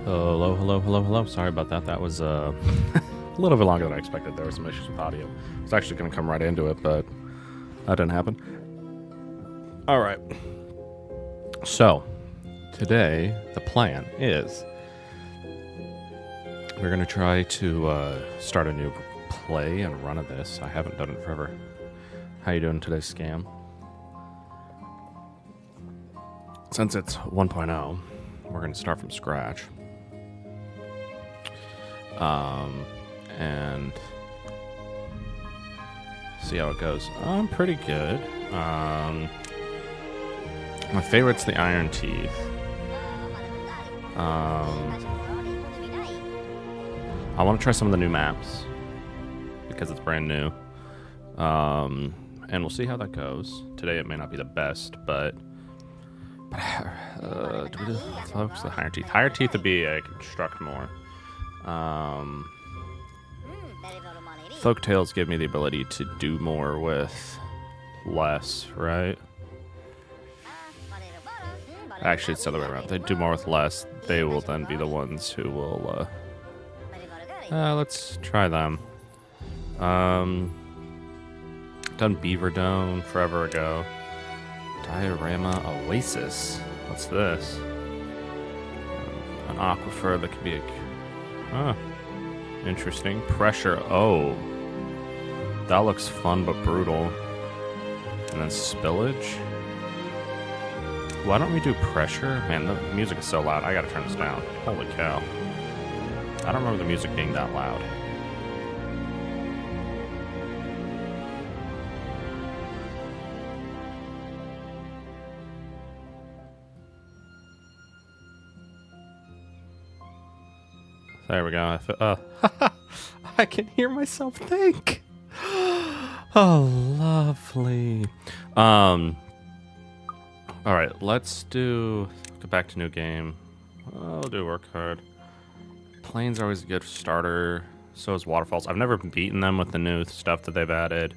Hello, hello, hello, hello. Sorry about that. That was a little bit longer than I expected. There were some issues with audio. I was actually going to come right into it, but that didn't happen. All right. So, today, the plan is we're going to try to start a new play and run of this. I haven't done it forever. How you doing today, Scam? Since it's 1.0, we're going to start from scratch. And see how it goes. I'm pretty good. My favorite's the Iron Teeth. I want to try some of the new maps because it's brand new. And we'll see how that goes. Today it may not be the best, but do we focus the Higher Teeth? Higher Teeth would be I construct more. Folktales give me the ability to do more with less, right? Actually, it's the other way around. They do more with less. They will then be the ones who will, let's try them. Done Beaver Dome forever ago. Diorama Oasis. What's this? An aquifer that could be a... Huh. Interesting. Pressure. Oh. That looks fun but brutal. And then spillage. Why don't we do pressure? Man, the music is so loud. I gotta turn this down. Holy cow. I don't remember the music being that loud. There we go. I can hear myself think. Oh, lovely. All right, let's go back to new game. I'll do work hard. Planes are always a good starter. So is waterfalls. I've never beaten them with the new stuff that they've added.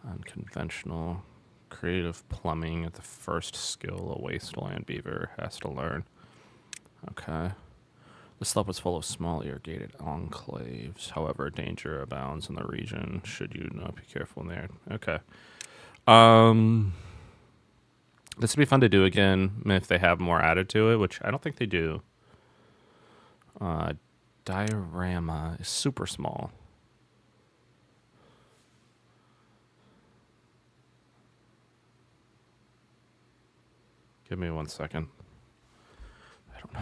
Unconventional. Creative plumbing at the first skill a wasteland beaver has to learn. Okay. The slope is full of small irrigated enclaves. However, danger abounds in the region. Should you not be careful in there? Okay. This would be fun to do again if they have more added to it, which I don't think they do. Diorama is super small. Give me 1 second. I don't know.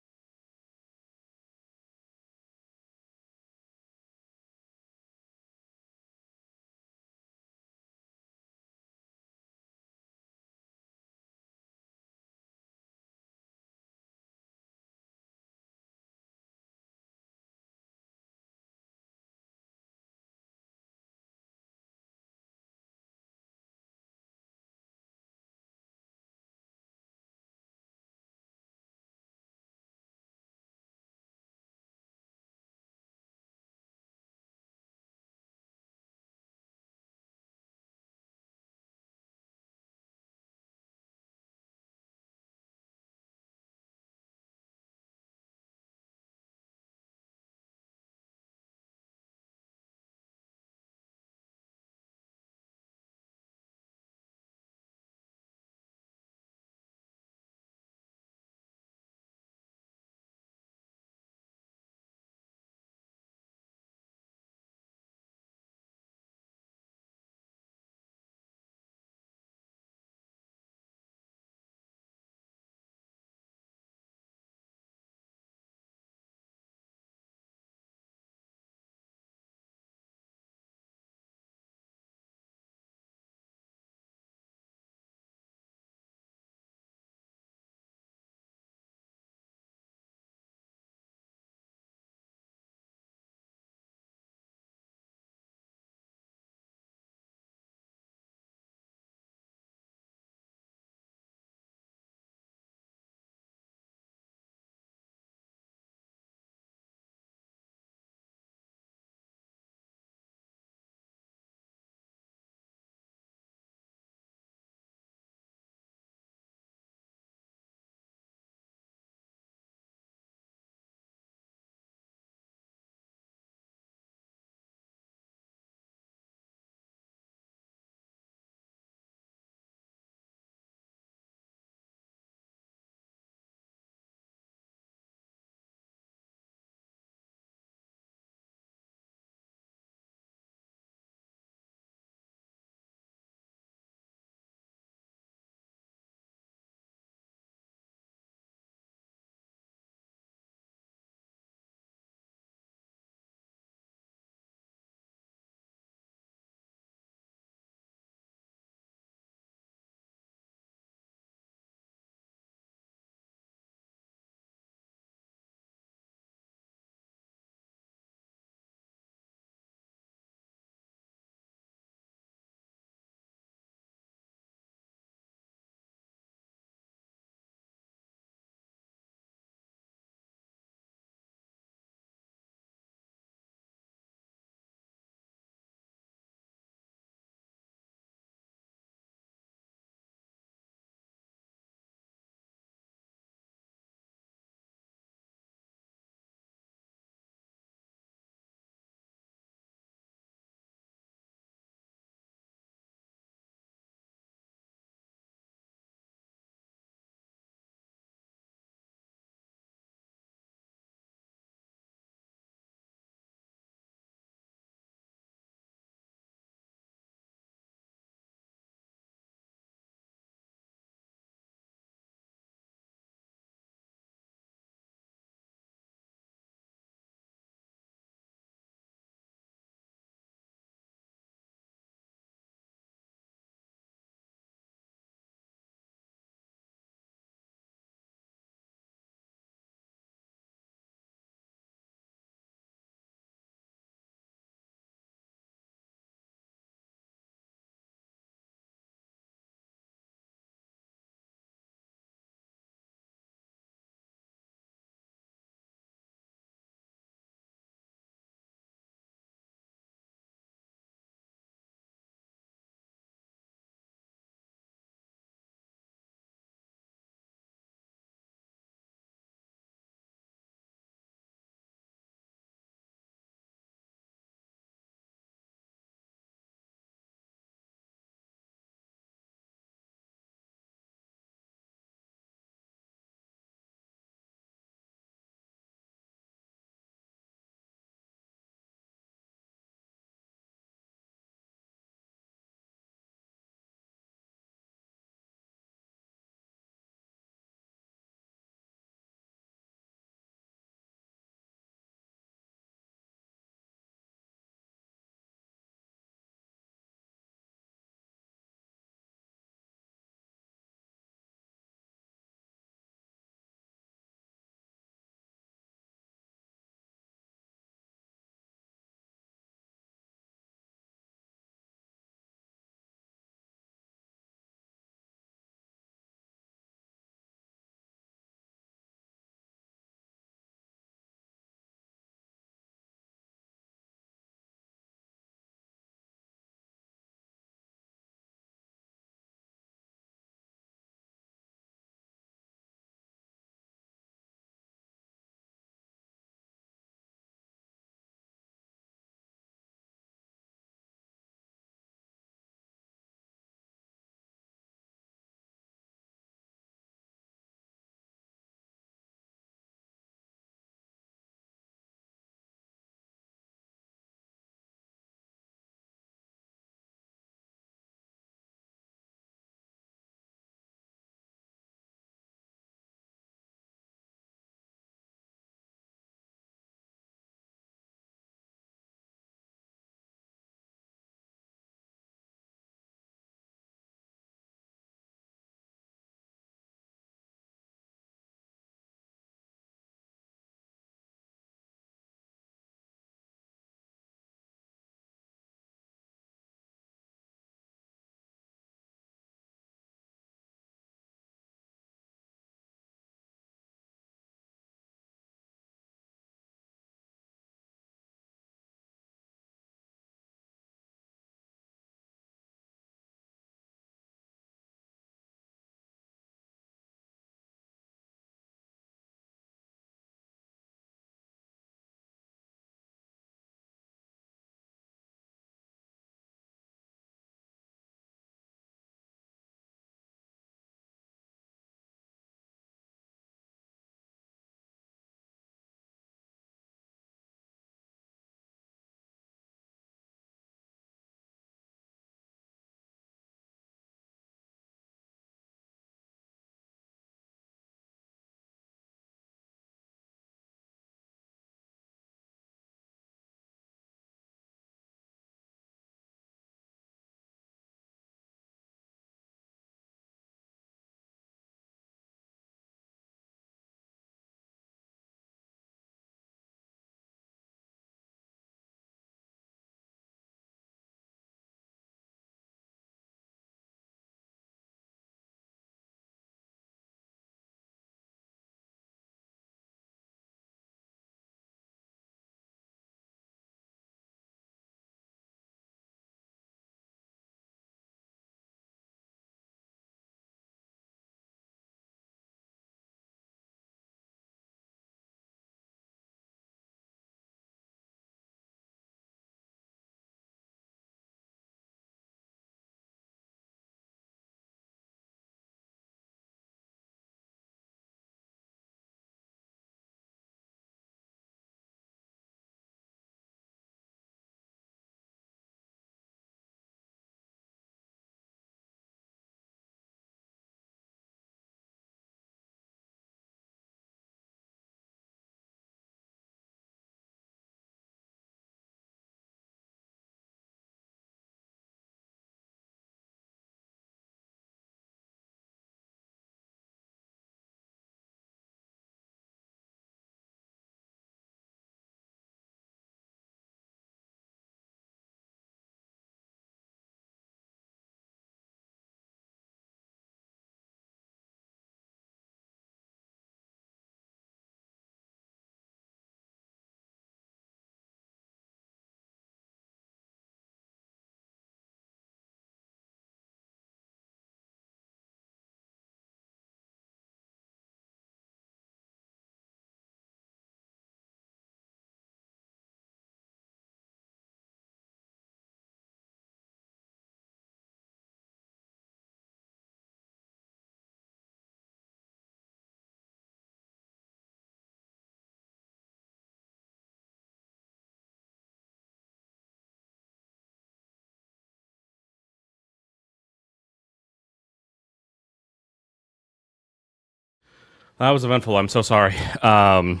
That was eventful. I'm so sorry. I'm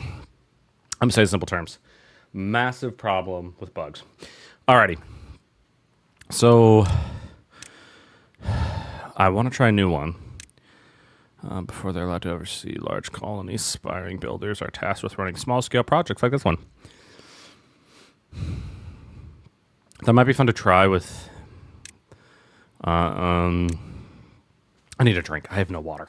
saying simple terms. Massive problem with bugs. Alrighty. So I want to try a new one. Before they're allowed to oversee large colonies, aspiring builders are tasked with running small-scale projects like this one. That might be fun to try with. I need a drink. I have no water.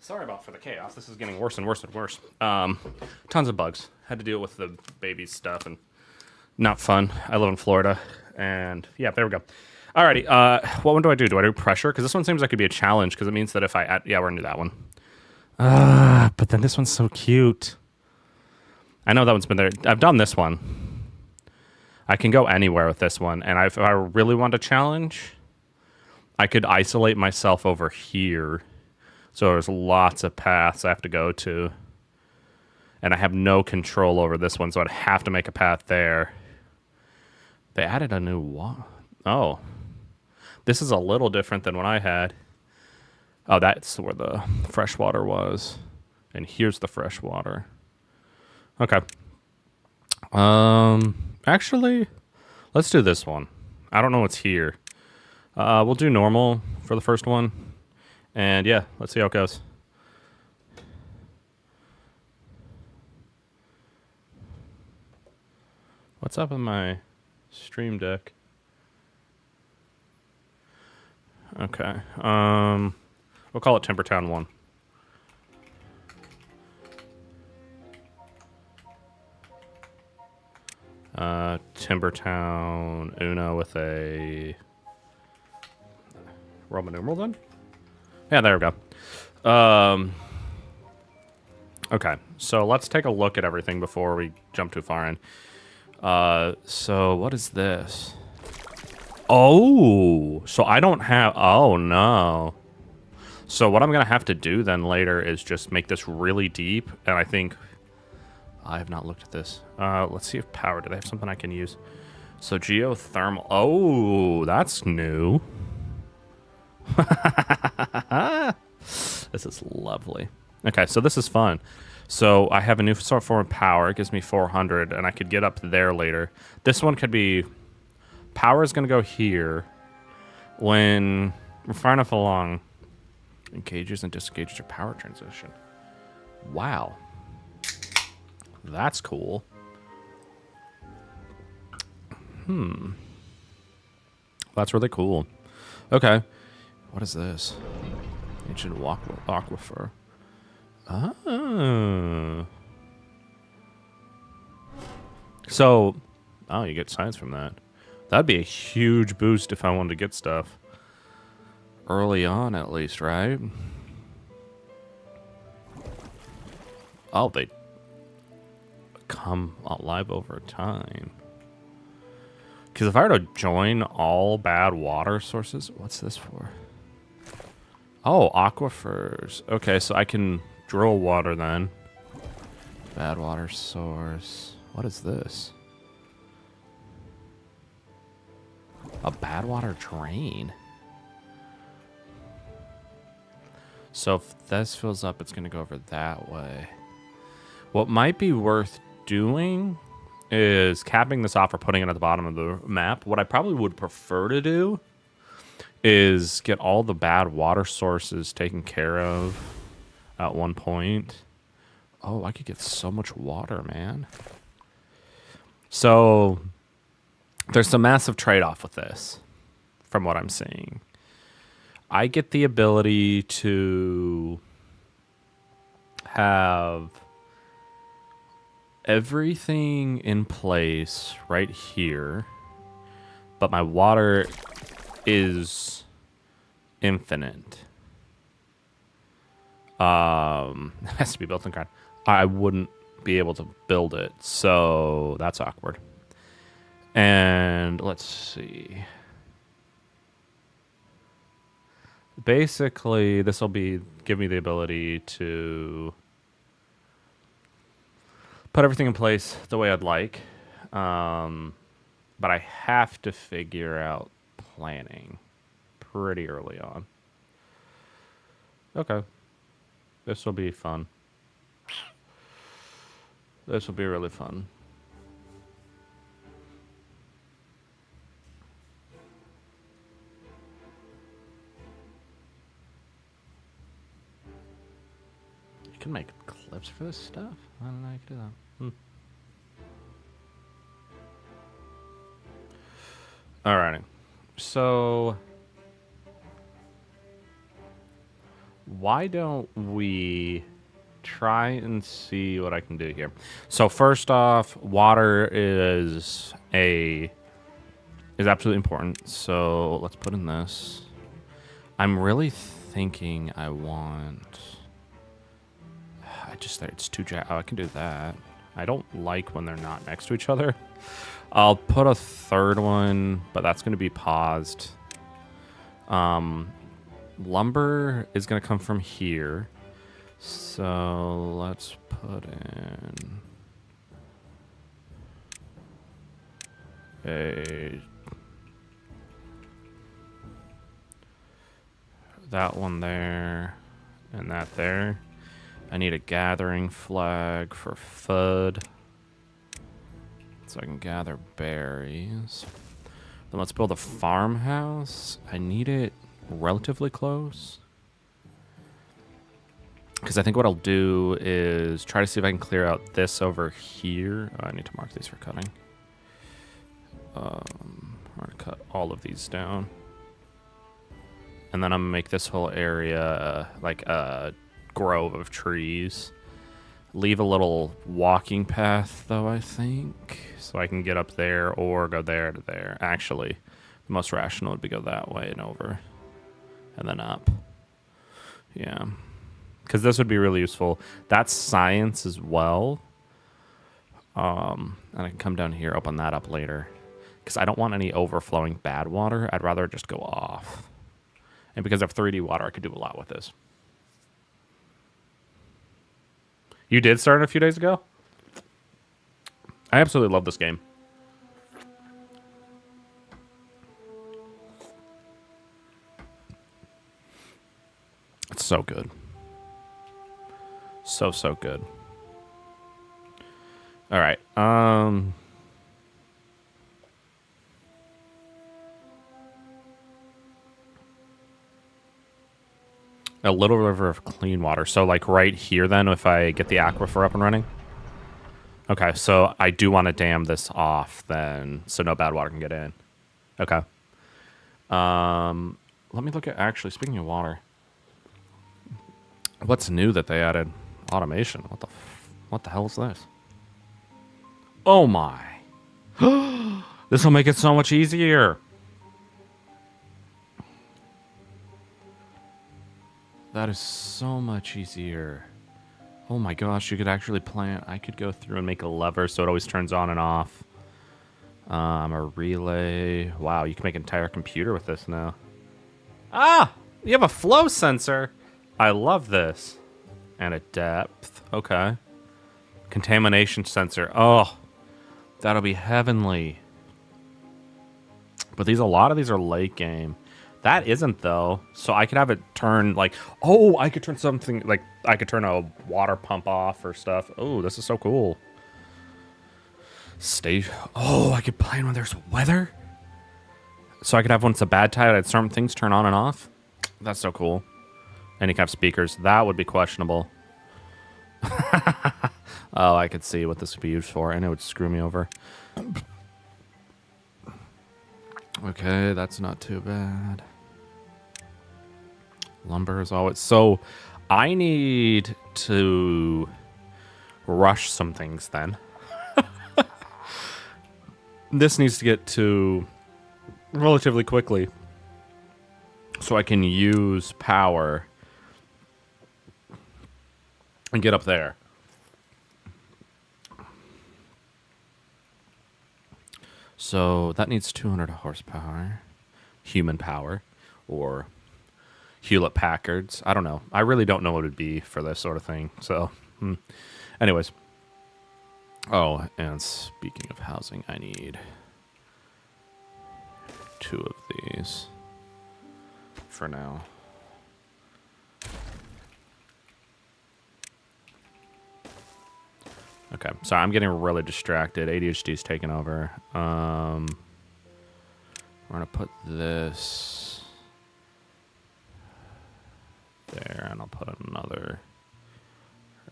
Sorry about for the chaos. This is getting worse and worse and worse. Tons of bugs. Had to deal with the baby stuff and not fun. I live in Florida, and yeah, there we go. Alrighty. What one do I do? Do I do pressure? Because this one seems like it'd be a challenge. Because it means that if I add, yeah, we're gonna do that one. But then this one's so cute. I know that one's been there. I've done this one. I can go anywhere with this one, and if I really want a challenge, I could isolate myself over here. So there's lots of paths I have to go to. And I have no control over this one, so I'd have to make a path there. They added a new wall. Oh. This is a little different than what I had. Oh, that's where the fresh water was. And here's the fresh water. Okay. Actually, let's do this one. I don't know what's here. We'll do normal for the first one. And yeah, let's see how it goes. What's up with my stream deck? Okay. We'll call it Timbertown 1. Timbertown Uno with a Roman numeral then? Yeah, there we go. Okay, so let's take a look at everything before we jump too far in. So what is this? Oh, so I don't have, oh no. So what I'm going to have to do then later is just make this really deep, and I think, I have not looked at this. Let's see if power, do they have something I can use? So geothermal, oh, that's new. This is lovely. Okay, so this is fun. So I have a new sort of form of power. It gives me 400, and I could get up there later. This one could be... Power is going to go here. When we're far enough along, engages and disengages your power transition. Wow. That's cool. That's really cool. Okay. What is this? Ancient aquifer. Oh. So, oh, you get science from that. That'd be a huge boost if I wanted to get stuff. Early on, at least, right? Oh, they come alive over time. Because if I were to join all bad water sources... What's this for? Oh, aquifers. Okay, so I can drill water then. Bad water source. What is this? A bad water drain. So if this fills up, it's going to go over that way. What might be worth doing is capping this off or putting it at the bottom of the map. What I probably would prefer to do is get all the bad water sources taken care of at one point. Oh, I could get so much water, man. So there's a massive trade-off with this, from what I'm seeing. I get the ability to have everything in place right here, but my water is infinite. It has to be built in ground. I wouldn't be able to build it, so that's awkward. And let's see. Basically, this will give me the ability to put everything in place the way I'd like. But I have to figure out planning pretty early on. Okay. This will be fun. This will be really fun. You can make clips for this stuff? I don't know how you can do that. Alrighty. So why don't we try and see what I can do here? So first off, water is absolutely important. So let's put in this. I'm really thinking I want... it's too I can do that. I don't like when they're not next to each other. I'll put a third one, but that's going to be paused. Lumber is going to come from here. So let's put in that one there and that there. I need a gathering flag for food. So I can gather berries. Then let's build a farmhouse. I need it relatively close. Because I think what I'll do is try to see if I can clear out this over here. Oh, I need to mark these for cutting. I'm going to cut all of these down. And then I'm going to make this whole area like a grove of trees. Leave a little walking path, though, I think. So I can get up there or go there to there. Actually, the most rational would be go that way and over. And then up. Yeah. Because this would be really useful. That's science as well. And I can come down here, open that up later. Because I don't want any overflowing bad water. I'd rather just go off. And because I have 3D water, I could do a lot with this. You did start a few days ago? I absolutely love this game. It's so good. So good. All right. A little river of clean water. So like right here then, if I get the aquifer up and running. Okay, so I do want to dam this off then, so no bad water can get in. Okay. Let me look at, actually, speaking of water. What's new that they added? Automation. What the hell is this? Oh my. This will make it so much easier. That is so much easier. Oh my gosh, you could actually plant. I could go through and make a lever so it always turns on and off. A relay. Wow, you can make an entire computer with this now. Ah! You have a flow sensor. I love this. And a depth. Okay. Contamination sensor. Oh, that'll be heavenly. But a lot of these are late game. That isn't, though. So I could have it turn, like... Oh, I could turn something... Like, I could turn a water pump off or stuff. Oh, this is so cool. Oh, I could plan when there's weather? So I could have when it's a bad tide, I'd certain things turn on and off? That's so cool. And you can have speakers. That would be questionable. Oh, I could see what this would be used for. And it would screw me over. Okay, that's not too bad. Lumber is always... So, I need to rush some things then. This needs to get to relatively quickly. So I can use power and get up there. So that needs 200 horsepower, human power, or Hewlett-Packards. I don't know. I really don't know what it would be for this sort of thing. So, anyways. Oh, and speaking of housing, I need 2 of these for now. Okay, sorry, I'm getting really distracted. ADHD's taking over. We're gonna put this there, and I'll put another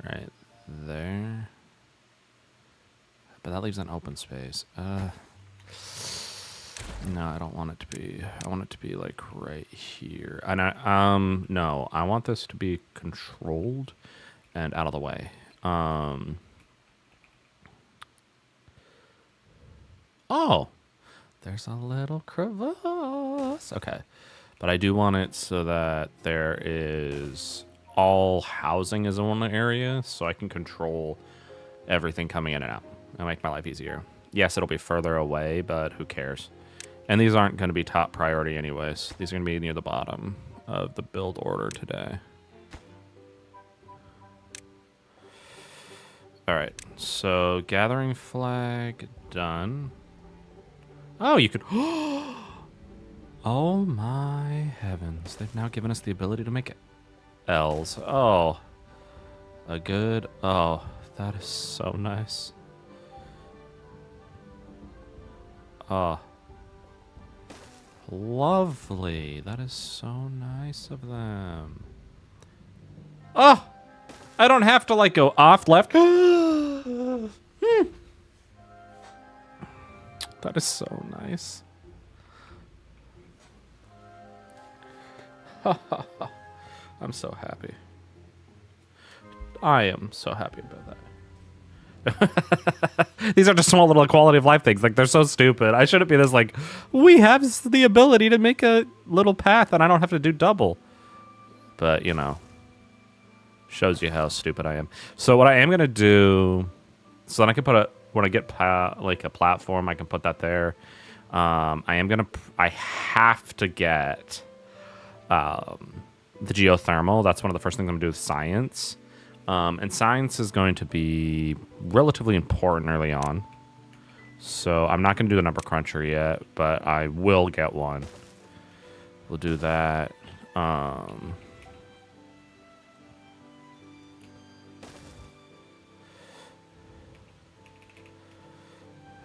right there. But that leaves an open space. No, I don't want it to be. I want it to be like right here. And no, I want this to be controlled and out of the way. Oh, there's a little crevasse. Okay. But I do want it so that there is all housing is in one area, so I can control everything coming in and out. It'll make my life easier. Yes, it'll be further away, but who cares? And these aren't going to be top priority anyways. These are going to be near the bottom of the build order today. All right, so gathering flag done. Oh, you could... Oh my heavens. They've now given us the ability to make L's. Oh. A good... Oh, that is so nice. Oh. Lovely. That is so nice of them. Oh! I don't have to, like, go off left. That is so nice. I'm so happy. I am so happy about that. These are just small little quality of life things. Like, they're so stupid. I shouldn't be this like, we have the ability to make a little path and I don't have to do double. But, you know, shows you how stupid I am. So what I am going to do, so then I can put when I get like a platform, I can put that there. I have to get the geothermal. That's one of the first things I'm going to do with science. And science is going to be relatively important early on. So I'm not going to do the number cruncher yet, but I will get one. We'll do that. All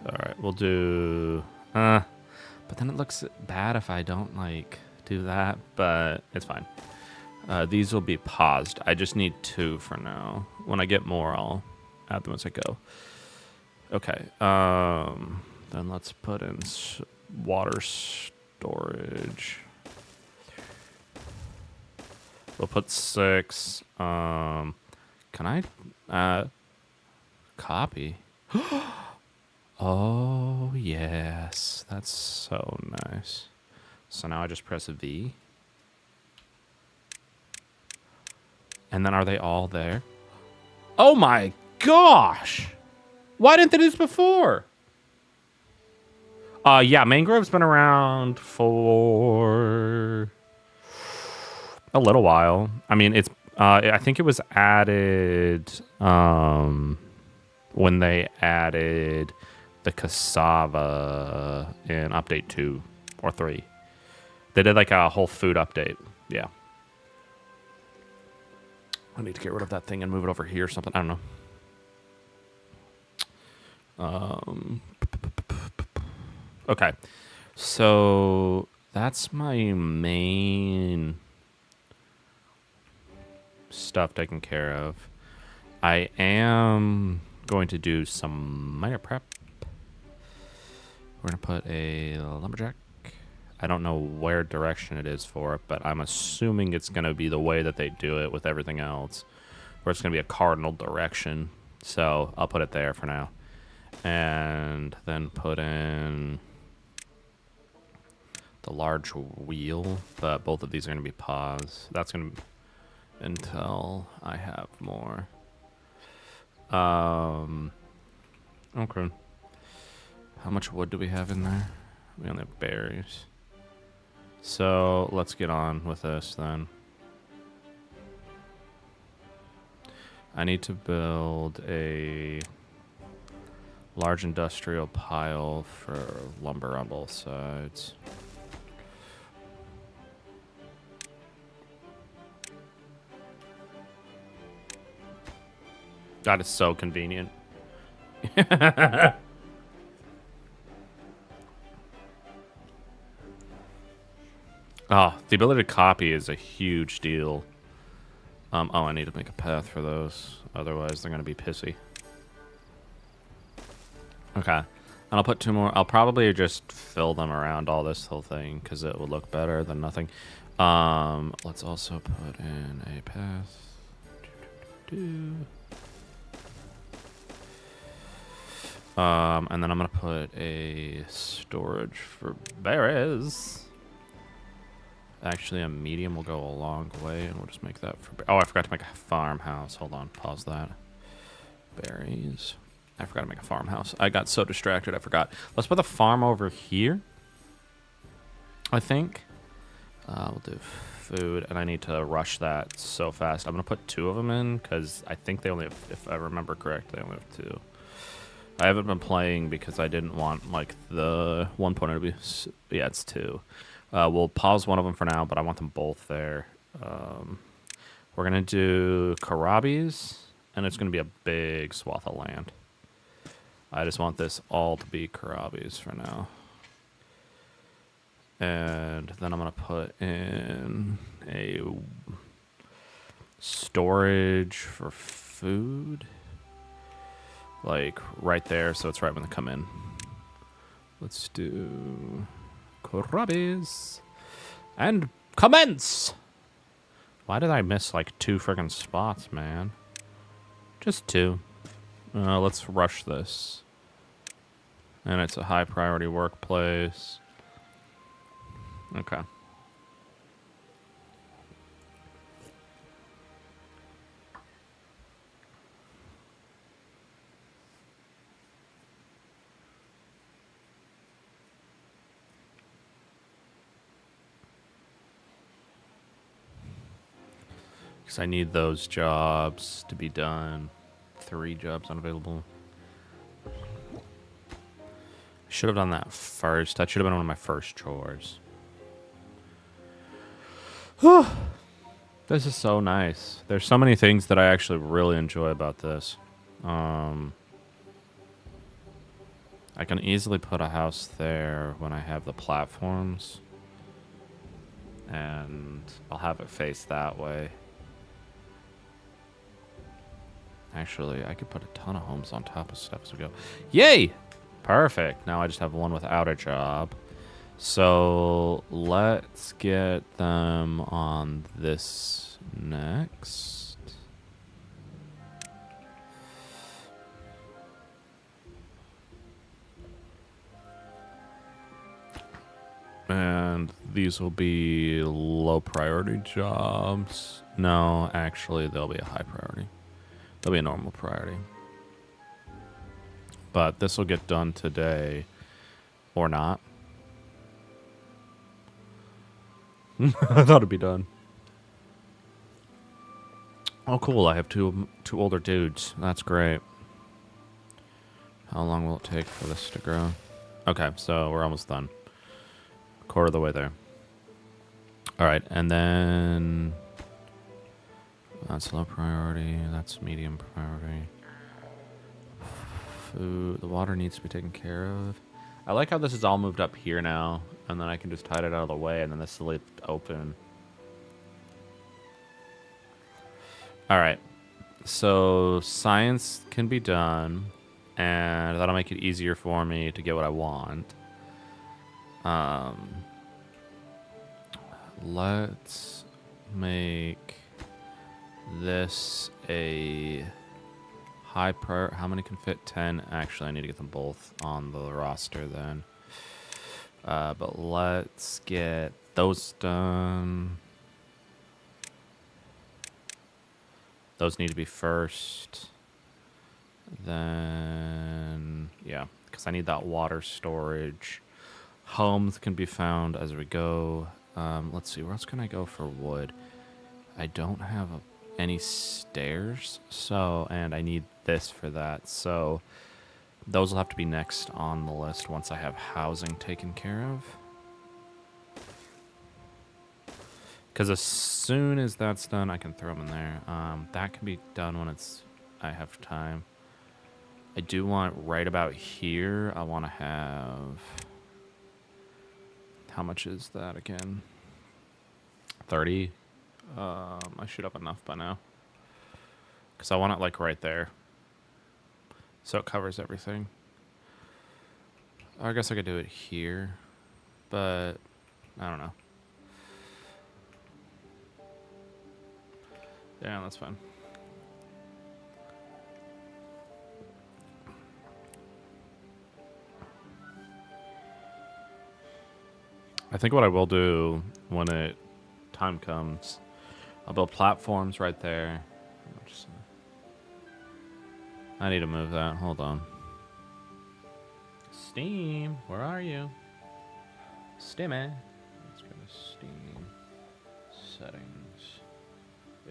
right, we'll do... but then it looks bad if I don't, like, do that, but it's fine. These will be paused. I just need 2 for now. When I get more, I'll add them as I go. Okay. Then let's put in water storage. We'll put 6. Can I copy? Oh, yes. That's so nice. So now I just press V. And then are they all there? Oh my gosh! Why didn't they do this before? Yeah, mangrove's been around for a little while. I mean, it's I think it was added when they added the cassava in update 2 or 3. They did like a whole food update. Yeah. I need to get rid of that thing and move it over here or something. I don't know. Okay. So that's my main stuff taken care of. I am going to do some minor prep. We're going to put a lumberjack. I don't know where direction it is for it, but I'm assuming it's going to be the way that they do it with everything else, where it's going to be a cardinal direction. So I'll put it there for now. And then put in the large wheel, but both of these are going to be paused. That's going to until I have more. Okay. How much wood do we have in there? We only have berries. So let's get on with this then. I need to build a large industrial pile for lumber on both sides. That is so convenient. Oh, the ability to copy is a huge deal. Oh, I need to make a path for those. Otherwise, they're going to be pissy. Okay. And I'll put 2 more. I'll probably just fill them around all this whole thing because it will look better than nothing. Let's also put in a path. And then I'm going to put a storage for berries. Actually, a medium will go a long way, and we'll just make that for... Oh, I forgot to make a farmhouse. Hold on, pause that. Berries. I forgot to make a farmhouse. I got so distracted, I forgot. Let's put the farm over here, I think. We'll do food, and I need to rush that so fast. I'm going to put 2 of them in, because I think they only have... If I remember correctly, they only have 2. I haven't been playing because I didn't want, like, the 1.0 to be... Yeah, it's 2. We'll pause one of them for now, but I want them both there. We're going to do kohlrabies and it's going to be a big swath of land. I just want this all to be Karabi's for now. And then I'm going to put in a storage for food. Like right there, so it's right when they come in. Let's do Karabi's. And commence! Why did I miss like 2 friggin' spots, man? Just 2. Let's rush this. And it's a high priority workplace. Okay. Because I need those jobs to be done. 3 jobs unavailable. I should have done that first. That should have been one of my first chores. This is so nice. There's so many things that I actually really enjoy about this. I can easily put a house there when I have the platforms. And I'll have it face that way. Actually, I could put a ton of homes on top of stuff as we go. Yay! Perfect. Now I just have one without a job. So let's get them on this next. And these will be low priority jobs. No, actually, they'll be a high priority. They'll be a normal priority. But this will get done today. Or not. I thought it'd be done. Oh, cool. I have two older dudes. That's great. How long will it take for this to grow? Okay, so we're almost done. Quarter of the way there. All right, and then that's low priority. That's medium priority. Food. The water needs to be taken care of. I like how this is all moved up here now, and then I can just hide it out of the way, and then this is left open. All right, so science can be done, and that'll make it easier for me to get what I want. Let's make this a high priority. How many can fit? 10. Actually, I need to get them both on the roster then. But let's get those done. Those need to be first. Then, yeah, because I need that water storage. Homes can be found as we go. Let's see, where else can I go for wood? I don't have any stairs, and I need this for that. So those will have to be next on the list once I have housing taken care of. Because as soon as that's done, I can throw them in there. That can be done when I have time. I do want right about here, I want to have... How much is that again? 30? I should have enough by now. Because I want it like right there. So it covers everything. I guess I could do it here. But I don't know. Yeah, that's fine. I think what I will do when time comes, I'll build platforms right there. I need to move that. Hold on. Steam, where are you? Steamy. Let's go to Steam. Settings.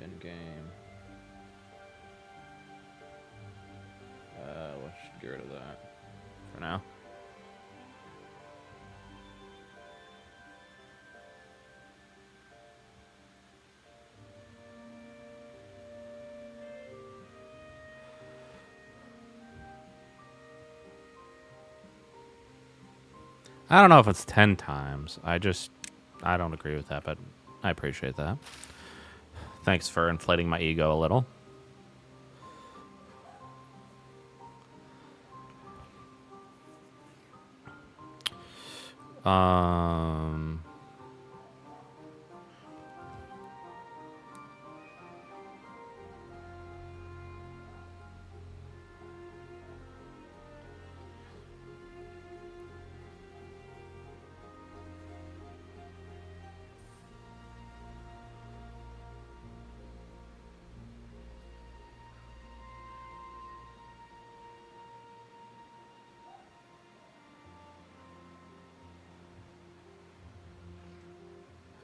In-game. Let's get rid of that for now. I don't know if it's 10 times. I don't agree with that, but I appreciate that. Thanks for inflating my ego a little.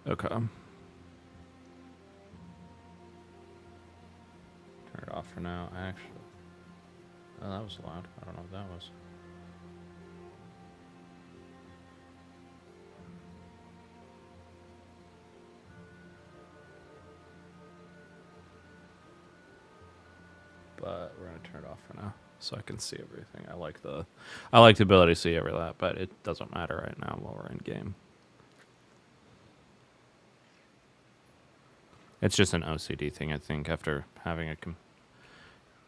Okay. Turn it off for now. Actually, oh, that was loud. I don't know what that was. But we're gonna turn it off for now, so I can see everything. I like the ability to see every that, but it doesn't matter right now while we're in game. It's just an OCD thing, I think, after having a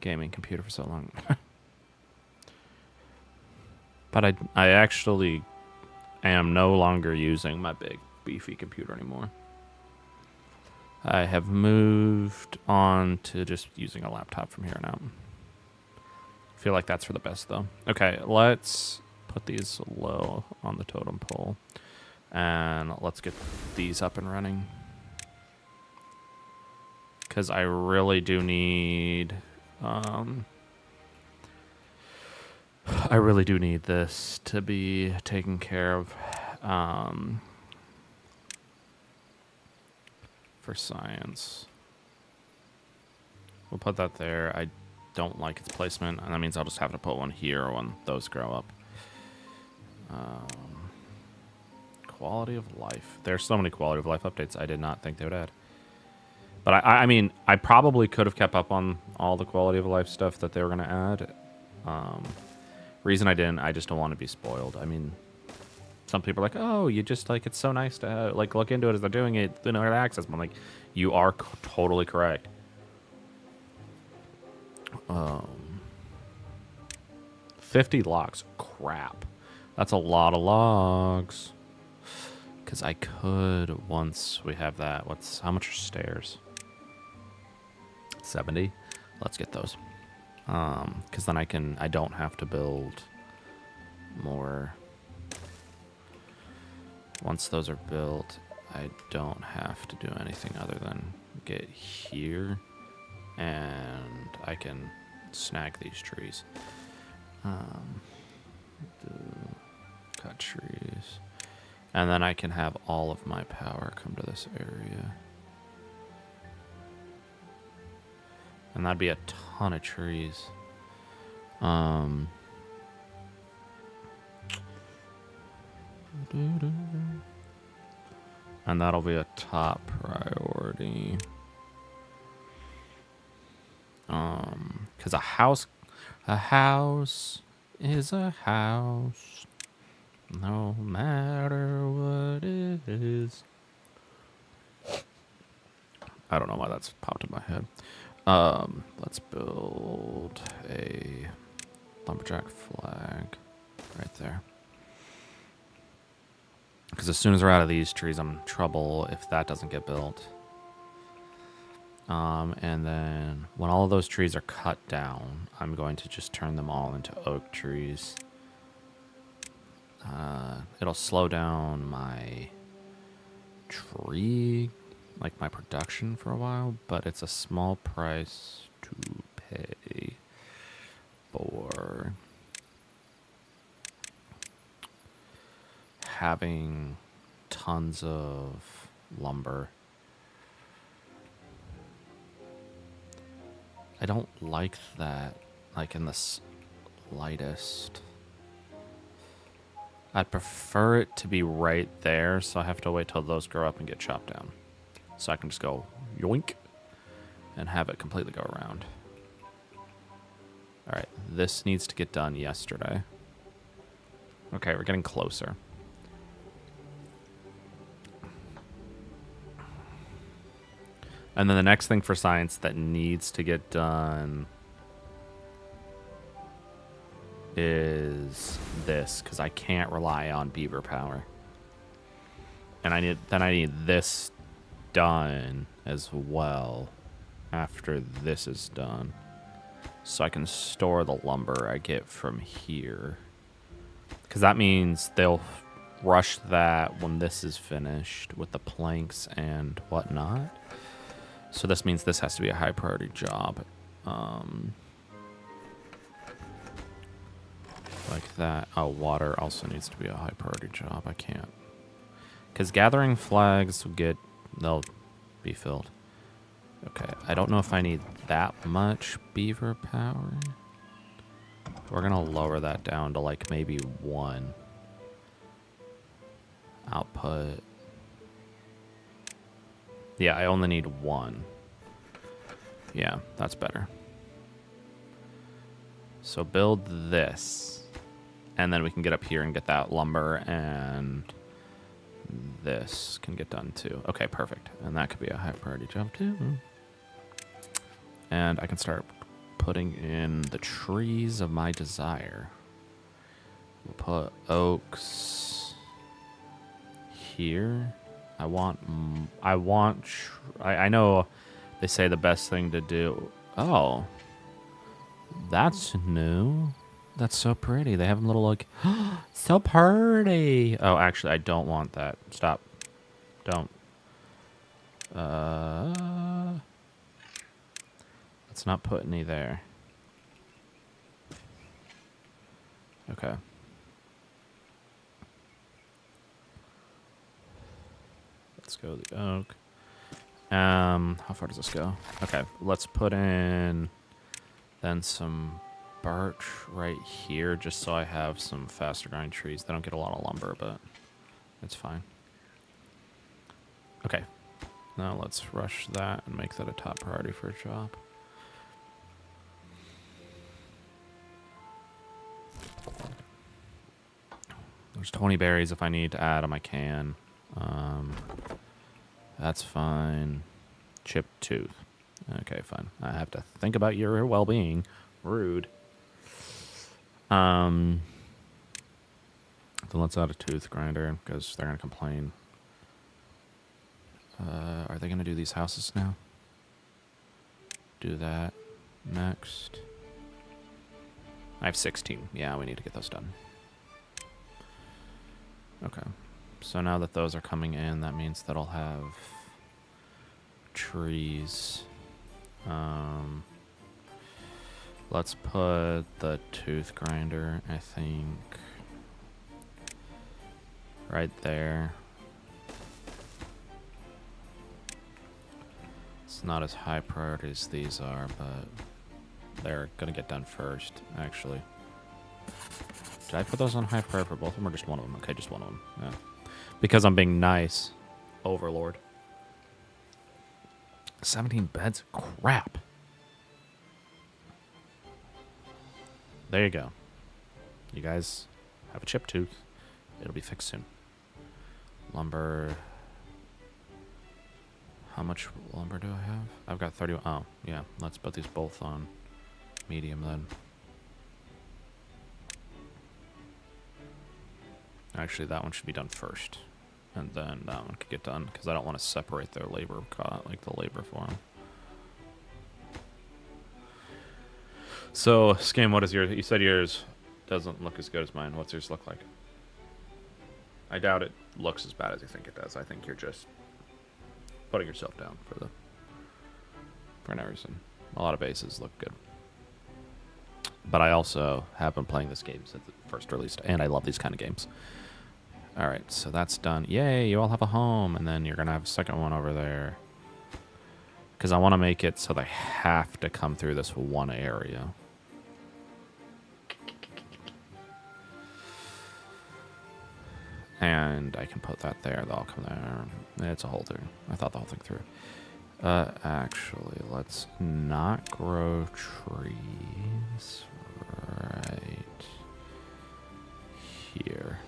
gaming computer for so long. But I actually am no longer using my big, beefy computer anymore. I have moved on to just using a laptop from here on out. I feel like that's for the best, though. Okay, let's put these low on the totem pole. And let's get these up and running. Because I really do need... I really do need this to be taken care of for science. We'll put that there. I don't like its placement, and that means I'll just have to put one here when those grow up. Quality of life. There's so many quality of life updates I did not think they would add. But I mean, I probably could have kept up on all the quality of life stuff that they were going to add. Reason I didn't, I just don't want to be spoiled. I mean, some people are like, oh, you just, like, it's so nice to, like, look into it as they're doing it in early access. I'm like, you are totally correct. 50 logs. Crap. That's a lot of logs. Because I could, once we have that, how much are stairs? 70. Let's get those. Because then I don't have to build more. Once those are built, I don't have to do anything other than get here, and I can snag these trees. Cut trees. And then I can have all of my power come to this area. And that'd be a ton of trees. And that'll be a top priority. Because a house is a house, no matter what it is. I don't know why that's popped in my head. Let's build a lumberjack flag right there. Because as soon as we're out of these trees, I'm in trouble if that doesn't get built. And then when all of those trees are cut down, I'm going to just turn them all into oak trees. It'll slow down my tree, like my production for a while, but it's a small price to pay for having tons of lumber. I don't like that, like, in the slightest. I'd prefer it to be right there, so I have to wait till those grow up and get chopped down. So I can just go yoink and have it completely go around. Alright, this needs to get done yesterday. Okay, we're getting closer. And then the next thing for science that needs to get done is this, because I can't rely on beaver power. And I need this done as well after this is done, so I can store the lumber I get from here, because that means they'll rush that when this is finished with the planks and whatnot. So this means this has to be a high priority job. Like that. Oh, water also needs to be a high priority job. I can't. Because gathering flags they'll be filled. Okay, I don't know if I need that much beaver power. We're gonna lower that down to like maybe 1 output. Yeah, I only need 1. Yeah, that's better. So build this, and then we can get up here and get that lumber, and this can get done too. Okay, perfect. And that could be a high priority job too. And I can start putting in the trees of my desire. We'll put oaks here. I know they say the best thing to do. Oh, that's new. That's so pretty. They have them little like, so pretty. Oh, actually, I don't want that. Stop. Don't. Let's not put any there. Okay. Let's go the oak. How far does this go? Okay, let's put in then some birch right here, just so I have some faster growing trees. They don't get a lot of lumber, but it's fine. Okay, now let's rush that and make that a top priority for a job. There's 20 berries if I need to add them, I can. That's fine. Chipped tooth. Okay, fine. I have to think about your well-being. Rude. Then let's add a tooth grinder, because they're going to complain. Are they going to do these houses now? Do that next. I have 16. Yeah, we need to get those done. Okay. So now that those are coming in, that means that I'll have trees. Let's put the tooth grinder, I think, right there. It's not as high priority as these are, but they're gonna get done first, actually. Did I put those on high priority for both of them, or just one of them? Okay, just one of them. Yeah. Because I'm being nice. Overlord. 17 beds? Crap. There you go. You guys have a chipped tooth. It'll be fixed soon. Lumber. How much lumber do I have? I've got 31. Oh, yeah. Let's put these both on medium then. Actually, that one should be done first. And then that one could get done, because I don't want to separate their labor, like the labor for them. So, Scam, what is yours? You said yours doesn't look as good as mine. What's yours look like? I doubt it looks as bad as you think it does. I think you're just putting yourself down for no reason. A lot of bases look good. But I also have been playing this game since it first released, and I love these kind of games. All right, so that's done. Yay, you all have a home, and then you're going to have a second one over there. Because I want to make it so they have to come through this one area. And I can put that there. They'll come there. It's a whole thing. I thought the whole thing through. Actually, let's not grow trees right here.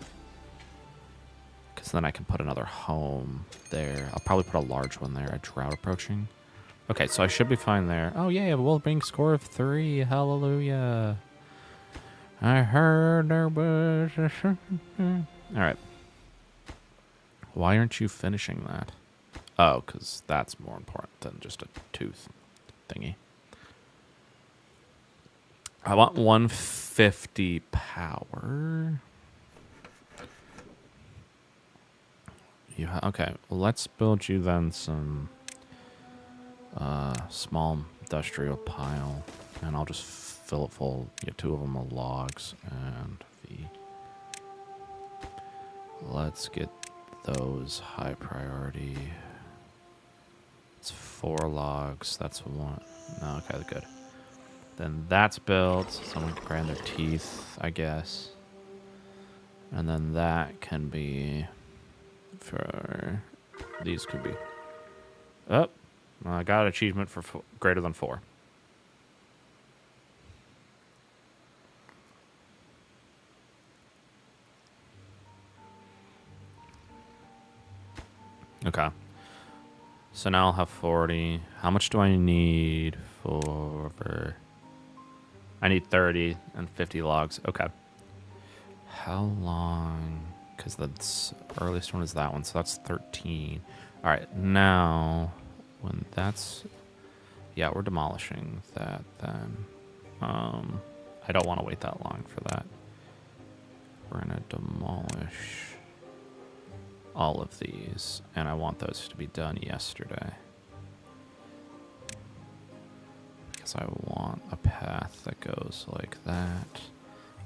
Because then I can put another home there. I'll probably put a large one there. A drought approaching. Okay, so I should be fine there. Oh, yeah, a well-being score of 3. Hallelujah. I heard there was a... All right. Why aren't you finishing that? Oh, because that's more important than just a tooth thingy. I want 150 power. Okay, well, let's build you then some small industrial pile, and I'll just fill it full. Get 2 of them of logs and let's get those high priority. It's 4 logs. That's 1. No, okay, good. Then that's built. Someone can grind their teeth, I guess. And then that can be for... These could be... Oh, I got an achievement for greater than 4. Okay. So now I'll have 40. How much do I need for... I need 30 and 50 logs. Okay. How long? Because the earliest one is that one, so that's 13. All right, now when that's... Yeah, we're demolishing that then. I don't want to wait that long for that. We're going to demolish all of these, and I want those to be done yesterday. Because I want a path that goes like that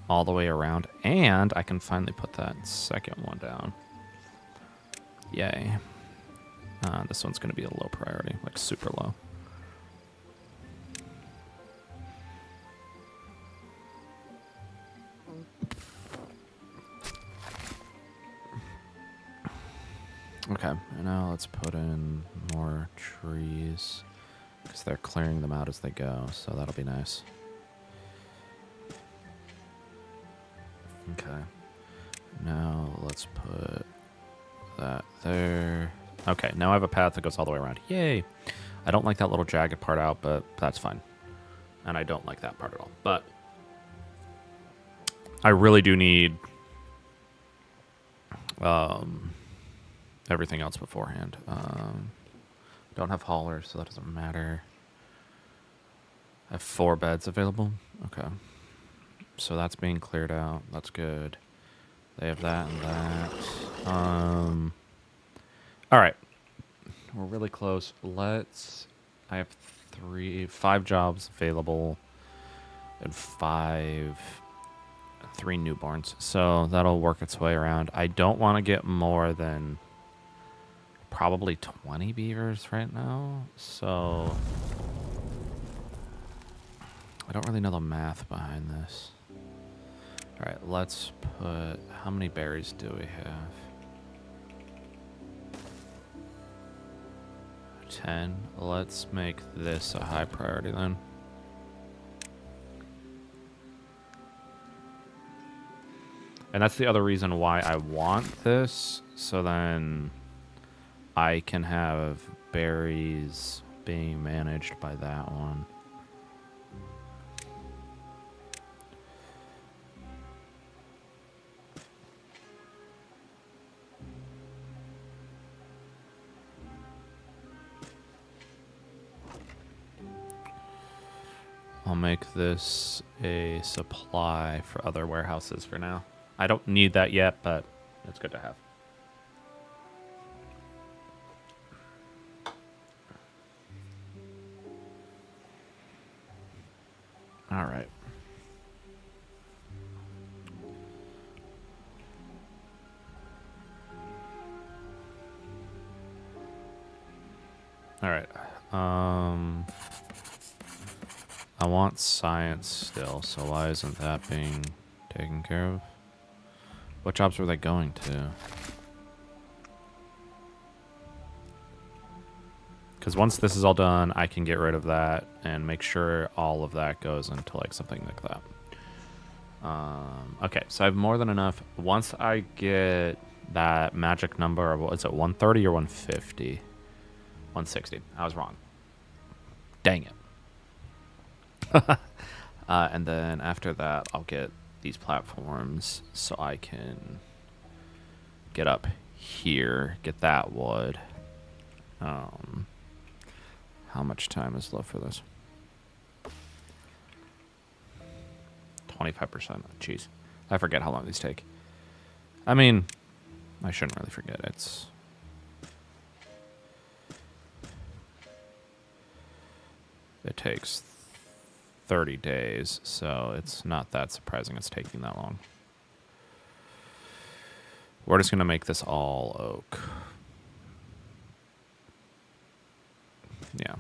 all the way around, and I can finally put that second one down. Yay. This one's going to be a low priority, like super low. Okay, and now let's put in more trees, because they're clearing them out as they go, so that'll be nice. Okay, now let's put that there. Okay, now I have a path that goes all the way around. Yay! I don't like that little jagged part out, but that's fine. And I don't like that part at all. But I really do need everything else beforehand. Don't have haulers, so that doesn't matter. I have 4 beds available. Okay. So that's being cleared out. That's good. They have that and that. All right. We're really close. I have 5 jobs available and 3 newborns. So that'll work its way around. I don't want to get more than probably 20 beavers right now. So I don't really know the math behind this. All right, let's put... How many berries do we have? 10. Let's make this a high priority then. And that's the other reason why I want this. So then I can have berries being managed by that one. I'll make this a supply for other warehouses for now. I don't need that yet, but it's good to have. All right. All right. I want science still, so why isn't that being taken care of? What jobs were they going to? Because once this is all done, I can get rid of that and make sure all of that goes into like something like that. Okay, so I have more than enough. Once I get that magic number of, what is it, 130 or 150? 160. I was wrong. Dang it. And then after that, I'll get these platforms so I can get up here, get that wood. How much time is left for this? 25%. Jeez. I forget how long these take. I mean, I shouldn't really forget. It takes 30 days, so it's not that surprising it's taking that long. We're just going to make this all oak. Yeah.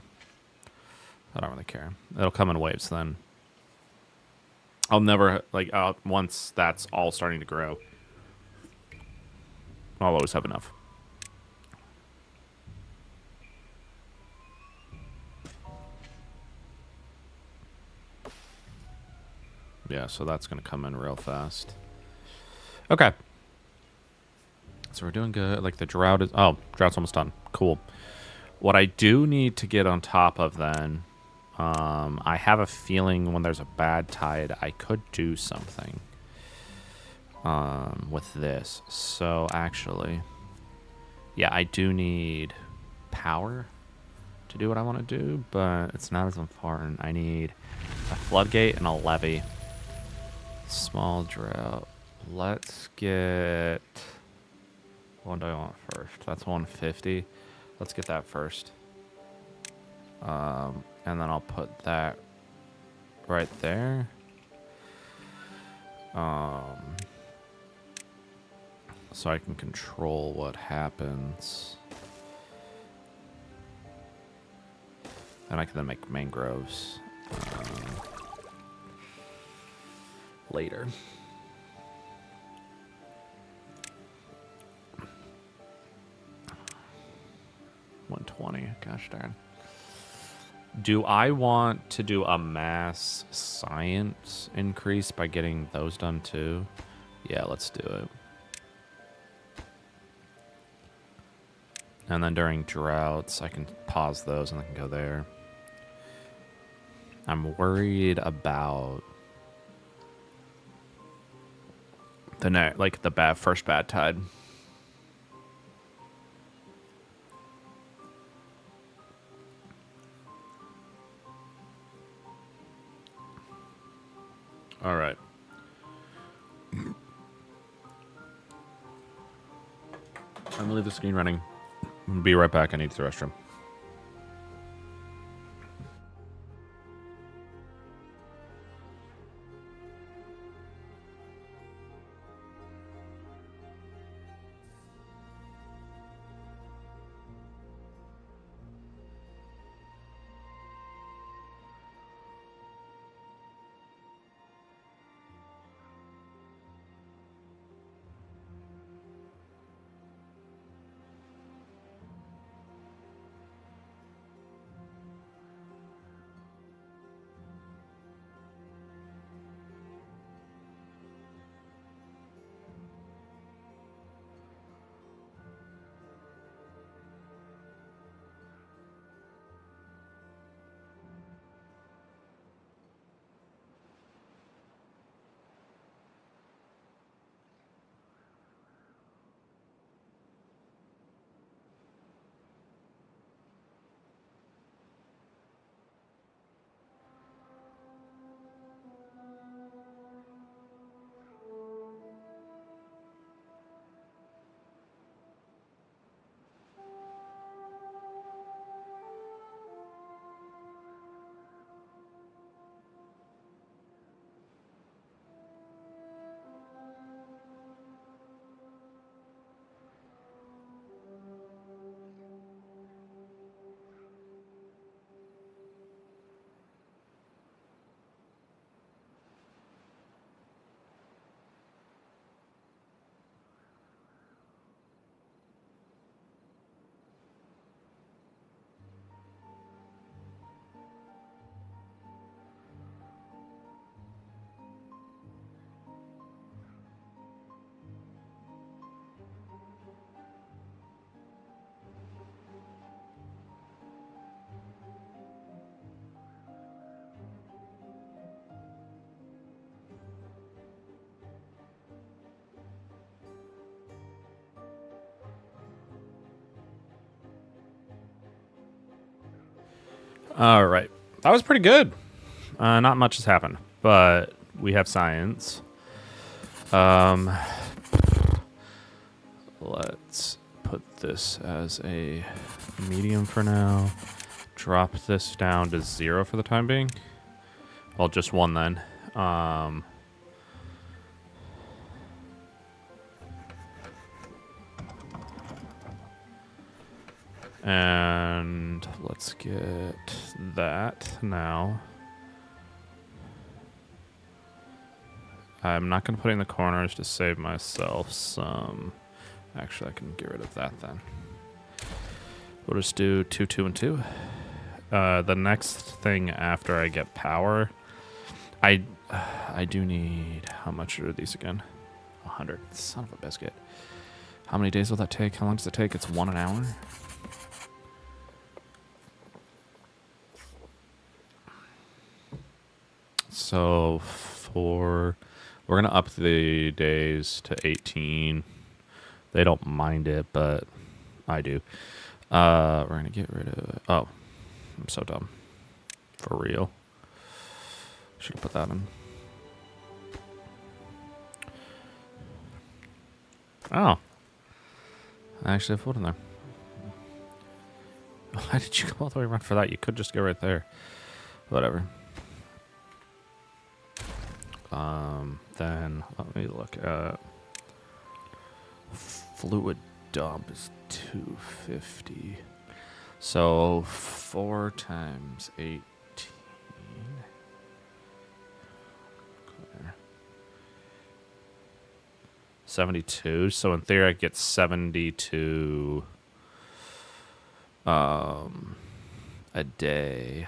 I don't really care. It'll come in waves then. I'll never, like, once that's all starting to grow, I'll always have enough. Yeah, so that's going to come in real fast. Okay. So we're doing good. Like, the drought is... Oh, drought's almost done. Cool. What I do need to get on top of then... I have a feeling when there's a bad tide, I could do something with this. So, actually... Yeah, I do need power to do what I want to do, but it's not as important. I need a floodgate and a levee. Small drought. Let's get... What do I want first? That's 150. Let's get that first. And then I'll put that right there. So I can control what happens. And I can then make mangroves later. $120. Gosh darn. Do I want to do a mass science increase by getting those done too? Yeah, let's do it. And then during droughts, I can pause those and I can go there. I'm worried about the first bad tide. All right. I'm gonna leave the screen running. I'm gonna be right back. I need to the restroom. All right. That was pretty good. Not much has happened, but we have science. Let's put this as a medium for now. Drop this down to 0 for the time being. Well, just 1 then. And let's get that now. I'm not going to put it in the corners to save myself some. Actually, I can get rid of that then. We'll just do 2, 2, and 2. The next thing after I get power, I do need, how much are these again? 100. Son of a biscuit. How many days will that take? How long does it take? It's 1 an hour. So we're gonna up the days to 18. They don't mind it, but I do. We're gonna get rid of. Oh, I'm so dumb. For real. Should have put that in. Oh, I actually have food in there. Why did you go all the way around for that? You could just go right there. Whatever. Then let me look at fluid dump is 250. So 4 times 18. Clear. 72. So in theory, I get 72 a day.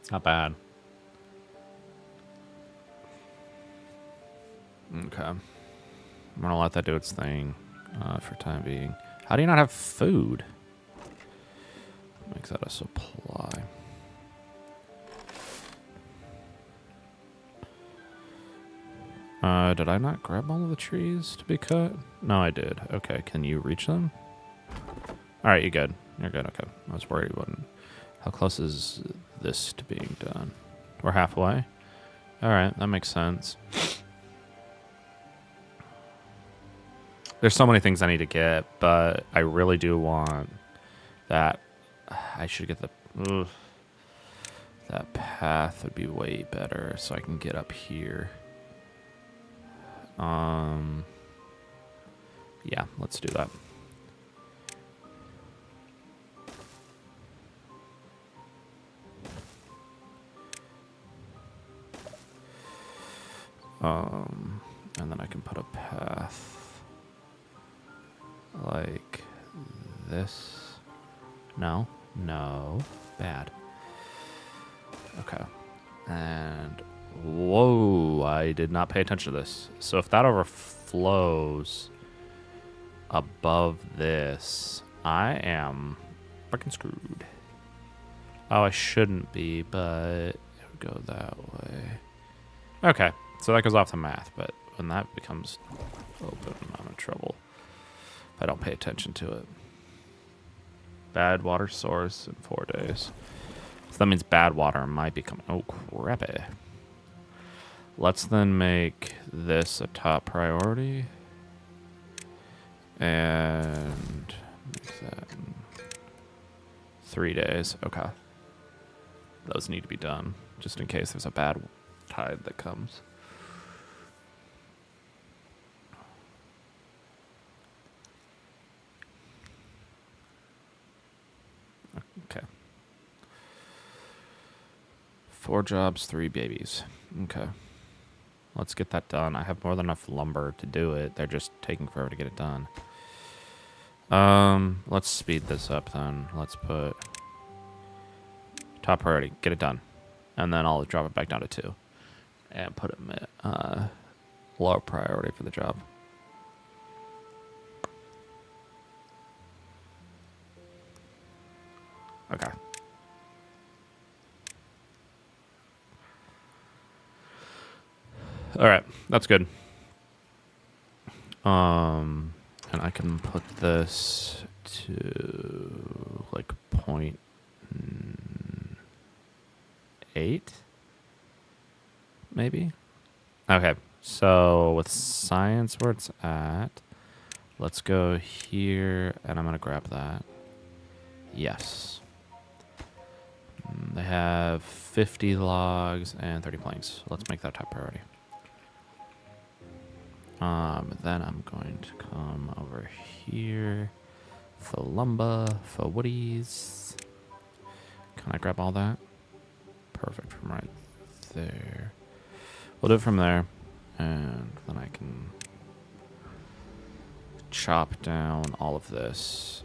Not bad. Okay. I'm gonna let that do its thing for time being. How do you not have food? Make that a supply. Did I not grab all of the trees to be cut? No, I did. Okay, can you reach them? Alright, you're good. You're good, okay. I was worried you wouldn't. How close is this to being done? We're halfway? Alright, that makes sense. There's so many things I need to get, but I really do want that. I should get the... Ugh, that path would be way better so I can get up here. Yeah, let's do that. And then I can put a path like this. No, no, bad. Okay. And whoa, I did not pay attention to this. So if that overflows above this, I am freaking screwed. Oh, I shouldn't be, but it would go that way. Okay, so that goes off the math, but when that becomes open, I'm in trouble if I don't pay attention to it. Bad water source in 4 days. So that means bad water might be coming. Oh, crappy. Let's then make this a top priority. And make that in 3 days. Okay. Those need to be done, just in case there's a bad tide that comes. Okay. 4 jobs, 3 babies. Okay. Let's get that done. I have more than enough lumber to do it. They're just taking forever to get it done. Let's speed this up then. Let's put top priority. Get it done. And then I'll drop it back down to 2. And put it in low priority for the job. Okay. All right, that's good. And I can put this to like 0.8, maybe. Okay, so with science where it's at, let's go here, and I'm gonna grab that. Yes. They have 50 logs and 30 planks. Let's make that top priority. Then I'm going to come over here for lumber, for woodies. Can I grab all that? Perfect, from right there. We'll do it from there, and then I can chop down all of this,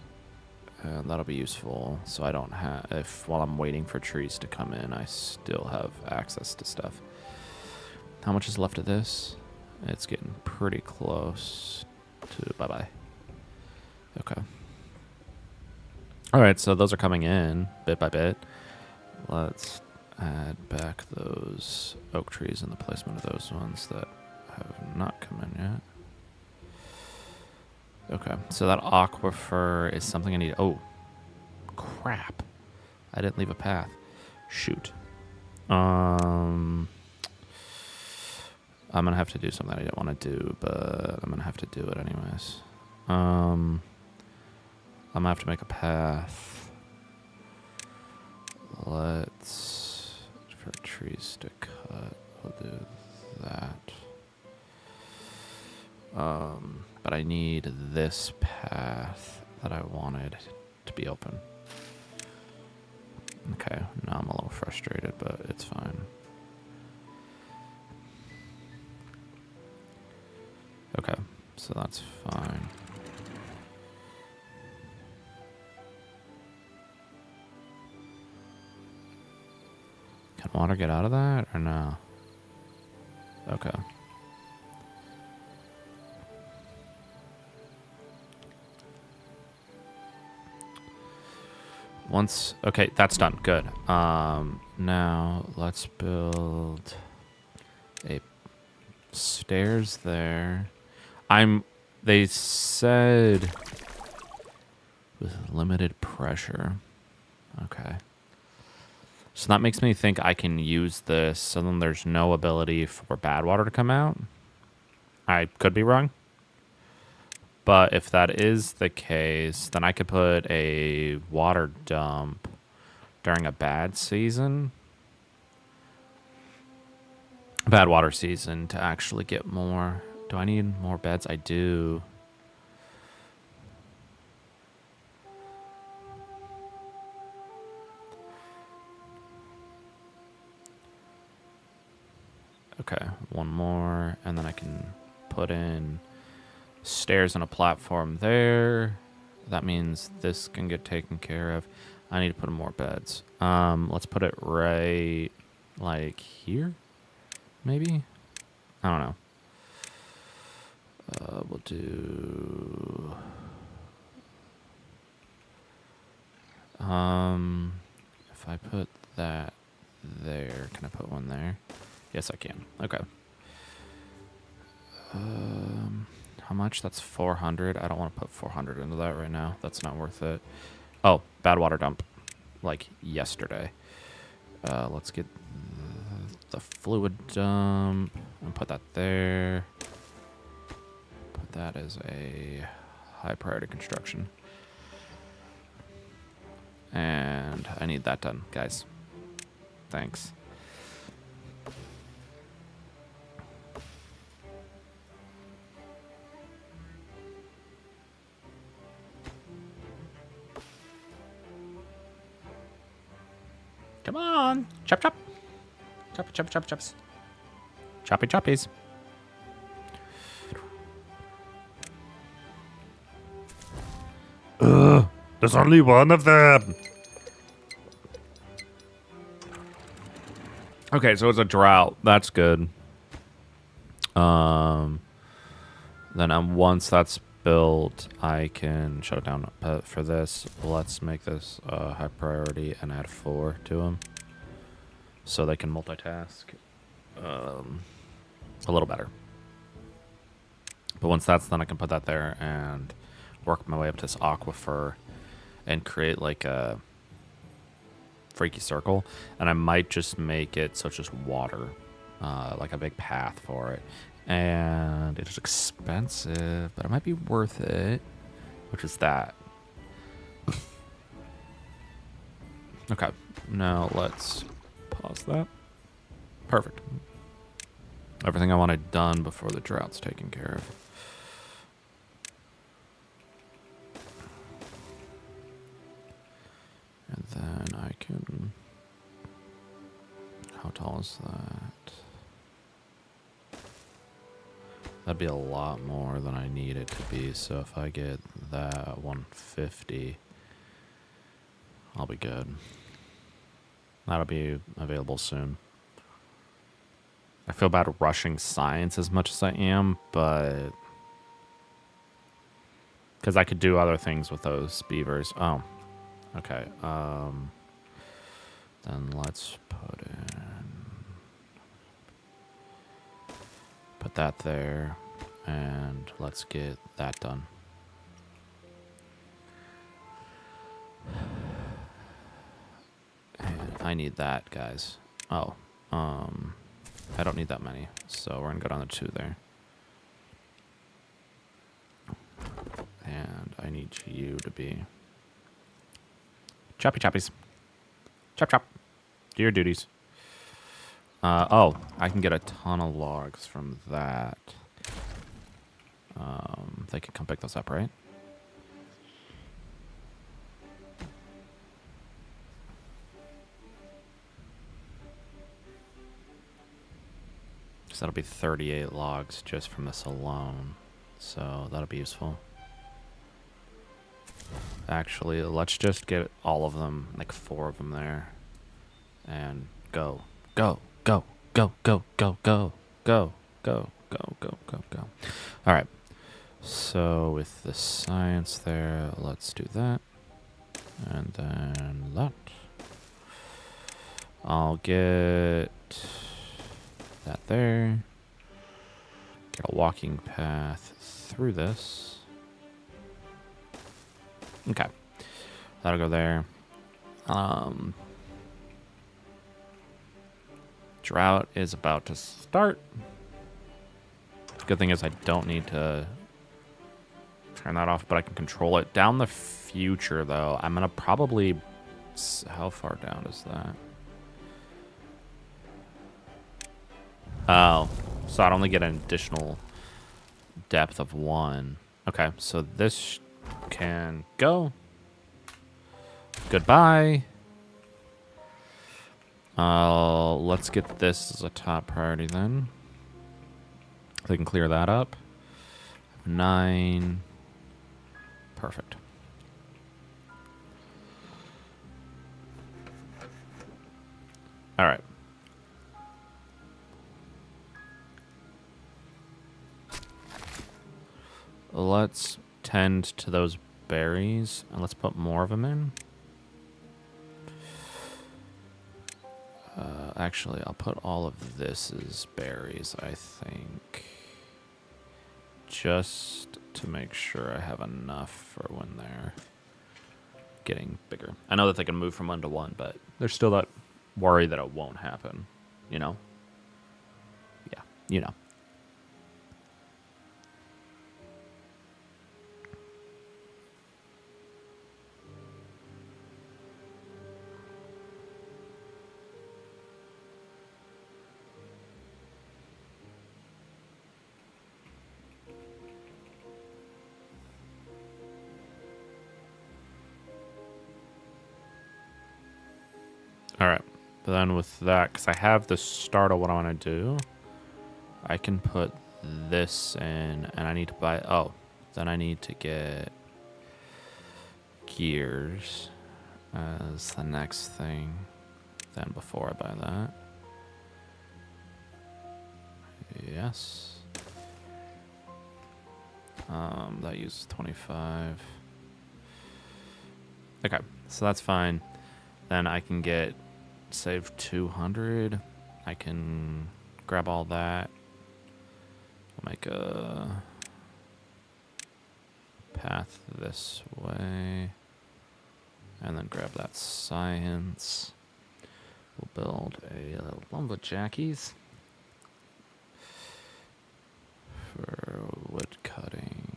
and that'll be useful. So I don't have, if while I'm waiting for trees to come in, I still have access to stuff. How much is left of this? It's getting pretty close to bye-bye. Okay. All right, so those are coming in bit by bit. Let's add back those oak trees and the placement of those ones that have not come in yet. Okay, so that aquifer is something I need. Oh, crap. I didn't leave a path. Shoot. I'm going to have to do something I didn't want to do, but I'm going to have to do it anyways. I'm going to have to make a path. Let's, for trees to cut, we'll do that. But I need this path that I wanted to be open. Okay, now I'm a little frustrated, but it's fine. Okay, so that's fine. Can water get out of that or no? Okay. Once, okay, that's done. Good. Now let's build a stairs there. They said with limited pressure. Okay. So that makes me think I can use this so then there's no ability for bad water to come out. I could be wrong. But if that is the case, then I could put a water dump during a bad season. Bad water season to actually get more. Do I need more beds? I do. Okay, one more, and then I can put in stairs and a platform there. That means this can get taken care of. I need to put in more beds. Let's put it right like here, maybe? I don't know. We'll do... if I put that there, can I put one there? Yes, I can. Okay. How much? That's 400. I don't want to put 400 into that right now. That's not worth it. Oh, bad water dump. Like yesterday. Let's get the fluid dump and put that there. Put that as a high priority construction. And I need that done, guys. Thanks. Come on. Chop, chop. Chop, chop, chop, chops. Choppy, choppies. There's only one of them. Okay, so it's a drought. That's good. Then once that's built, I can shut it down. But for this, let's make this high priority and add 4 to them, so they can multitask a little better. But once that's done, I can put that there and work my way up to this aquifer and create like a freaky circle. And I might just make it so it's just water, like a big path for it. And it is expensive, but it might be worth it, which is that. Okay, now let's pause that. Perfect. Everything I wanted done before the drought's taken care of. And then I can... How tall is that? That'd be a lot more than I need it to be, so if I get that 150, I'll be good. That'll be available soon. I feel bad rushing science as much as I am, but... Because I could do other things with those beavers. Oh, okay. Then let's put that there, and let's get that done. And I need that, guys. Oh, I don't need that many, so we're gonna go down to 2 there. And I need you to be choppy choppies. Chop chop. Do your duties. Oh, I can get a ton of logs from that. They can come pick those up, right? So that'll be 38 logs just from this alone. So that'll be useful. Actually, let's just get all of them, like 4 of them there. And go. Go. Go. Go. Go. Go. Go. Go. Go. Go. Go. Go. Go. Alright. So with the science there, let's do that. And then that. I'll get that there. Get a walking path through this. Okay. That'll go there. Drought is about to start. Good thing is I don't need to turn that off, but I can control it. Down the future, though, I'm going to probably... How far down is that? Oh, so I'd only get an additional depth of 1. Okay, so this can go. Goodbye. Let's get this as a top priority then. They can clear that up. 9. Perfect. All right. Let's tend to those berries, and let's put more of them in. Actually, I'll put all of this as berries, I think. Just to make sure I have enough for when they're getting bigger. I know that they can move from 1 to 1, but there's still that worry that it won't happen, you know? Yeah, you know. All right, but then with that, because I have the start of what I want to do, I can put this in, and I need to buy, oh, then I need to get gears as the next thing, then before I buy that. Yes. That uses 25. Okay, so that's fine. Then I can get, save 200. I can grab all that. I'll make a path this way. And then grab that science. We'll build a lumberjackies for wood cutting.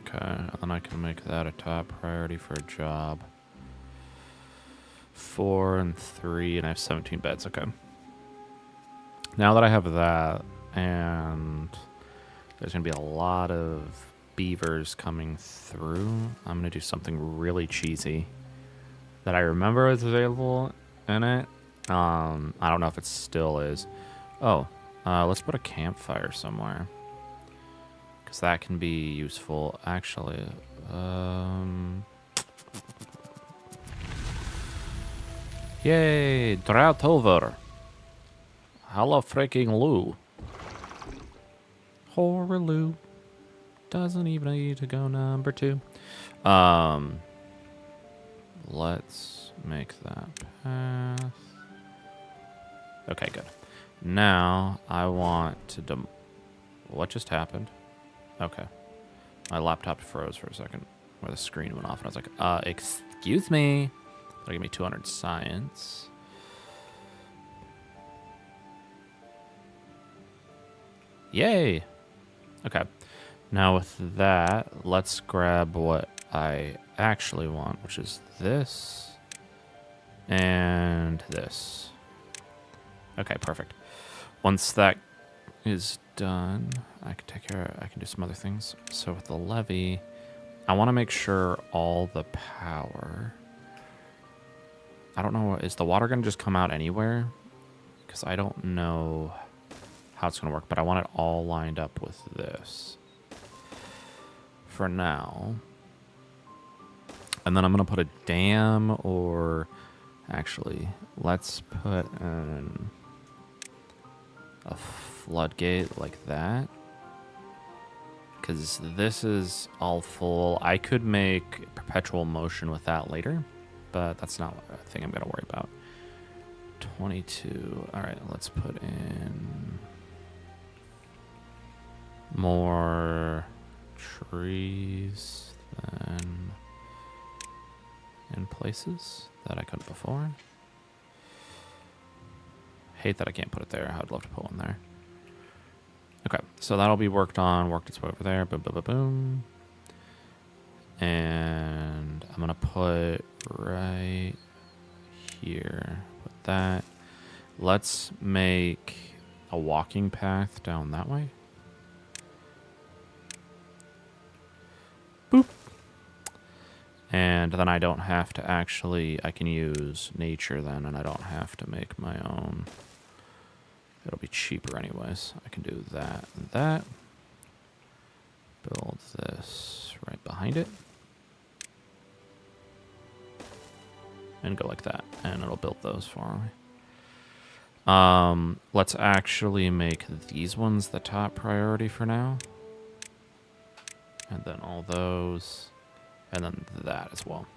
Okay, and then I can make that a top priority for a job. 4 and 3, and I have 17 beds. Okay. Now that I have that, and there's going to be a lot of beavers coming through, I'm going to do something really cheesy that I remember is available in it. I don't know if it still is. Oh, let's put a campfire somewhere, because that can be useful, actually. Yay, drought over. Hello freaking Lou. Horror Lou. Doesn't even need to go number 2. Let's make that path. Okay, good. Now, I want to... What just happened? Okay. My laptop froze for a second, where the screen went off, and I was like, excuse me. That'll give me 200 science. Yay! Okay. Now with that, let's grab what I actually want, which is this and this. Okay, perfect. Once that is done, I can take care of, I can do some other things. So with the levee, I want to make sure all the power... I don't know, is the water going to just come out anywhere? Because I don't know how it's going to work, but I want it all lined up with this for now. And then I'm going to put a dam, or actually, let's put in a floodgate like that, because this is all full. I could make perpetual motion with that later, but that's not a thing I'm going to worry about. 22. All right, let's put in more trees than in places that I couldn't before. Hate that I can't put it there. I'd love to put one there. Okay, so that'll be worked on, worked its way over there. Boom, boom, boom, boom. And I'm going to put right here. Put that. Let's make a walking path down that way. Boop. And then I don't have to actually, I can use nature then, and I don't have to make my own. It'll be cheaper anyways. I can do that and that. Build this right behind it. And go like that, and it'll build those for me. Let's actually make these ones the top priority for now. And then all those, and then that as well.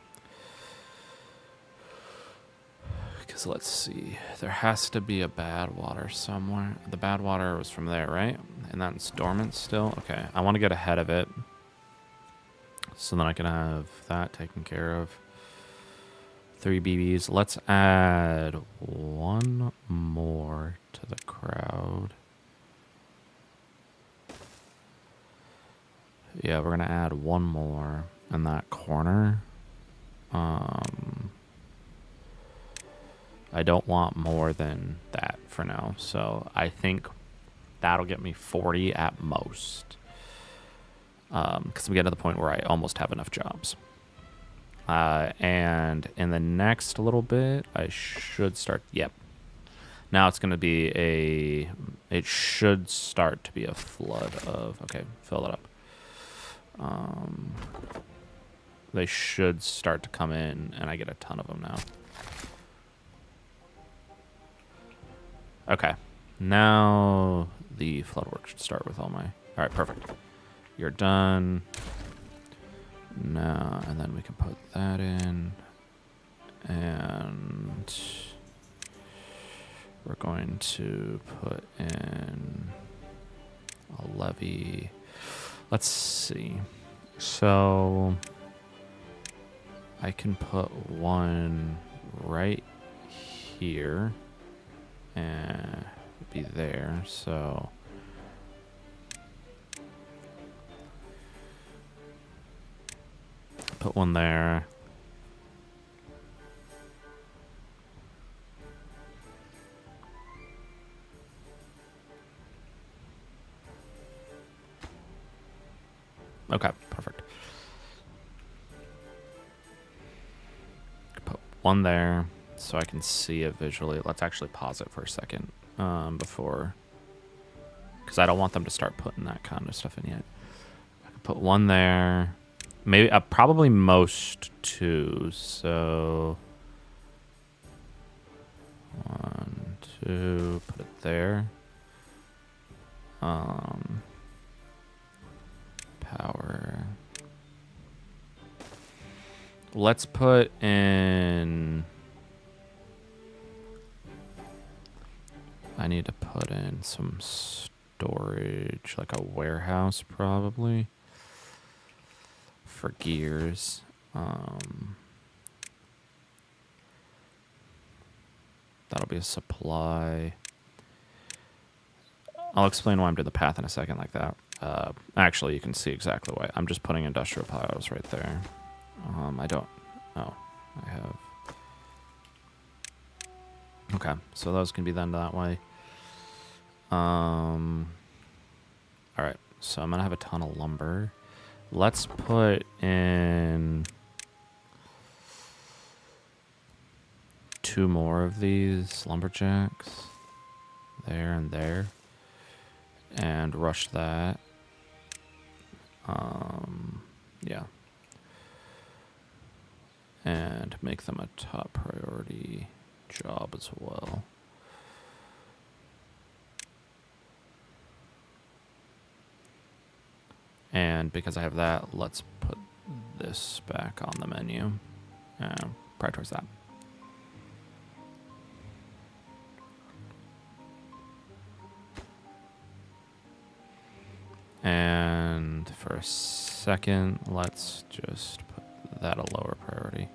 Because let's see, there has to be a bad water somewhere. The bad water was from there, right? And that's dormant still? Okay, I want to get ahead of it, so then I can have that taken care of. 3 BBs. Let's add one more to the crowd. Yeah, we're going to add one more in that corner. I don't want more than that for now. So I think that'll get me 40 at most. Because we get to the point where I almost have enough jobs. And in the next little bit, I should start. Yep. Now it's going to be it should start to be a flood of, okay, fill it up. they should start to come in, and I get a ton of them now. Okay. Now the flood work should start with all my... All right, perfect. You're done. Now, and then we can put that in. And we're going to put in a levee. Let's see. So I can put one right here and be there. So put one there. Okay, perfect. Put one there so I can see it visually. Let's actually pause it for a second before, because I don't want them to start putting that kind of stuff in yet. I can put one there. Maybe, probably most two. So 1, 2, put it there. Power. Let's put in... I need to put in some storage, like a warehouse probably, for gears. That'll be a supply. I'll explain why I'm doing the path in a second like that. Actually, you can see exactly why. I'm just putting industrial piles right there. I don't... Oh, I have... Okay, so those can be done that way. Alright, so I'm going to have a ton of lumber. Let's put in 2 more of these lumberjacks. There and there. And rush that. Yeah. And make them a top priority job as well. And because I have that, let's put this back on the menu. Probably towards that. And for a second, let's just put that a lower priority.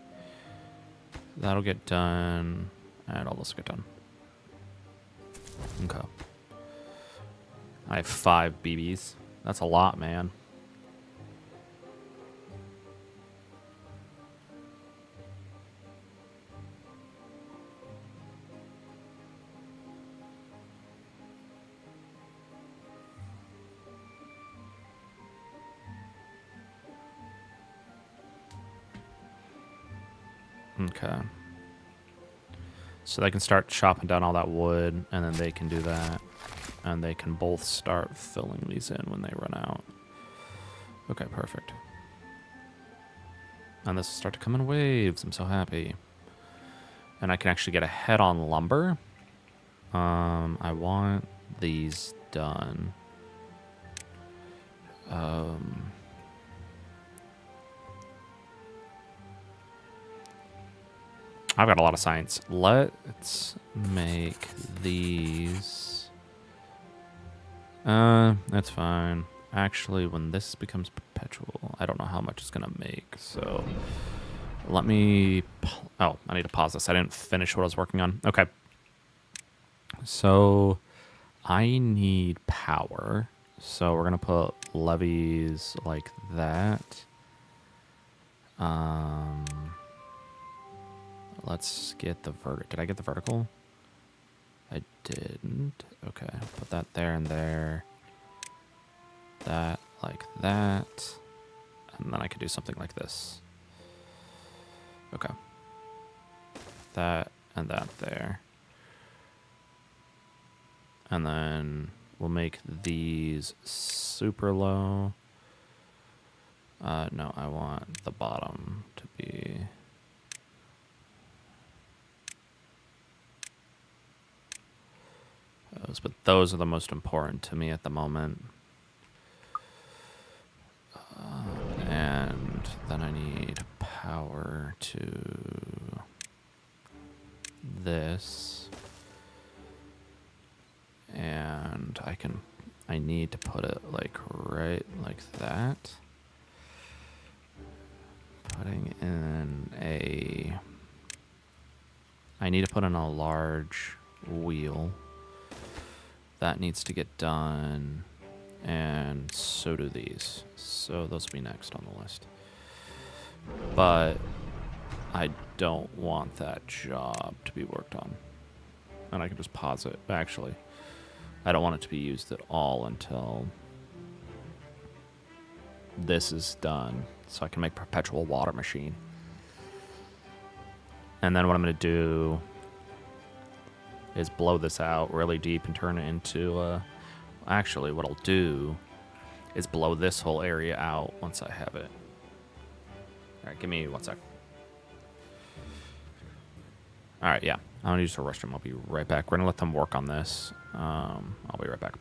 That'll get done, and all this will get done. Okay. I have 5 BBs. That's a lot, man. Okay. So they can start chopping down all that wood, and then they can do that. And they can both start filling these in when they run out. Okay, perfect. And this will start to come in waves. I'm so happy. And I can actually get ahead on lumber. I want these done. I've got a lot of science. Let's make these. That's fine. Actually, when this becomes perpetual, I don't know how much it's gonna make. So let me. Oh, I need to pause this. I didn't finish what I was working on. Okay. So I need power. So we're gonna put levees like that. Let's get the vertical. Did I get the vertical? I didn't. Okay, put that there and there. That like that. And then I could do something like this. Okay. That and that there. And then we'll make these super low. No, I want the bottom to be... those, but those are the most important to me at the moment. And then I need power to this. And I need to put it like right like that. Putting in I need to put in a large wheel. That needs to get done. And so do these. So those will be next on the list. But I don't want that job to be worked on. And I can just pause it. Actually, I don't want it to be used at all until this is done. So I can make perpetual water machine. And then what I'm going to do is blow this out really deep and turn it into... actually, what I'll do is blow this whole area out once I have it. All right, give me 1 sec. All right, yeah. I'm going to use the restroom. I'll be right back. We're going to let them work on this. I'll be right back.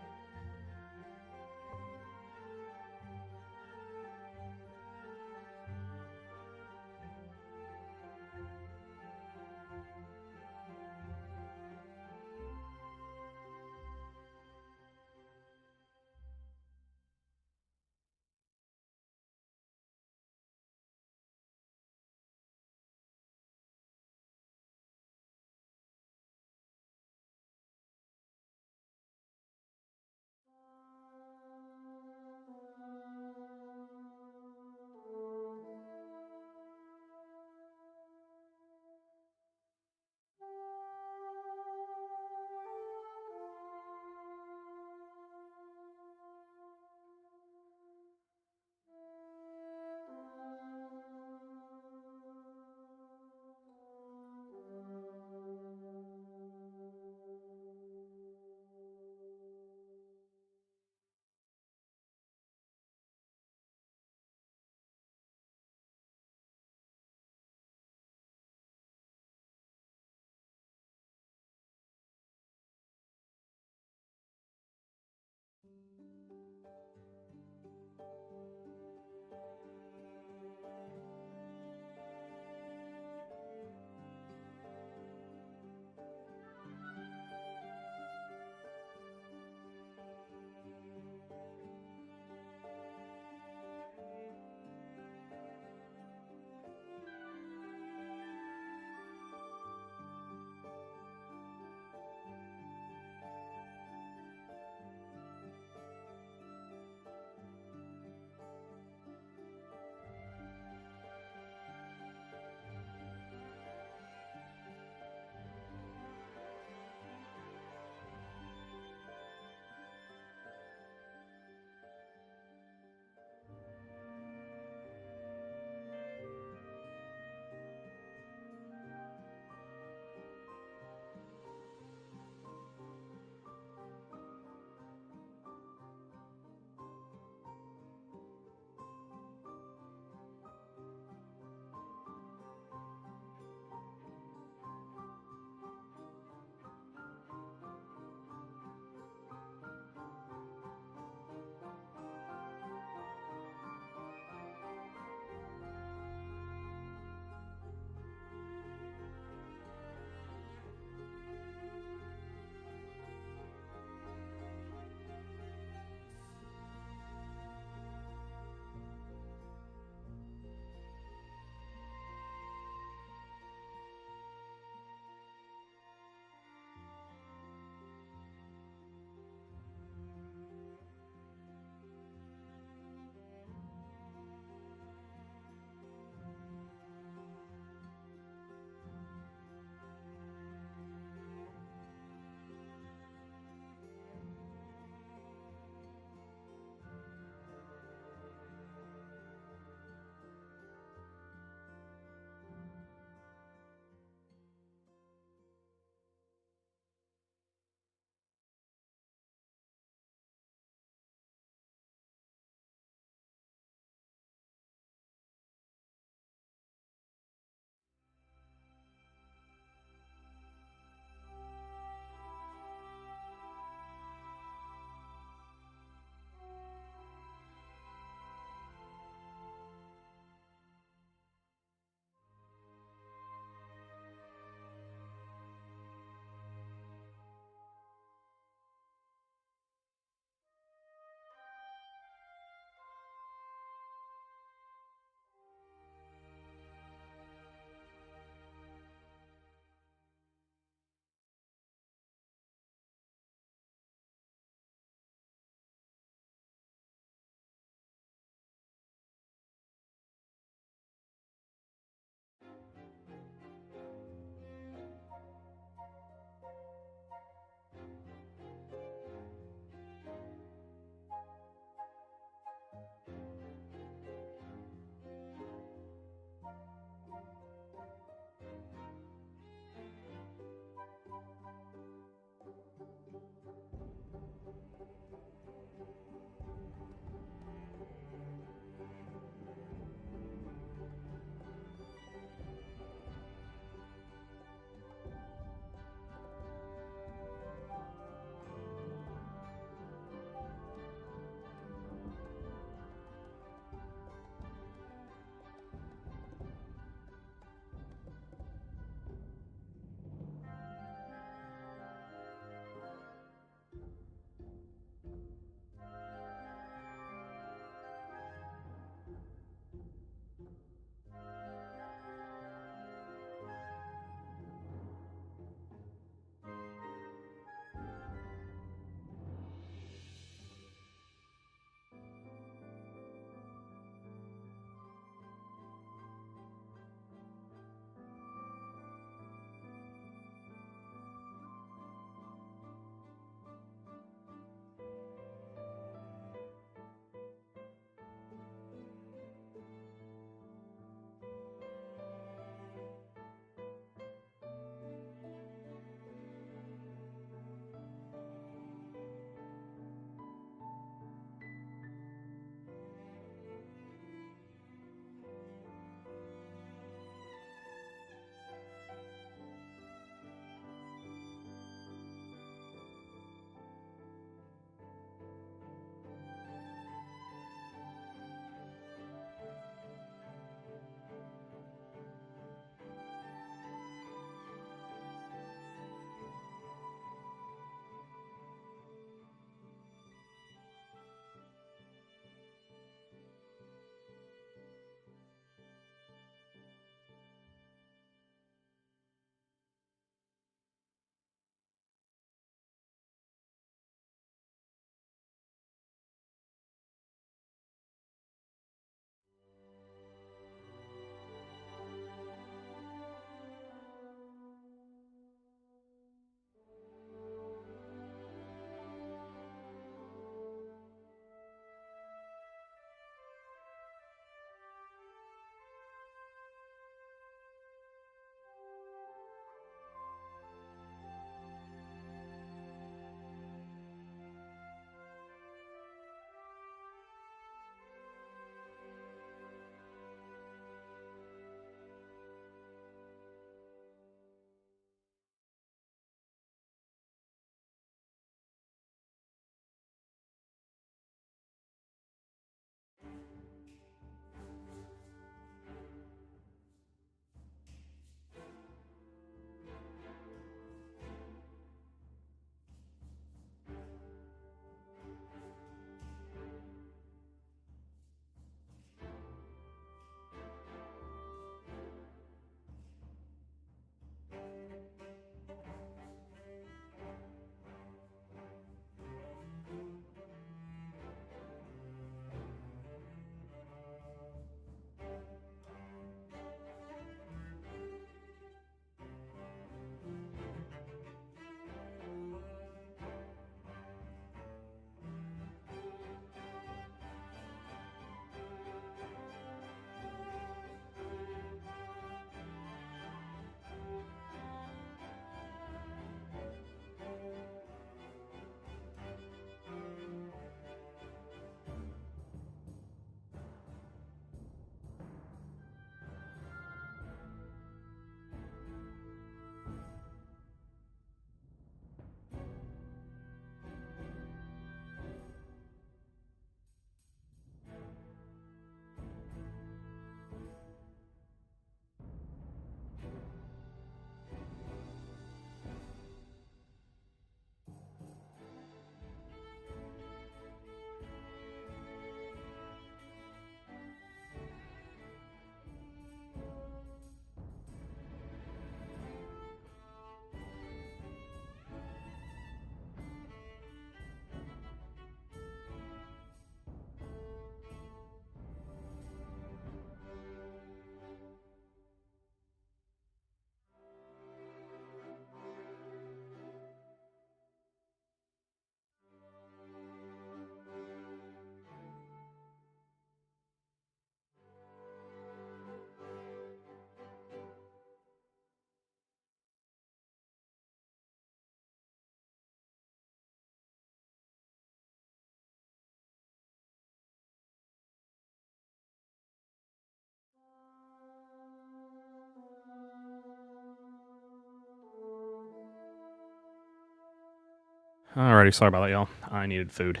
Alrighty, sorry about that, y'all. I needed food.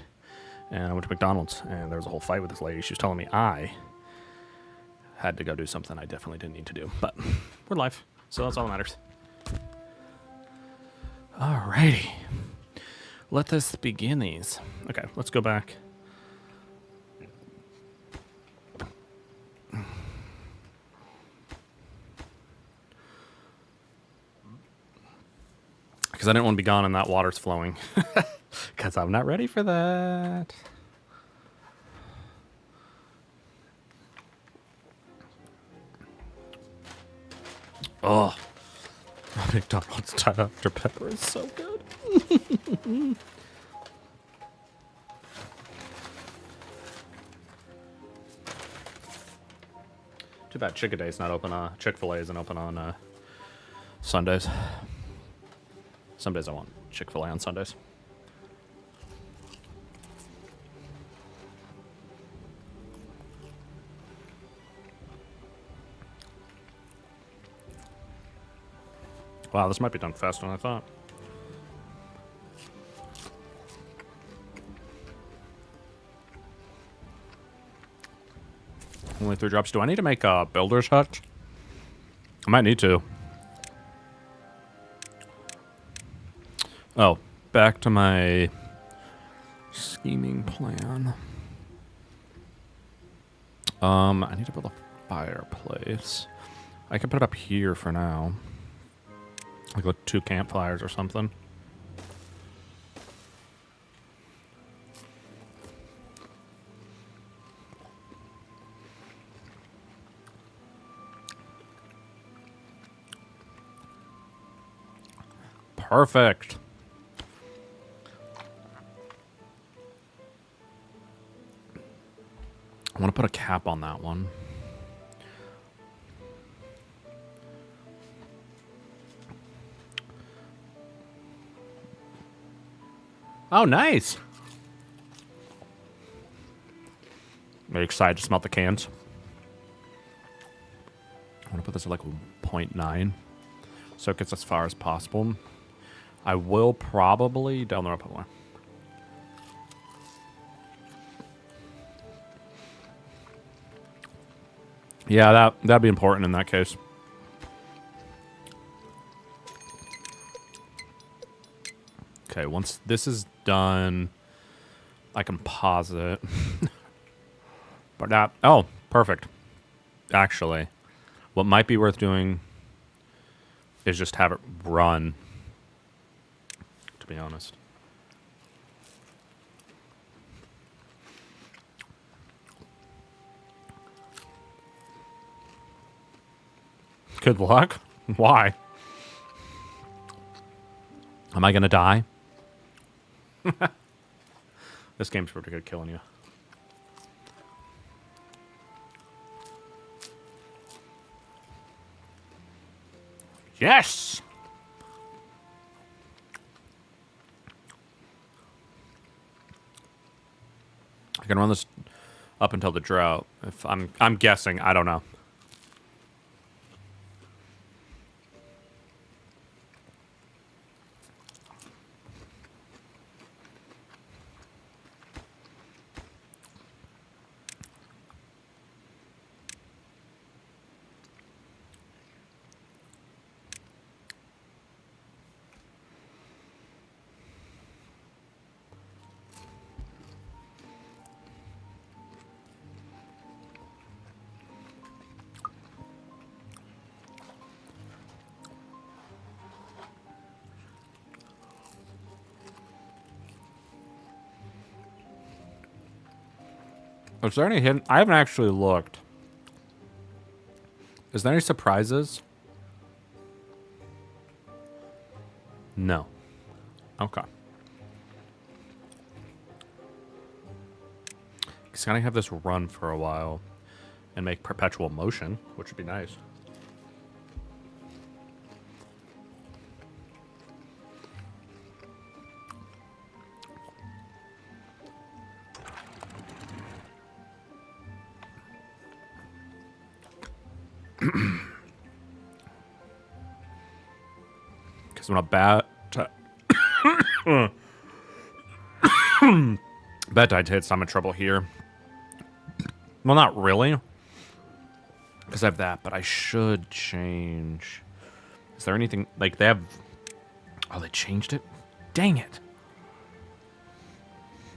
And I went to McDonald's, and there was a whole fight with this lady. She was telling me I had to go do something I definitely didn't need to do. But we're live, so that's all that matters. Alrighty. Let us begin these. Okay, let's go back. Because I didn't want to be gone and that water's flowing. Because I'm not ready for that. Oh. McDonald's Dr. Pepper is so good. Too bad Chick-fil-A's not open. Chick-fil-A isn't open on Sundays. Some days I want Chick-fil-A on Sundays. Wow, this might be done faster than I thought. Only 3 drops. Do I need to make a builder's hut? I might need to. Oh, back to my scheming plan. I need to build a fireplace. I can put it up here for now. Like with 2 campfires or something. Perfect. I want to put a cap on that one. Oh, nice. Very excited to smell the cans. I want to put this at like 0.9 so it gets as far as possible. I will probably down the road put more. Yeah, that'd be important in that case. Okay, once this is done, I can pause it. But that, oh, perfect. Actually, what might be worth doing is just have it run, to be honest. Good luck? Why? Am I gonna die? This game's pretty good killing you. Yes! I can run this up until the drought. If I'm guessing, I don't know. Is there any hidden? I haven't actually looked. Is there any surprises? No. Okay. Because I have this run for a while and make perpetual motion, which would be nice. Because I'm not bad. Bedtide hits, I'm in trouble here. Well, not really. Because I have that, but I should change. Is there anything... Like, they have... Oh, they changed it? Dang it.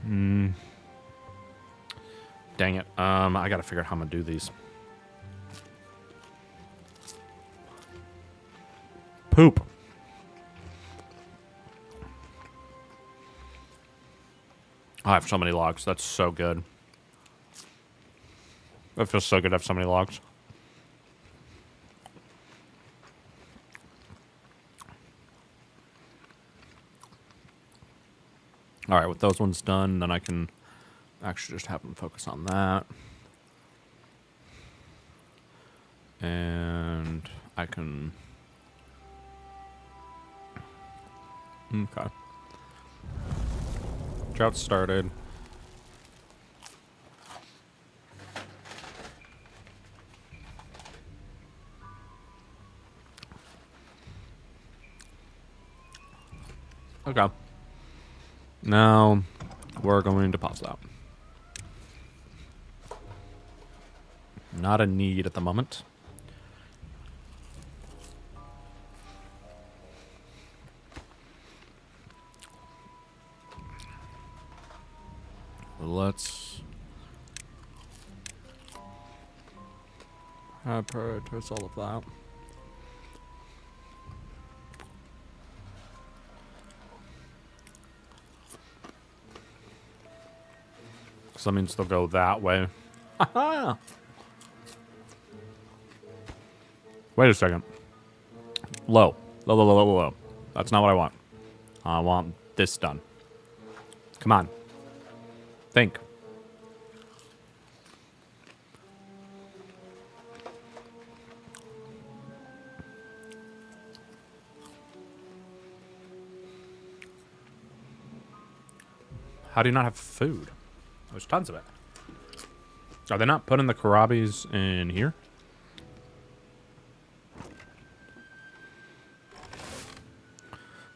Dang it. I gotta figure out how I'm gonna do these. Poop. I have so many logs. That's so good. That feels so good to have so many logs. All right, with those ones done, then I can actually just have them focus on that. And I can... Okay. Drought started. Okay. Now, we're going to pause that. Not a need at the moment. Let's prioritize all of that. So that means they'll go that way. Wait a second. Low. Low, low, low, low, low. That's not what I want. I want this done. Come on. Think. How do you not have food? There's tons of it. Are they not putting the karabis in here?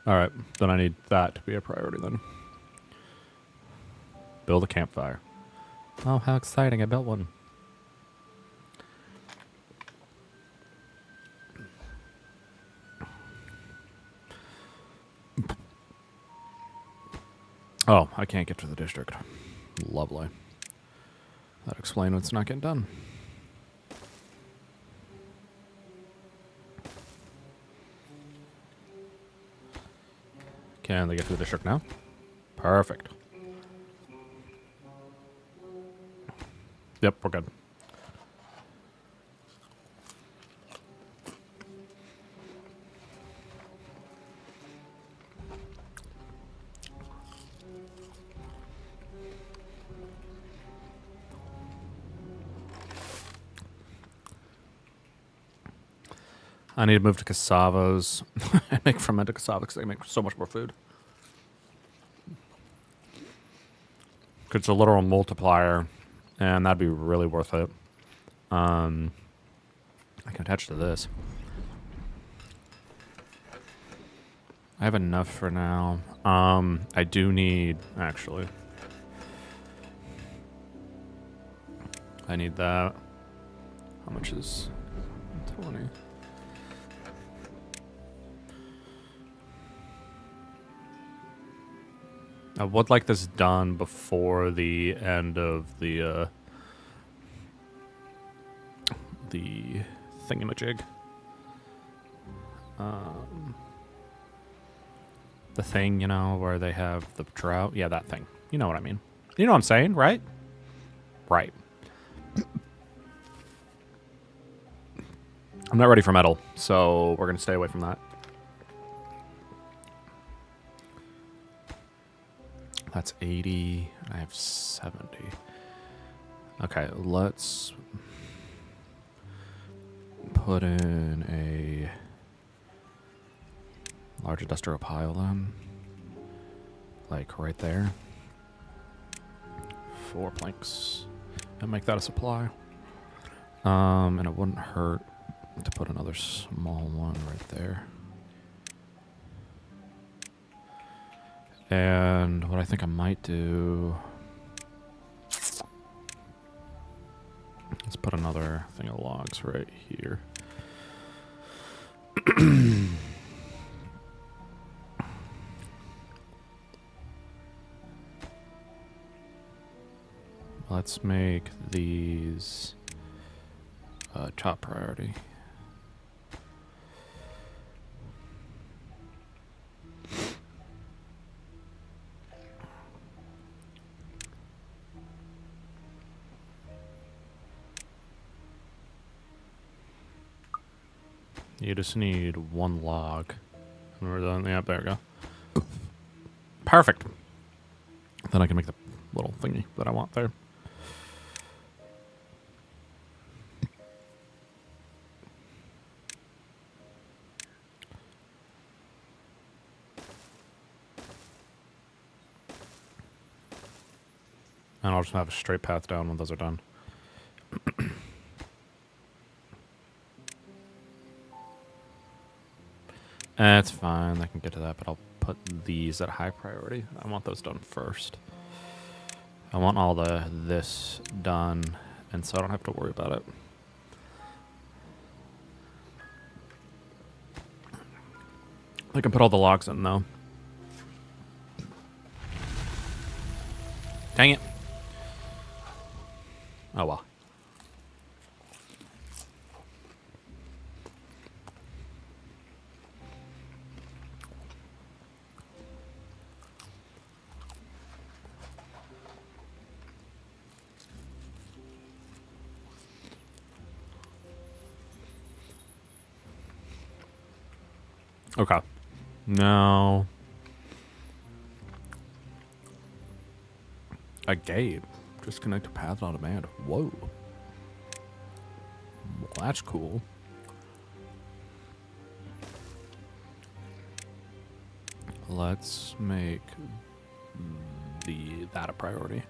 Alright, then I need that to be a priority then. Build a campfire. Oh, how exciting. I built one. Oh, I can't get to the district. Lovely. That explains what's not getting done. Can they get to the district now? Perfect. Yep, we're good. I need to move to cassavas and make fermented cassava because they make so much more food. Because it's a literal multiplier, and that'd be really worth it. I can attach to this. I have enough for now. I do need, actually. I need that. How much is 20? I would like this done before the end of the thingamajig. The thing, you know, where they have the trout. Yeah, that thing. You know what I mean. You know what I'm saying, right? Right. I'm not ready for metal, so we're going to stay away from that. That's 80. I have 70. Okay, let's put in a large industrial pile then. Like right there. 4 planks. And make that a supply. And it wouldn't hurt to put another small one right there. And what I think I might do... Let's put another thing of logs right here. Let's make these top priority. You just need one log. And we're done. Yeah, there we go. Perfect. Then I can make the little thingy that I want there. And I'll just have a straight path down when those are done. That's fine. I can get to that, but I'll put these at high priority. I want those done first. I want all this done, and so I don't have to worry about it. I can put all the logs in, though. Dang it. Oh, well. Okay. Now, a gate. Disconnect to path on demand. Whoa. Well, that's cool. Let's make that a priority.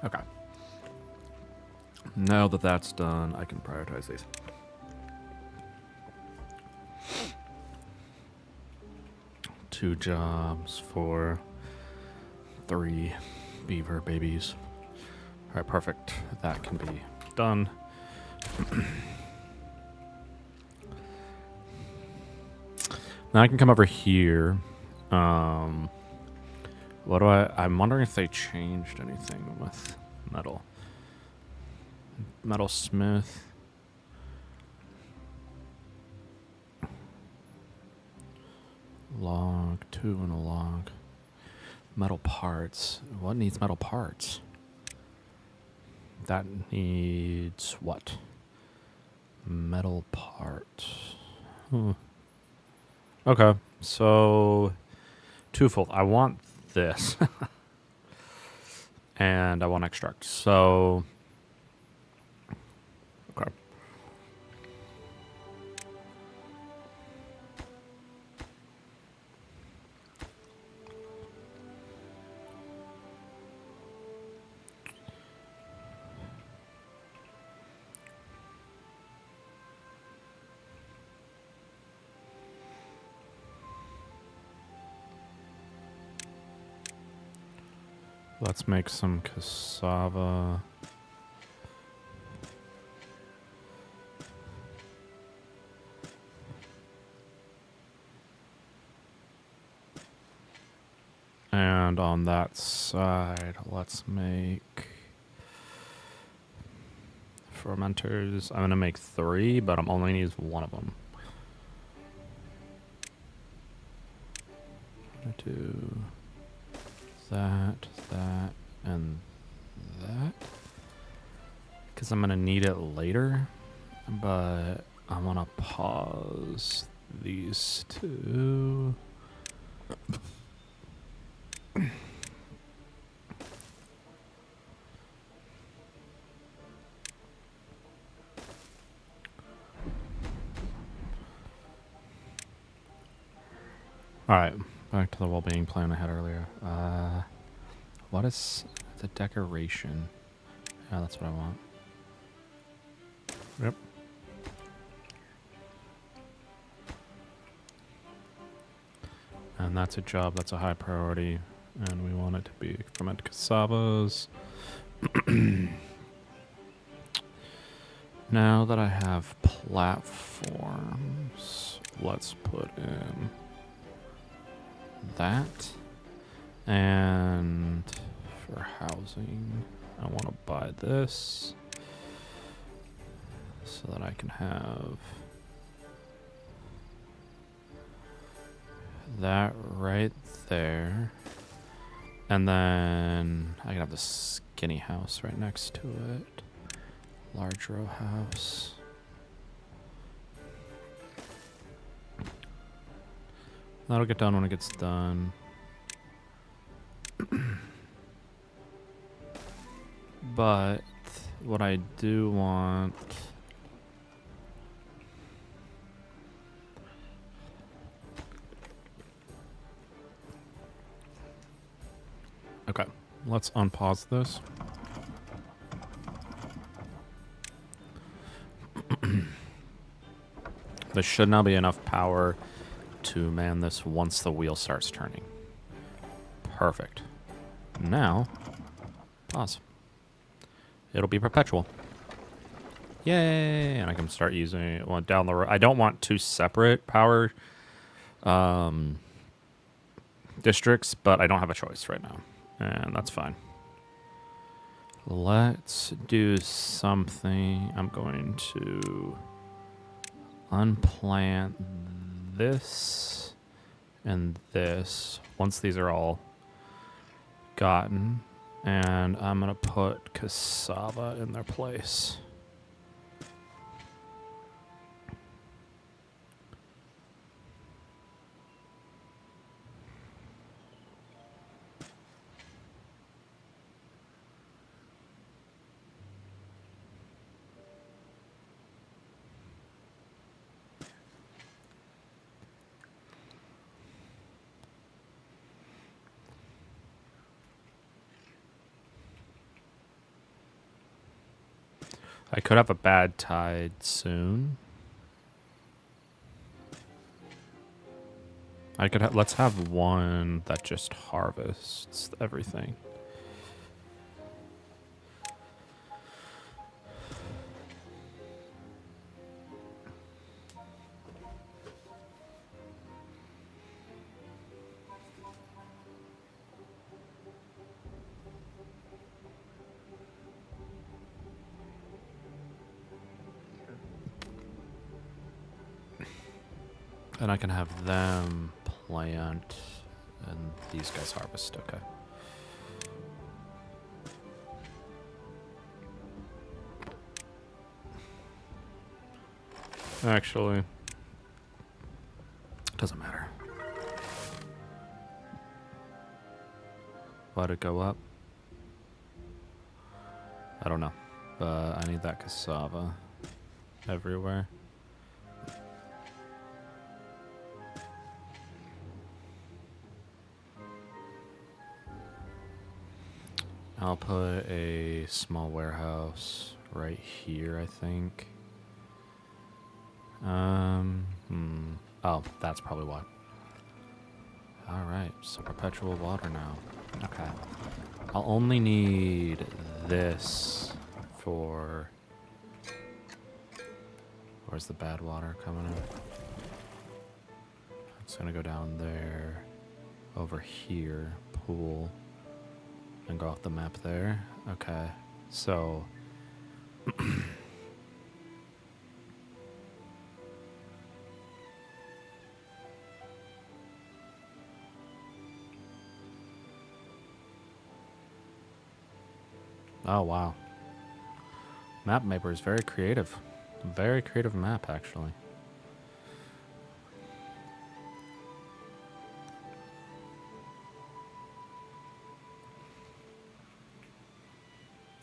Okay. Now that that's done, I can prioritize these. Two jobs for 3 beaver babies. All right, perfect. That can be done. Now I can come over here. What do I'm wondering if they changed anything with metal. Metal smith. Log, 2 and a log. Metal parts. What needs metal parts? That needs what? Metal parts. Okay, so twofold. I want this. And I want extract. So okay. Let's make some cassava. And on that side, let's make fermenters. I'm going to make 3, but I'm only going to use 1 of them. Do that, and that. Because I'm going to need it later. But I want to pause these 2. All right, back to the well-being plan I had earlier. What is the decoration? Yeah, that's what I want. Yep. And that's a job that's a high priority, and we want it to be fermented cassavas. Now that I have platforms, let's put in that. And for housing, I want to buy this so that I can have that right there. And then I can have the skinny house right next to it. Large row house. That'll get done when it gets done. But what I do want... Okay, let's unpause this. There should now be enough power to man this once the wheel starts turning. Perfect. Now, pause. It'll be perpetual. Yay! And I can start using it down the road. I don't want two separate power districts, but I don't have a choice right now. And that's fine. Let's do something. I'm going to unplant this and this once these are all gotten, and I'm gonna put cassava in their place. I could have a bad tide soon. I could let's have one that just harvests everything. And I can have them plant and these guys harvest, okay. Actually, doesn't matter. Why'd it go up? I don't know, but I need that cassava everywhere. I'll put a small warehouse right here, I think. Oh, that's probably why. Alright, so perpetual water now. Okay. I'll only need this for... Where's the bad water coming in? It's gonna go down there, over here, pool, and go off the map there. Okay, so... Oh, wow. Map Maper is very creative. Very creative map, actually.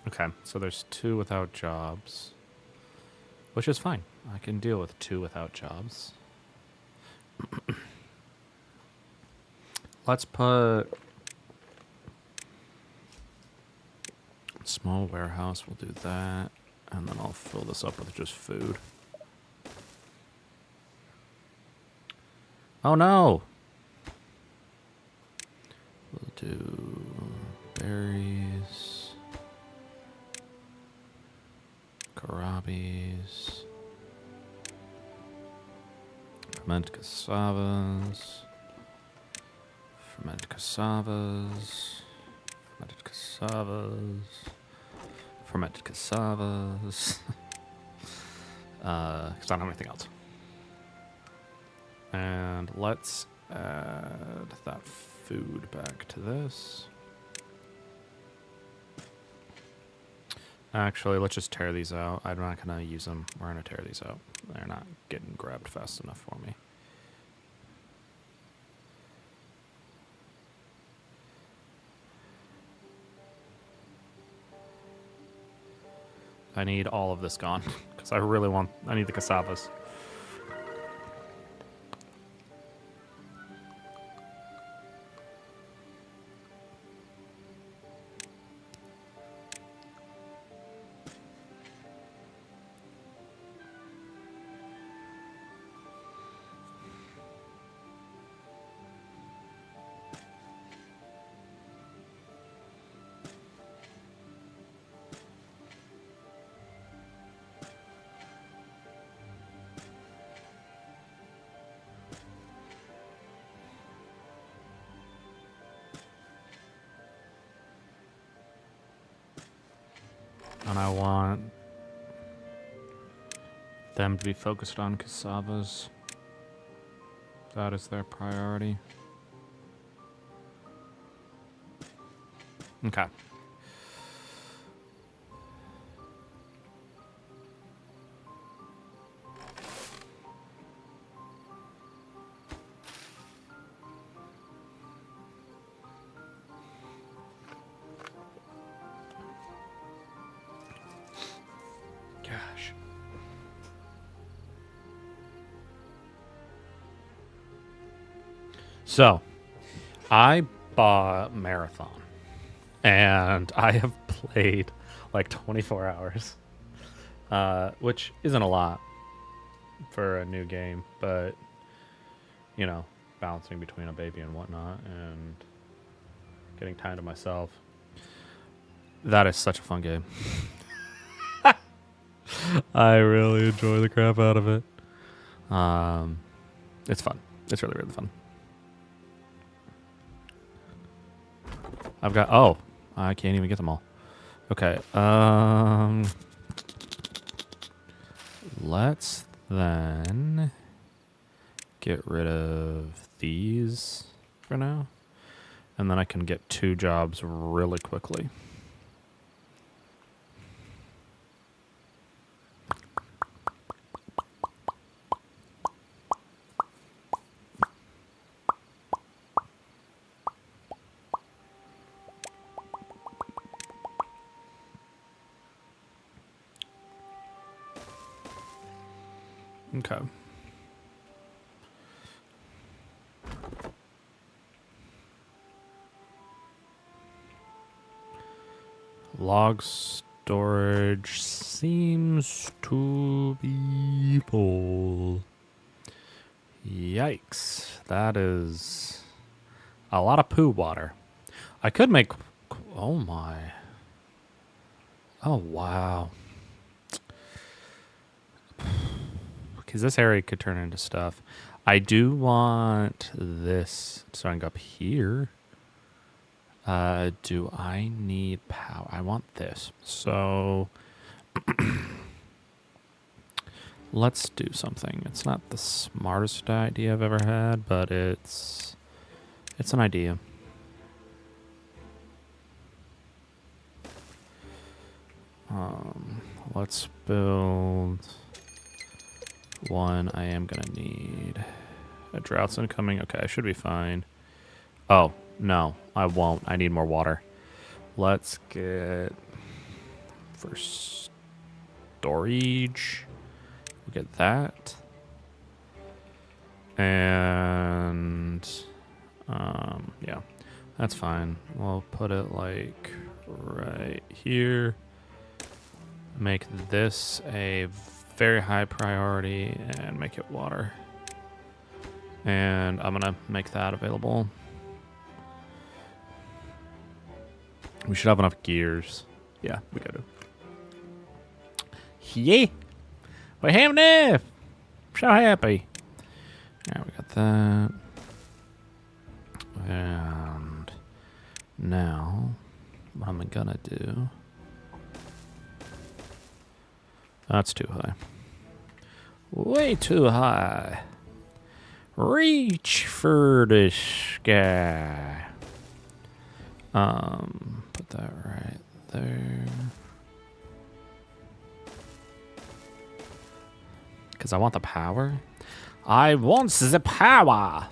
Okay, so there's 2 without jobs. Which is fine. I can deal with 2 without jobs. Let's put small warehouse. We'll do that. And then I'll fill this up with just food. Oh no! We'll do berries, kohlrabies, fermented cassavas, fermented cassavas, fermented cassavas, fermented cassavas. Because I don't have anything else. And let's add that food back to this. Actually, let's just tear these out. I'm not going to use them. We're going to tear these out. They're not getting grabbed fast enough for me. I need all of this gone because I need the cassavas. And I want them to be focused on cassavas. That is their priority. Okay. Gosh. So, I bought Marathon, and I have played like 24 hours, which isn't a lot for a new game, but, you know, balancing between a baby and whatnot and getting time to myself. That is such a fun game. I really enjoy the crap out of it. It's fun. It's really, really fun. I've got... Oh, I can't even get them all. Okay. Let's then get rid of these for now. And then I can get 2 jobs really quickly. Okay. Log storage seems to be full. Yikes. That is a lot of poo water. I could make... Oh my. Oh wow. Because this area could turn into stuff. I do want this starting up here. Do I need power? I want this. So let's do something. It's not the smartest idea I've ever had, but it's an idea. Let's build one. I am gonna need a drought's incoming. Okay, I should be fine. Oh, no, I won't. I need more water. Let's get for storage. We'll get that. And Yeah, that's fine. We'll put it like right here. Make this a very high priority and make it water. And I'm gonna make that available. We should have enough gears. Yeah, we gotta. Yeah, we have enough. So happy. Yeah, we got that. And now, what am I gonna do? That's too high. Way too high. Reach for the sky. Put that right there. Because I want the power. I want the power.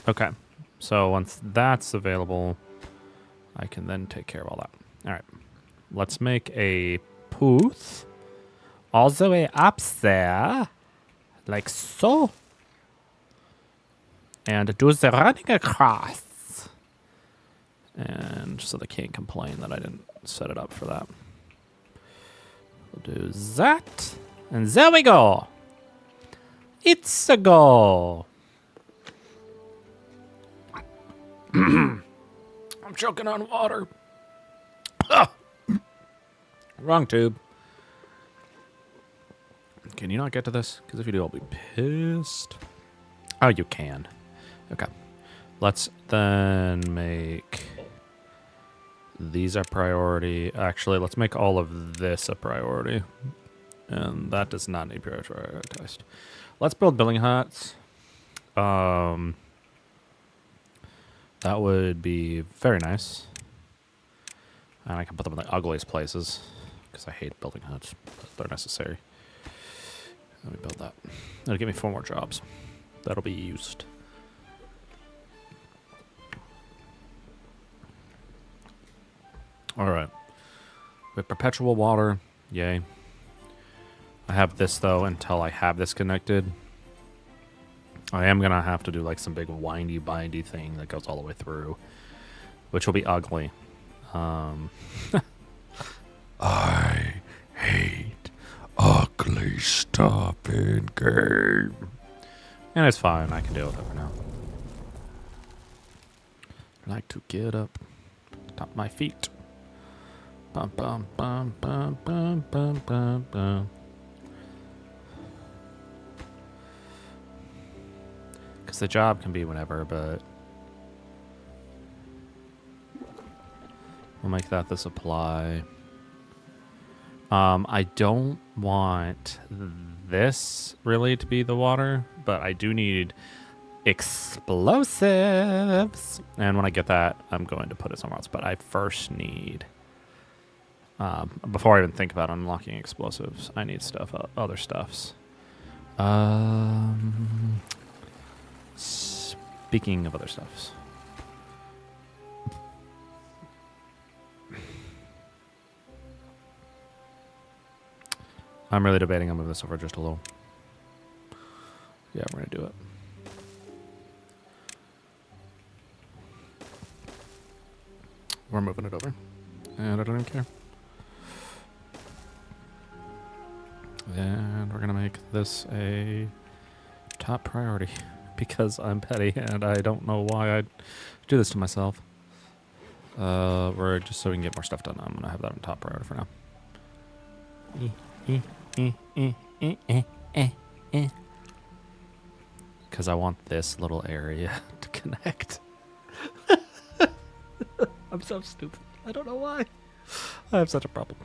Okay, so once that's available, I can then take care of all that. All right, let's make a booth all the way up there, like so, and do the running across. And so they can't complain that I didn't set it up for that. We'll do that, and there we go. It's a go. I'm choking on water. Wrong tube. Can you not get to this? Because if you do, I'll be pissed. Oh, you can. Okay. Let's then make these a priority. Actually, let's make all of this a priority. And that does not need prioritized. Let's build building huts. That would be very nice. And I can put them in the ugliest places because I hate building huts, but they're necessary. Let me build that. That'll give me 4 more jobs. That'll be used. All right. With perpetual water, yay. I have this though until I have this connected. I am gonna have to do like some big windy bindy thing that goes all the way through, which will be ugly. I hate ugly stuff in game. And it's fine, I can deal with it for now. I like to get up, top my feet. Bum bum bum bum bum bum bum bum. Because the job can be whenever, but we'll make that the supply. I don't want this really to be the water, but I do need explosives. And when I get that, I'm going to put it somewhere else. But I first need, before I even think about unlocking explosives, I need stuff, other stuffs. Speaking of other stuffs. I'm really debating on moving this over just a little. Yeah, we're going to do it. We're moving it over. And I don't even care. And we're going to make this a top priority. Because I'm petty and I don't know why I do this to myself. We're just so we can get more stuff done. I'm going to have that on top priority for now. Because I want this little area to connect. I'm so stupid. I don't know why. I have such a problem.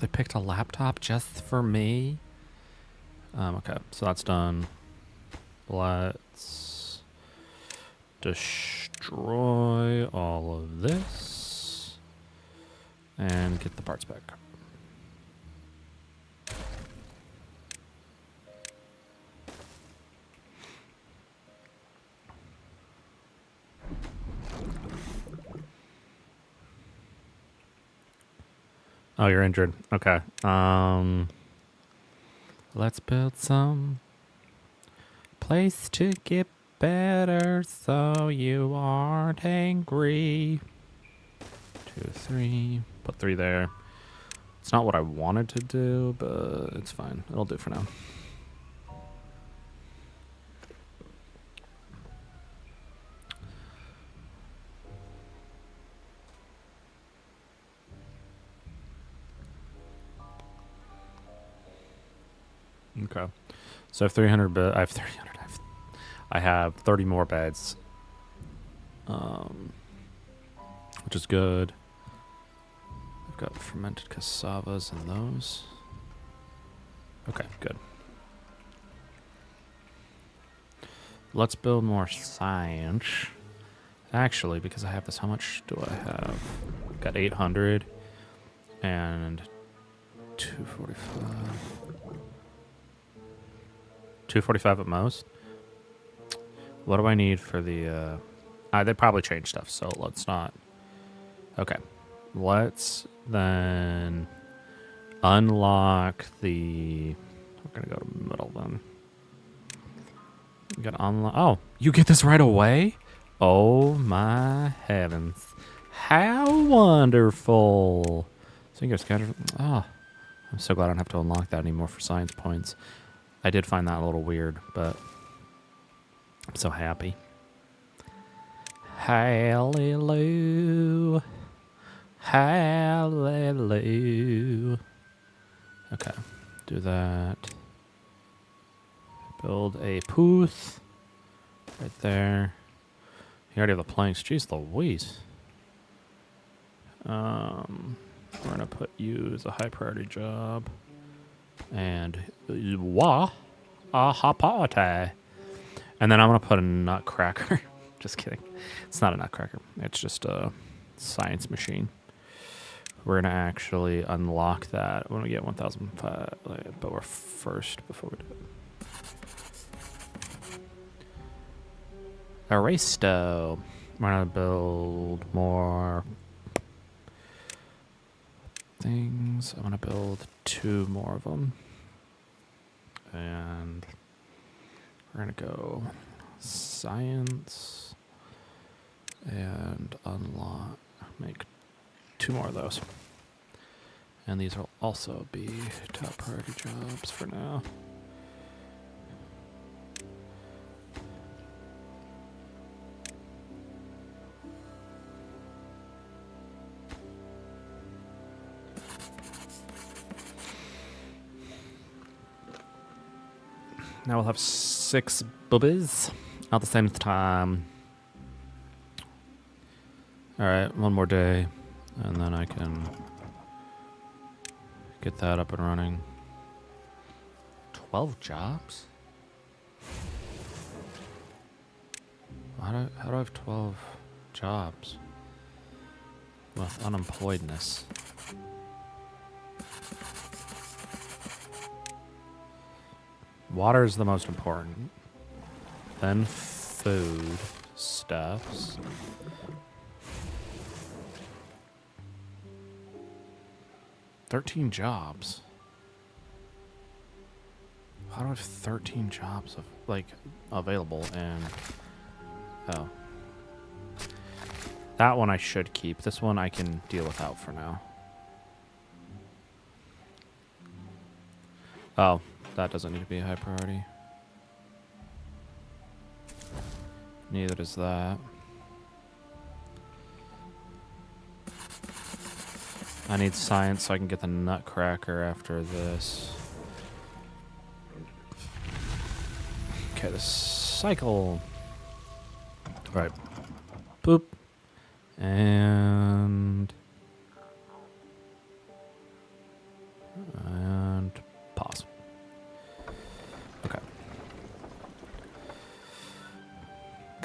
They picked a laptop just for me. Okay, so that's done. Let's destroy all of this and get the parts back. Oh, you're injured. Okay. Let's build some place to get better so you aren't angry. 2, 3. Put 3 there. It's not what I wanted to do, but it's fine. It'll do for now. Okay. So I have 300 bed. I have 300. I have 30 more beds. Which is good. I've got fermented cassavas and those. Okay, good. Let's build more science. Actually, because I have this, how much do I have? I've got 800 and 245. 245 at most. What do I need for the... they probably changed stuff, so let's not... Okay. Let's then unlock the... We're going to go to middle then. You got to unlock... Oh, you get this right away? Oh my heavens. How wonderful. So you can go scatter... Oh, I'm so glad I don't have to unlock that anymore for science points. I did find that a little weird, but I'm so happy. Hallelujah. Hallelujah. Okay, do that. Build a booth right there. You already have the planks. Jeez Louise. We're gonna put you as a high priority job. And party. And then I'm gonna put a nutcracker. Just kidding. It's not a nutcracker. It's just a science machine. We're gonna actually unlock that when we get 1,005. But we're first before we do it. Aristo. We're gonna build more things. I'm gonna build 2 more of them. And we're gonna go science and unlock, make 2 more of those. And these will also be top priority jobs for now. Now we'll have 6 boobies at the same time. Alright, 1 more day, and then I can get that up and running. 12 jobs? How do I have 12 jobs with unemployedness? Water is the most important. Then food stuffs. $13 jobs. How do I have 13 jobs of available and oh. That one I should keep. This one I can deal without for now. Oh. That doesn't need to be a high priority. Neither does that. I need science so I can get the nutcracker after this. Okay, the cycle. All right. Boop. And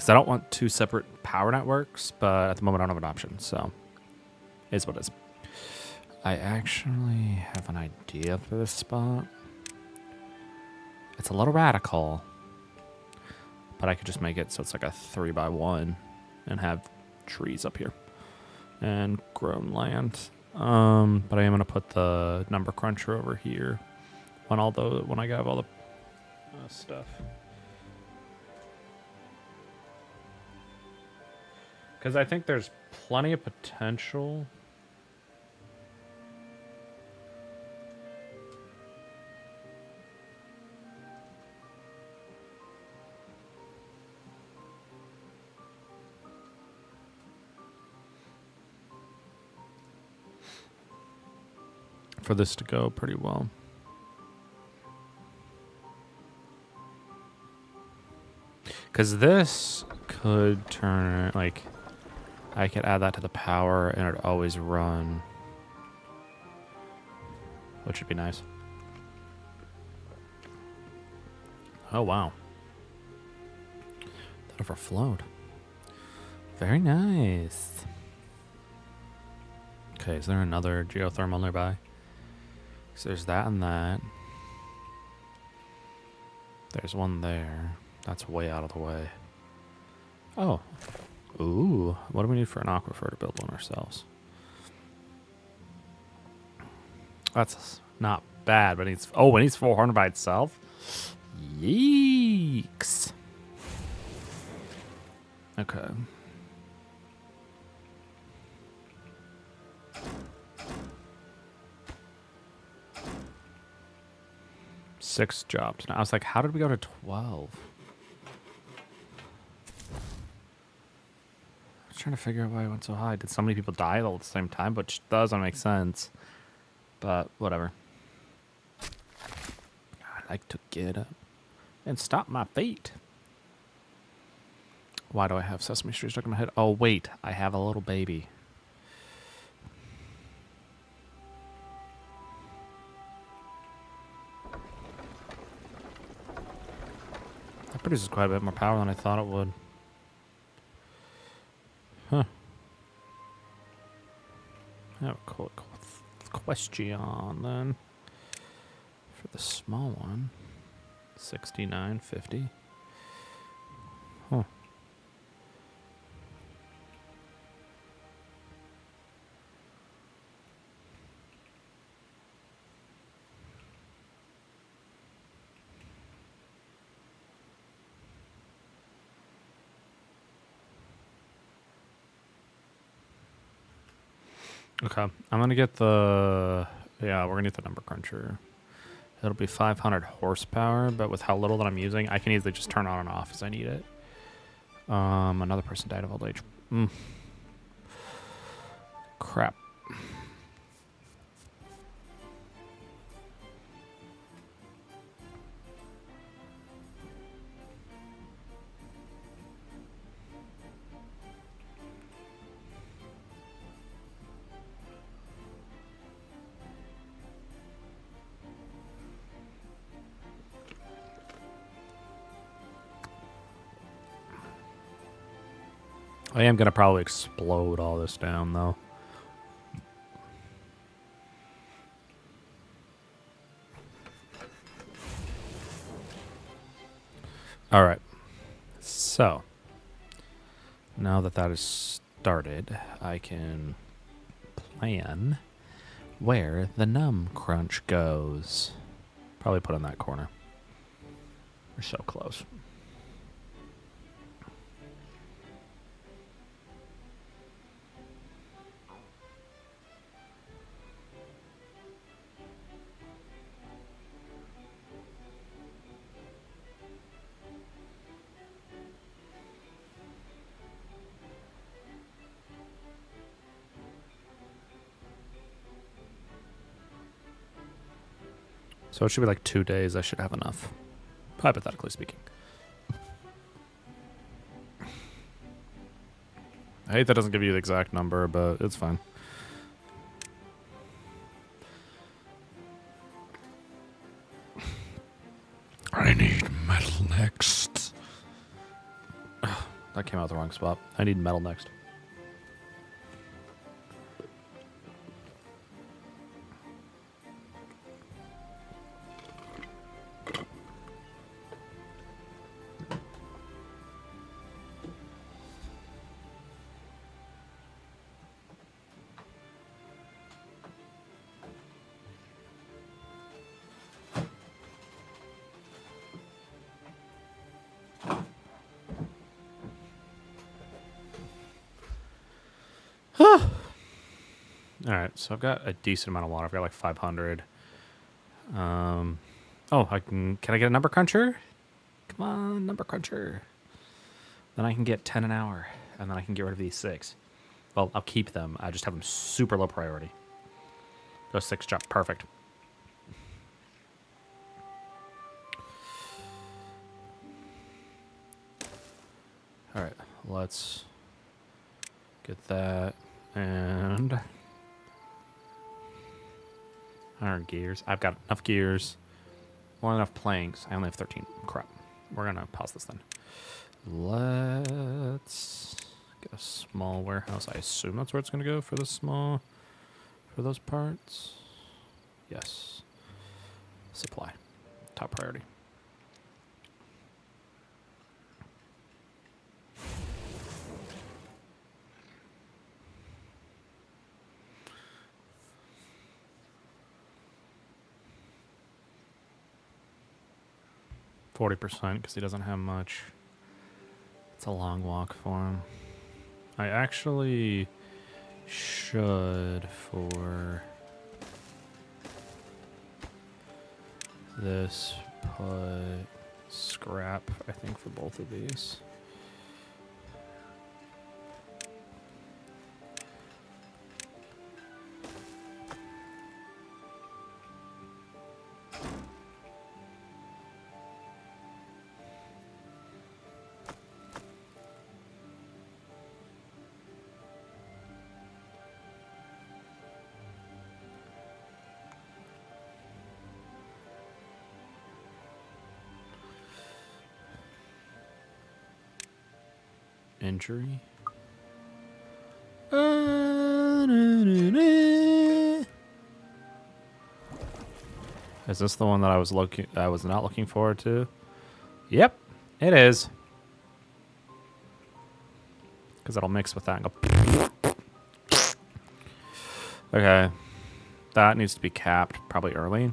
Because I don't want two separate power networks, but at the moment I don't have an option, so it is what it is. I actually have an idea for this spot. It's a little radical, but I could just make it so it's like a 3x1 and have trees up here and grown land. But I am gonna put the number cruncher over here when I have all the stuff. Because I think there's plenty of potential. For this to go pretty well. Because this could turn, like, I could add that to the power and it'd always run. Which would be nice. Oh, wow. That overflowed. Very nice. Okay, is there another geothermal nearby? So there's that and that. There's one there. That's way out of the way. Oh. Ooh. What do we need for an aquifer to build one ourselves? That's not bad, but it needs... Oh, it needs 400 by itself? Yeeks. Okay. Six jobs. Now I was like, how did we go to 12? I was trying to figure out why I went so high. Did so many people die all at the same time? Which doesn't make sense. But whatever. I like to get up and stop my feet. Why do I have Sesame Street stuck in my head? Oh, wait. I have a little baby. That produces quite a bit more power than I thought it would. Huh. I have a cool question then. For the small one. 69.50. Huh. Okay, I'm gonna get the, yeah, we're gonna get the number cruncher. It'll be 500 horsepower, but with how little that I'm using, I can easily just turn on and off as I need it. Another person died of old age. Crap. I am going to probably explode all this down, though. All right. So, now that that is started, I can plan where the num crunch goes. Probably put in that corner. We're so close. So it should be like 2 days. I should have enough, hypothetically speaking. I hate that doesn't give you the exact number, but it's fine. I need metal next. That came out the wrong spot. I need metal next. Alright, so I've got a decent amount of water. I've got like 500. Oh, can I get a number cruncher? Come on, number cruncher. Then I can get 10 an hour, and then I can get rid of these 6. Well, I'll keep them. I just have them super low priority. Those 6 job, perfect. Alright, let's get that, and 100 gears. I've got enough gears, more than enough planks. I only have 13. Crap. We're gonna pause this then. Let's get a small warehouse. I assume that's where it's gonna go for the small, for those parts. Yes. Supply. Top priority. %, because he doesn't have much. It's a long walk for him. I actually should, for this, put scrap, I think, for both of these. Injury. Is this the one that I was not looking forward to? Yep, it is. Because it'll mix with that and go. Okay. That needs to be capped probably early.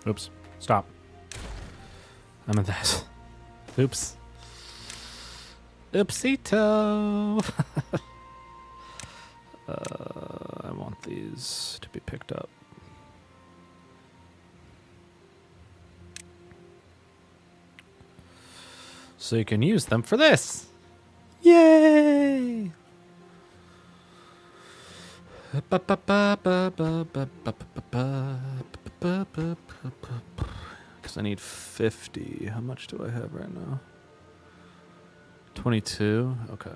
Oops. Stop. I'm in this. Oops. Oopsie-to. I want these to be picked up. So you can use them for this. Yay! Because I need 50. How much do I have right now? 22? Okay.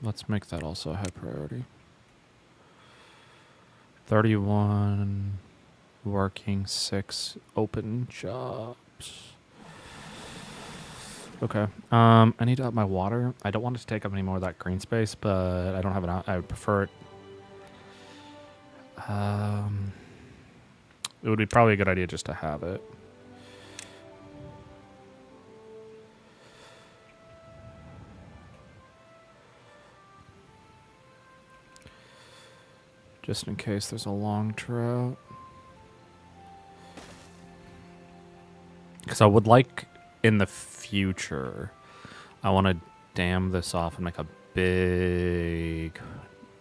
Let's make that also a high priority. 31 working, 6 open jobs. Okay. I need to up my water. I don't want it to take up any more of that green space, but I don't have I would prefer it. It would be probably a good idea just to have it. Just in case there's a long drought. Because I would like, in the future, I want to dam this off and make a big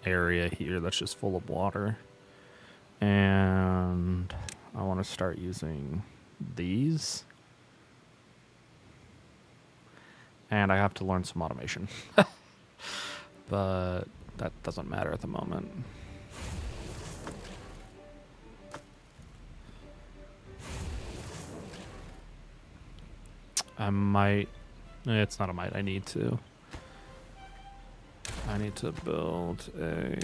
area here that's just full of water. And I want to start using these. And I have to learn some automation. But that doesn't matter at the moment. I might... It's not a might. I need to. I need to build a...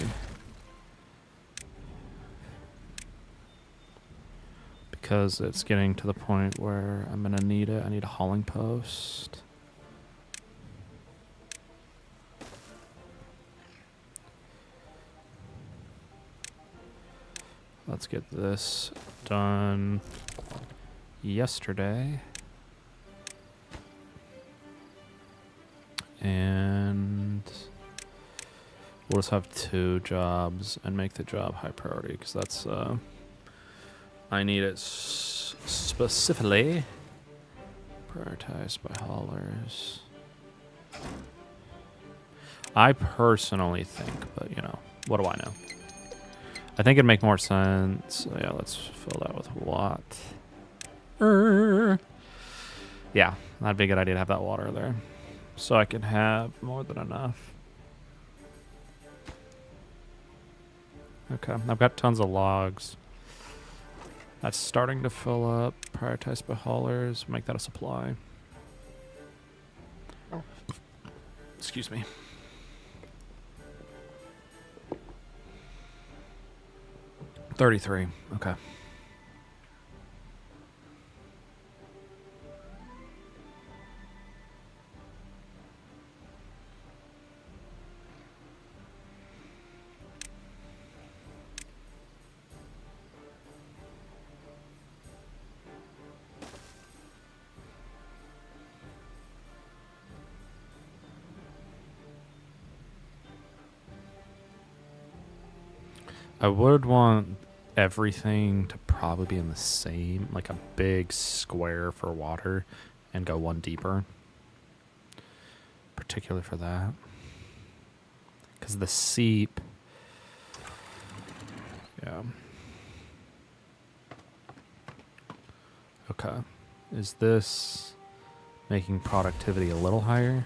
Because it's getting to the point where I'm going to need it. I need a hauling post. Let's get this done yesterday. And we'll just have 2 jobs and make the job high priority because that's, I need it specifically. Prioritized by haulers. I personally think, but you know, what do I know? I think it'd make more sense. So yeah, let's fill that with what? Yeah, that'd be a good idea to have that water there. So I can have more than enough. Okay, I've got tons of logs. That's starting to fill up. Prioritized by haulers. Make that a supply. Oh. Excuse me. $33. Okay. I would want everything to probably be in the same, like a big square for water and go 1 deeper. Particularly for that. Because the seep... Yeah. Okay. Is this making productivity a little higher?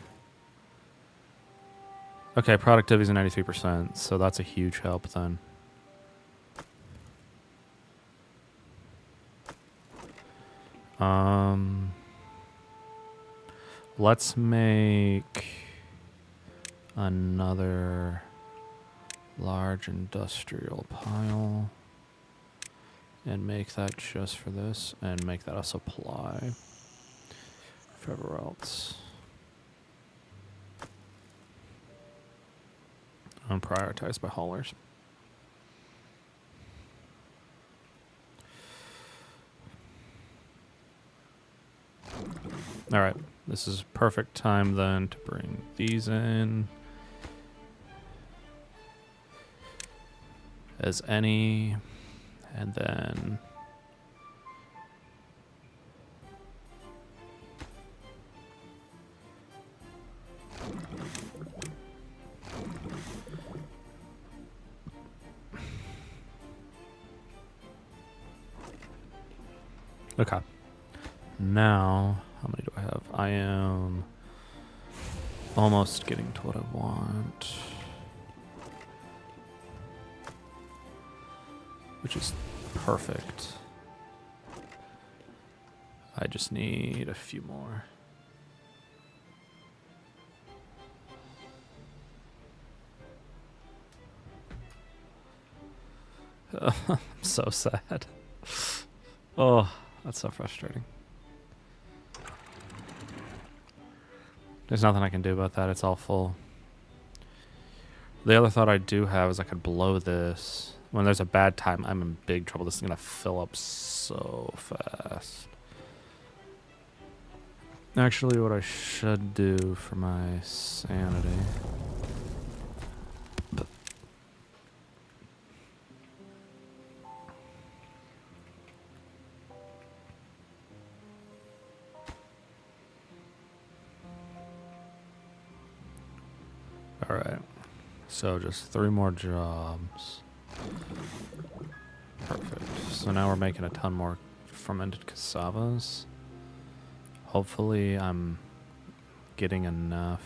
Okay, productivity is 93%, so that's a huge help then. Let's make another large industrial pile and make that just for this and make that a supply for everywhere else. Unprioritized by haulers. All right, this is perfect time then to bring these in as any, and then okay. Now, how many do I have? I am almost getting to what I want, which is perfect. I just need a few more. I'm so sad. Oh, that's so frustrating. There's nothing I can do about that. It's all full. The other thought I do have is I could blow this. When there's a bad time, I'm in big trouble. This is going to fill up so fast. Actually, what I should do for my sanity... Alright, so just 3 more jobs. Perfect. So now we're making a ton more fermented cassavas. Hopefully I'm getting enough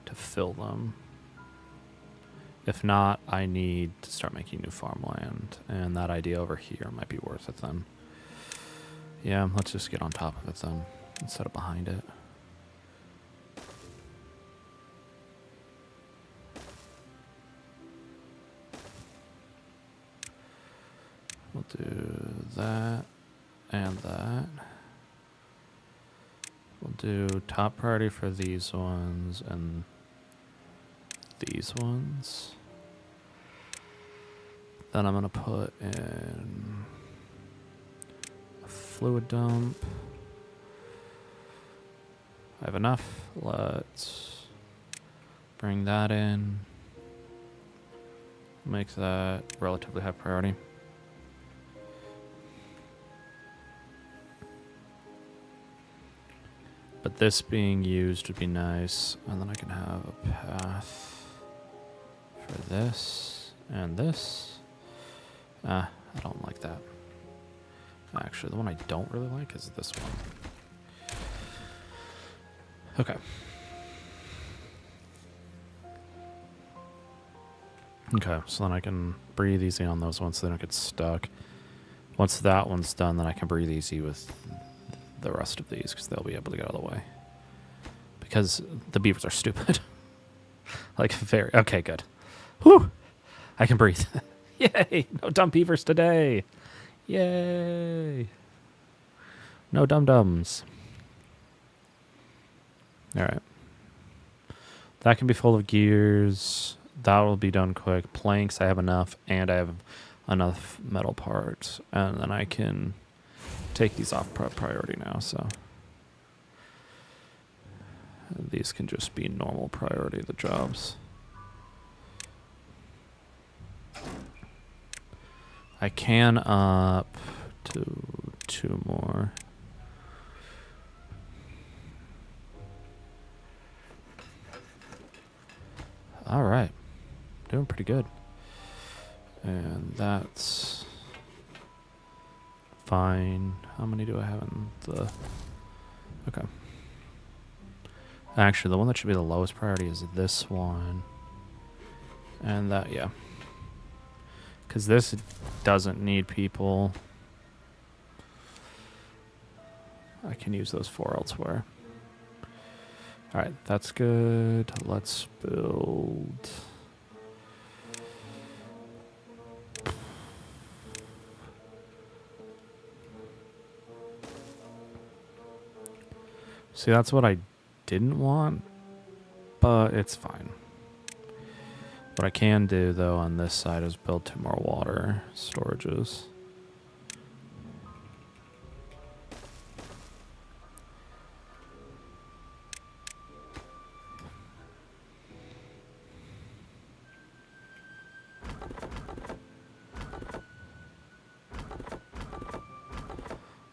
to fill them. If not, I need to start making new farmland, and that idea over here might be worth it then. Yeah, let's just get on top of it then, instead of behind it. We'll do that and that. We'll do top priority for these ones and these ones. Then I'm going to put in a fluid dump. I have enough. Let's bring that in. Make that relatively high priority. But this being used would be nice. And then I can have a path for this and this. I don't like that. Actually, the one I don't really like is this one. Okay. Okay, so then I can breathe easy on those ones so they don't get stuck. Once that one's done, then I can breathe easy with the rest of these because they'll be able to get out of the way. Because the beavers are stupid. Like, very... Okay, good. Whew! I can breathe. Yay! No dumb beavers today! Yay! No dum-dums. Alright. That can be full of gears. That will be done quick. Planks, I have enough. And I have enough metal parts. And then I can take these off priority now, so... These can just be normal priority, the jobs. I can up to 2 more. All right. Doing pretty good. And that's fine. How many do I have in the... Okay. Actually, the one that should be the lowest priority is this one. And that, yeah. Because this doesn't need people. I can use those 4 elsewhere. Alright, that's good. Let's build... See, that's what I didn't want, but it's fine. What I can do, though, on this side is build 2 more water storages.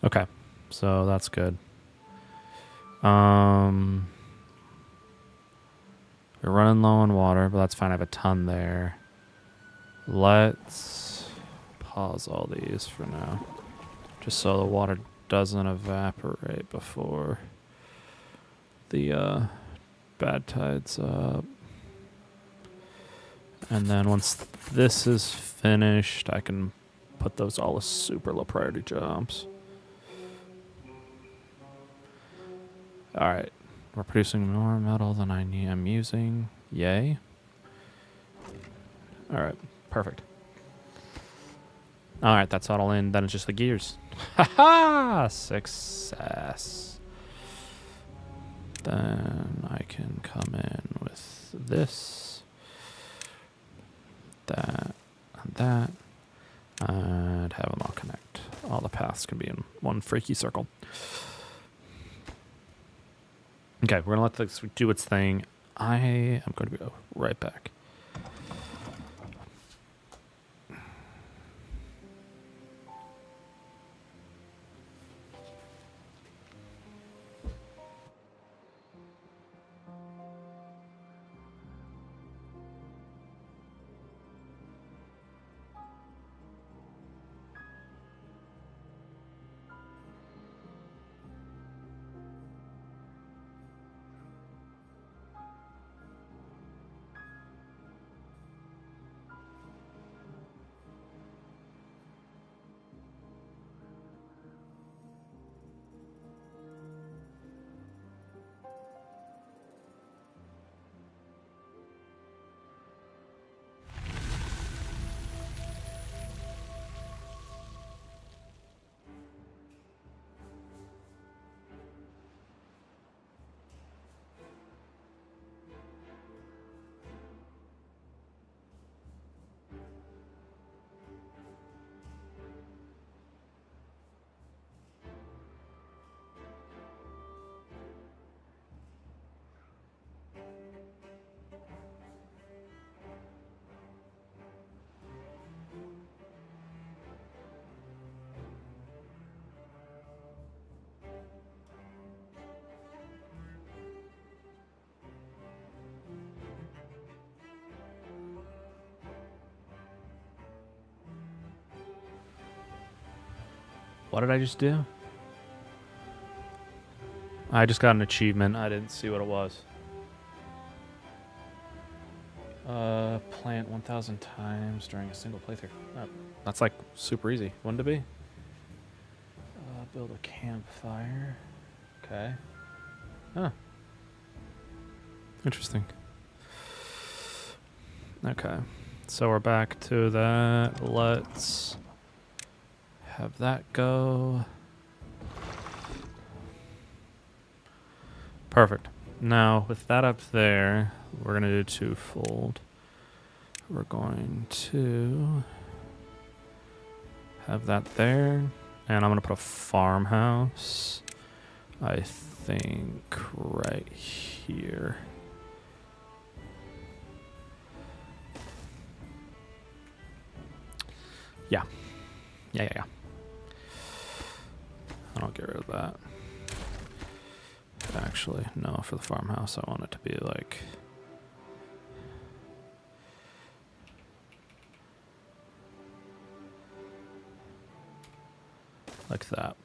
Okay, so that's good. We're running low on water, but that's fine. I have a ton there. Let's pause all these for now. Just so the water doesn't evaporate before the bad tide's up. And then once this is finished, I can put those all as super low priority jobs. Alright, we're producing more metal than I'm using. Yay. Alright, perfect. Alright, that's all in. Then it's just the gears. Haha! Success. Then I can come in with this, that, and that, and have them all connect. All the paths can be in one freaky circle. Okay, we're going to let this do its thing. I am going to go right back. What did I just do? I just got an achievement. I didn't see what it was. Plant 1,000 times during a single playthrough. Oh, that's like super easy. Wouldn't it be? Build a campfire. Okay. Huh. Interesting. Okay. So we're back to that. Let's have that go. Perfect. Now, with that up there, we're going to do twofold. We're going to have that there. And I'm going to put a farmhouse, I think, right here. Yeah. Yeah. I'll get rid of that. Actually, no, for the farmhouse, I want it to be like... like that.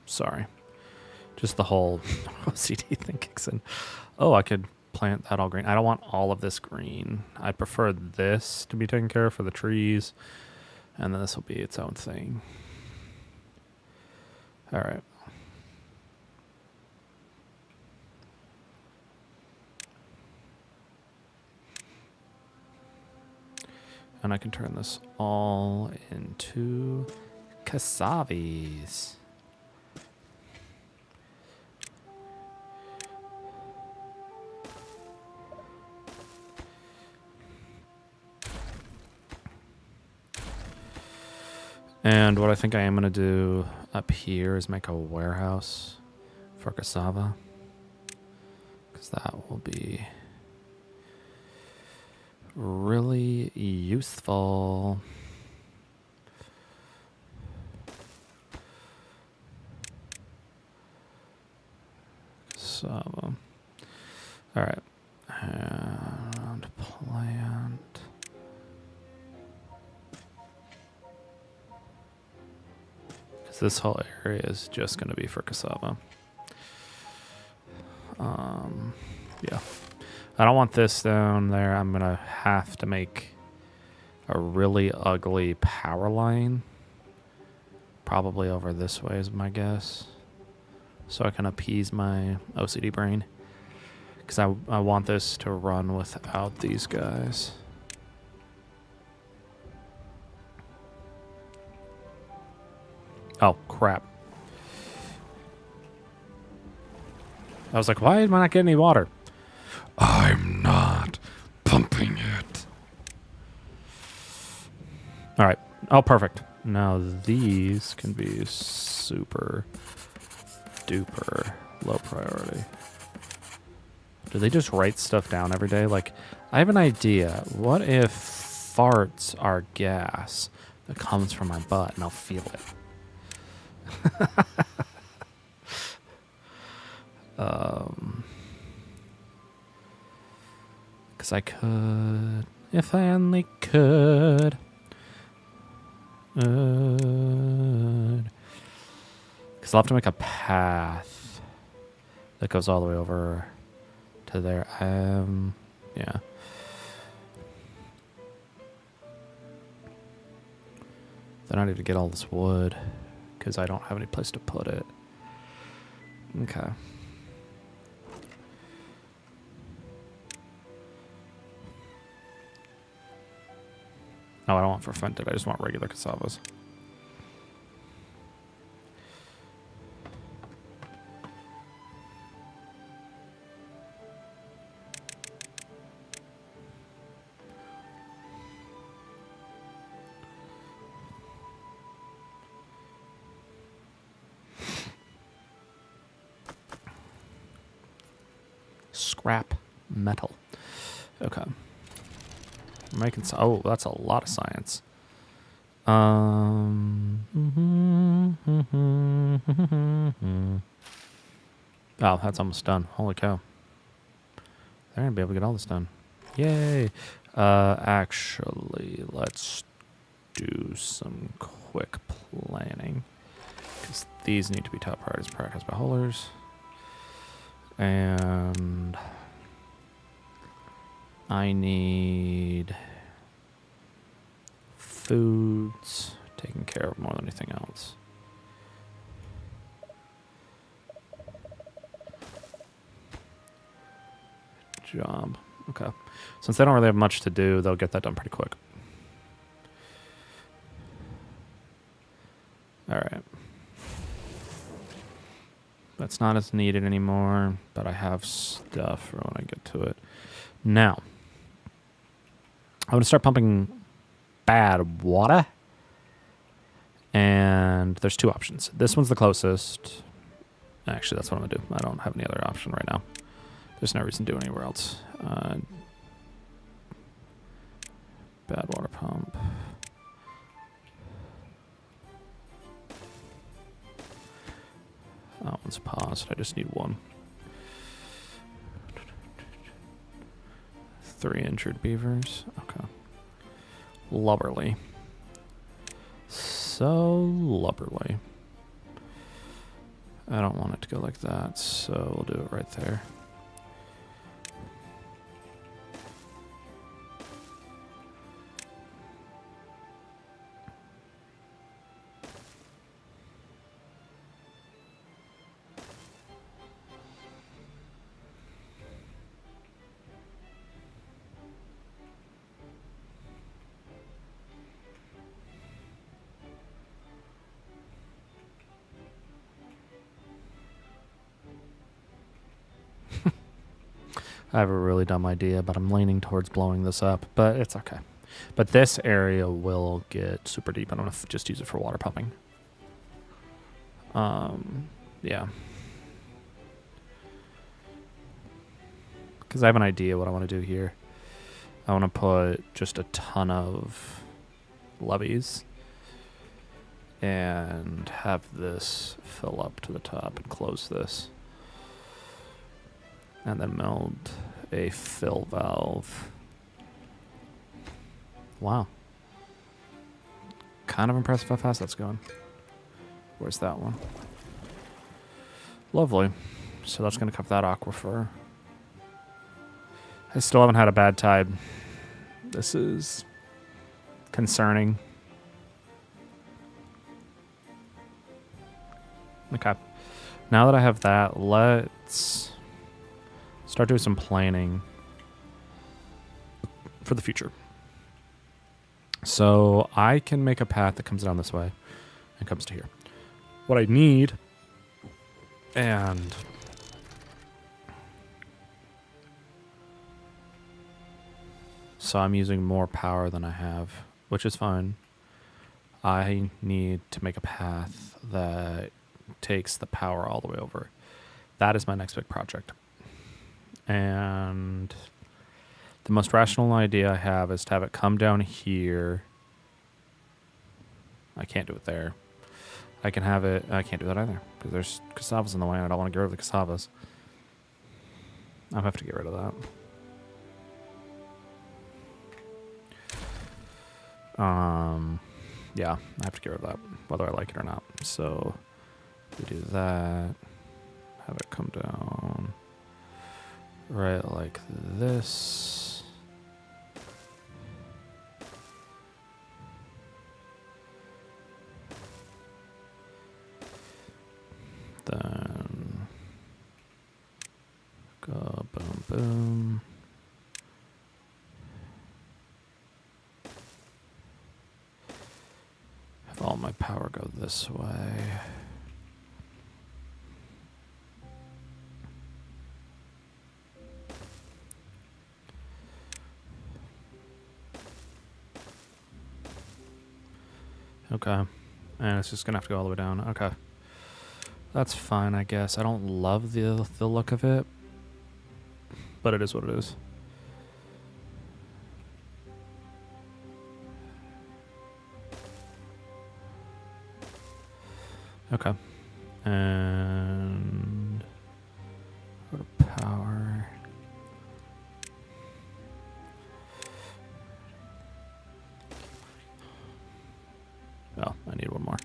Sorry. Just the whole OCD thing kicks in. Oh, I could plant that all green. I don't want all of this green. I prefer this to be taken care of for the trees. And then this will be its own thing. All right. And I can turn this all into cassaves. And what I think I am going to do up here is make a warehouse for cassava. Because that will be really useful. Cassava. All right. And plant. Because this whole area is just going to be for cassava. Yeah. I don't want this down there. I'm going to have to make a really ugly power line. Probably over this way is my guess. So I can appease my OCD brain. Because I want this to run without these guys. Oh, crap. I was like, why am I not getting any water? I'm not pumping it. All right. Oh, perfect. Now these can be super duper low priority. Do they just write stuff down every day? Like, I have an idea. What if farts are gas that comes from my butt and I'll feel it? Because I could, if I only could. Because I'll have to make a path that goes all the way over to there. Yeah. Then I need to get all this wood because I don't have any place to put it. Okay. No, I don't want fermented. I just want regular cassavas. Scrap metal. Okay. We're making oh, that's a lot of science. Oh, that's almost done. Holy cow. They're gonna be able to get all this done. Yay. Actually, let's do some quick planning. Because these need to be top priorities prioritized by holders. And I need foods taken care of more than anything else. Job. Okay. Since they don't really have much to do, they'll get that done pretty quick. All right. That's not as needed anymore, but I have stuff for when I get to it. Now, I'm going to start pumping bad water. And there's two options. This one's the closest. Actually, that's what I'm going to do. I don't have any other option right now. There's no reason to do it anywhere else. Bad water pump. That one's paused. I just need one. 3 injured beavers. Okay. Lubberly. So lubberly. I don't want it to go like that, so we'll do it right there. I have a really dumb idea, but I'm leaning towards blowing this up, but it's okay. But this area will get super deep. I'm going to just use it for water pumping. Yeah. Because I have an idea what I want to do here. I want to put just a ton of levees and have this fill up to the top and close this. And then meld a fill valve. Wow. Kind of impressive how fast that's going. Where's that one? Lovely. So that's going to cover that aquifer. I still haven't had a bad tide. This is concerning. Okay. Now that I have that, let's start doing some planning for the future. So I can make a path that comes down this way and comes to here. What I need, and so I'm using more power than I have, which is fine. I need to make a path that takes the power all the way over. That is my next big project. And the most rational idea I have is to have it come down here. I can't do it there. I can have it. I can't do that either because there's cassavas in the way and I don't want to get rid of the cassavas. I'll have to get rid of that. Yeah, I have to get rid of that, whether I like it or not. So we do that. Have it come down right like this. Then go boom boom. Have all my power go this way. Okay. And it's just gonna have to go all the way down. Okay. That's fine, I guess. I don't love the look of it, but it is what it is. Okay. And go to power. Oh, I need one more.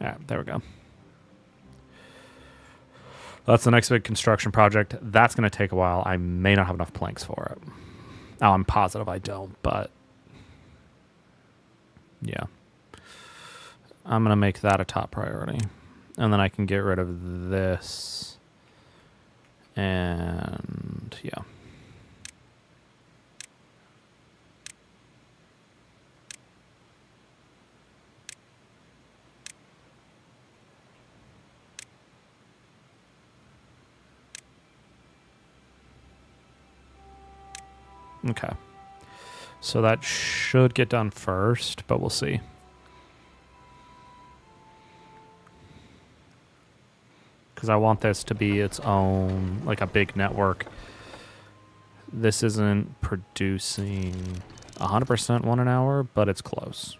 Yeah, there we go. That's the next big construction project. That's going to take a while. I may not have enough planks for it. Oh, I'm positive I don't, but yeah. I'm going to make that a top priority. And then I can get rid of this. And yeah. Okay. So that should get done first, but we'll see. Because I want this to be its own, like a big network. This isn't producing 100% one an hour, but it's close.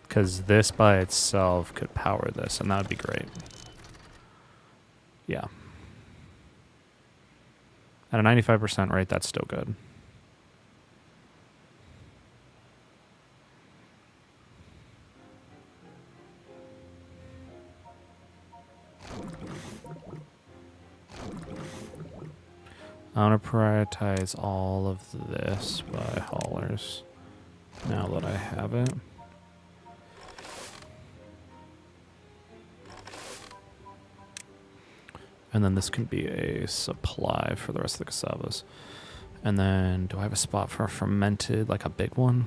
Because this by itself could power this, and that would be great. Yeah. At a 95% rate, that's still good. I want to prioritize all of this by haulers now that I have it. And then this can be a supply for the rest of the cassavas. And then, do I have a spot for a fermented, like a big one?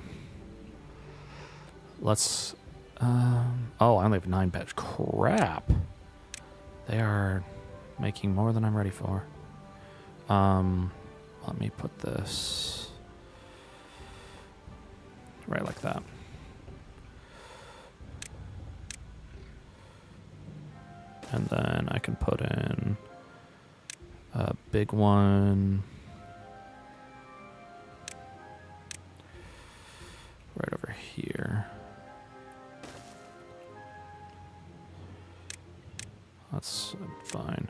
Let's, oh, I only have 9 batch. Crap. They are making more than I'm ready for. Let me put this right like that. And then I can put in a big one right over here. That's fine.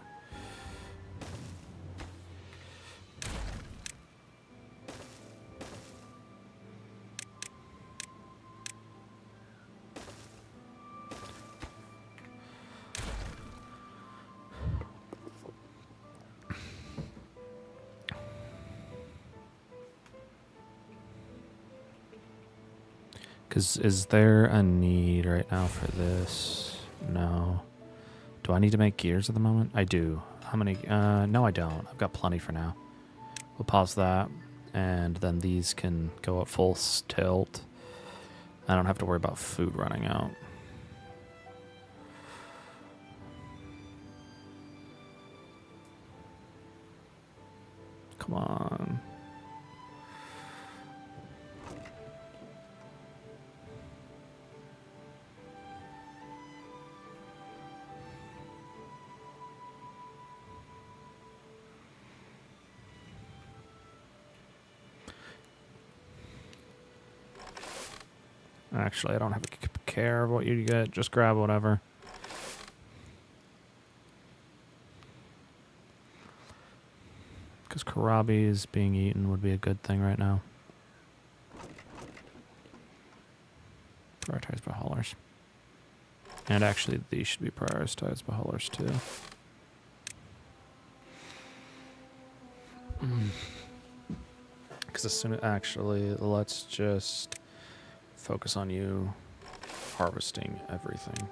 Because is there a need right now for this? No. Do I need to make gears at the moment? I do. How many? No, I don't. I've got plenty for now. We'll pause that. And then these can go at full tilt. I don't have to worry about food running out. Come on. Actually, I don't have a care of what you get. Just grab whatever. Because kohlrabi's being eaten would be a good thing right now. Prioritized by haulers. And actually, these should be prioritized by haulers too. Because as soon as... Actually, let's just focus on you harvesting everything.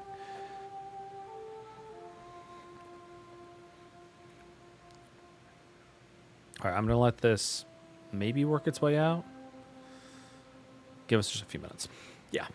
All right, I'm going to let this maybe work its way out. Give us just a few minutes. Yeah.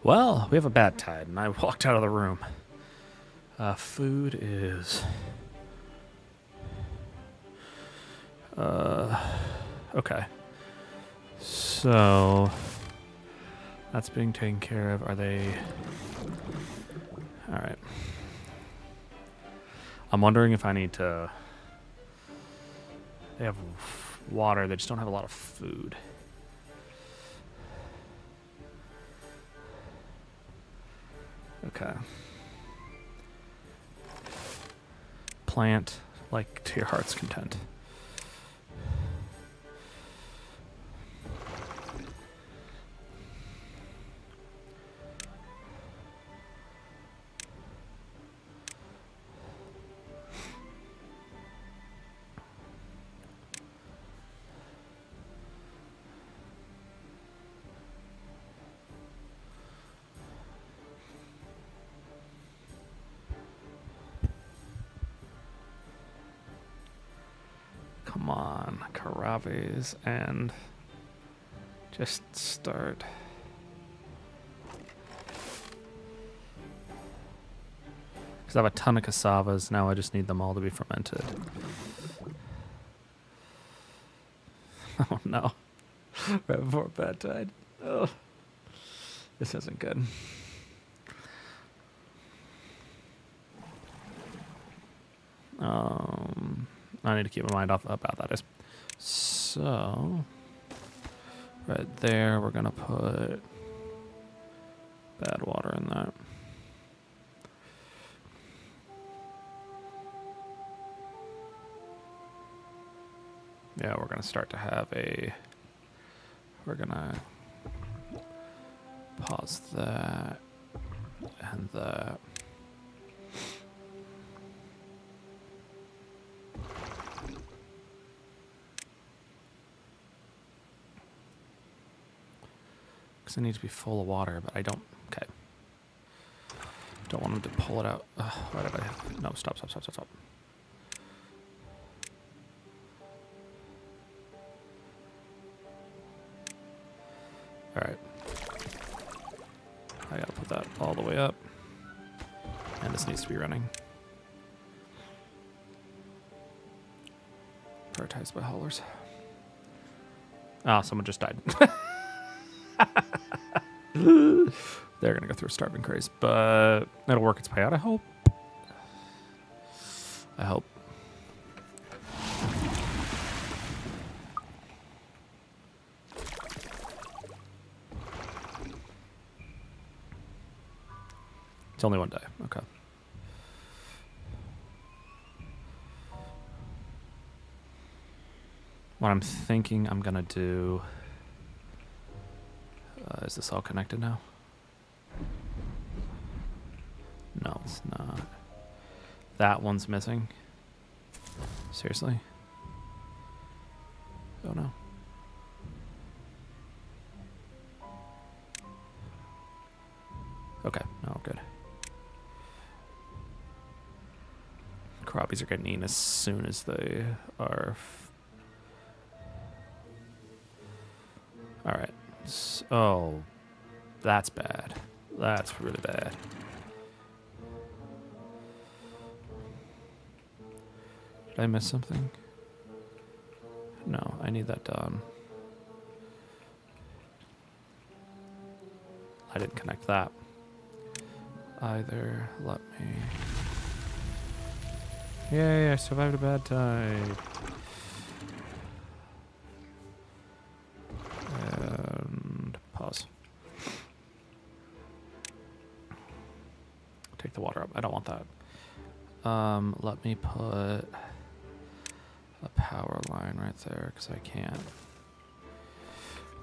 Well, we have a bad tide, and I walked out of the room. Food is... okay. So... that's being taken care of. Are they... Alright. I'm wondering if I need to... They have water, they just don't have a lot of food. Okay. Plant, like, to your heart's content. Come on, Karaves, and just start. Because I have a ton of cassavas, now I just need them all to be fermented. Oh no. Right before bad tide. Oh. This isn't good. I need to keep my mind off about that. So, right there, we're gonna put bad water in that. Yeah, we're gonna start to have a. We're gonna pause that and that. Because it needs to be full of water, but I don't. Okay. Don't want him to pull it out. Why did I? No, stop. Alright. I gotta put that all the way up. And this needs to be running. Prioritized by haulers. Ah, someone just died. They're gonna go through a starving craze, but it'll work its way out, I hope. I hope. It's only one day, okay. What I'm thinking I'm gonna do... is this all connected now? No, it's not. That one's missing. Seriously? Oh no. Okay, no, good. Crappies are getting eaten as soon as they are... Alright. Oh, that's bad. That's really bad. Did I miss something? No, I need that done. I didn't connect that either. Let me... Yay, I survived a bad tide. And pause. Take the water up. I don't want that. Let me put a power line right there because I can't.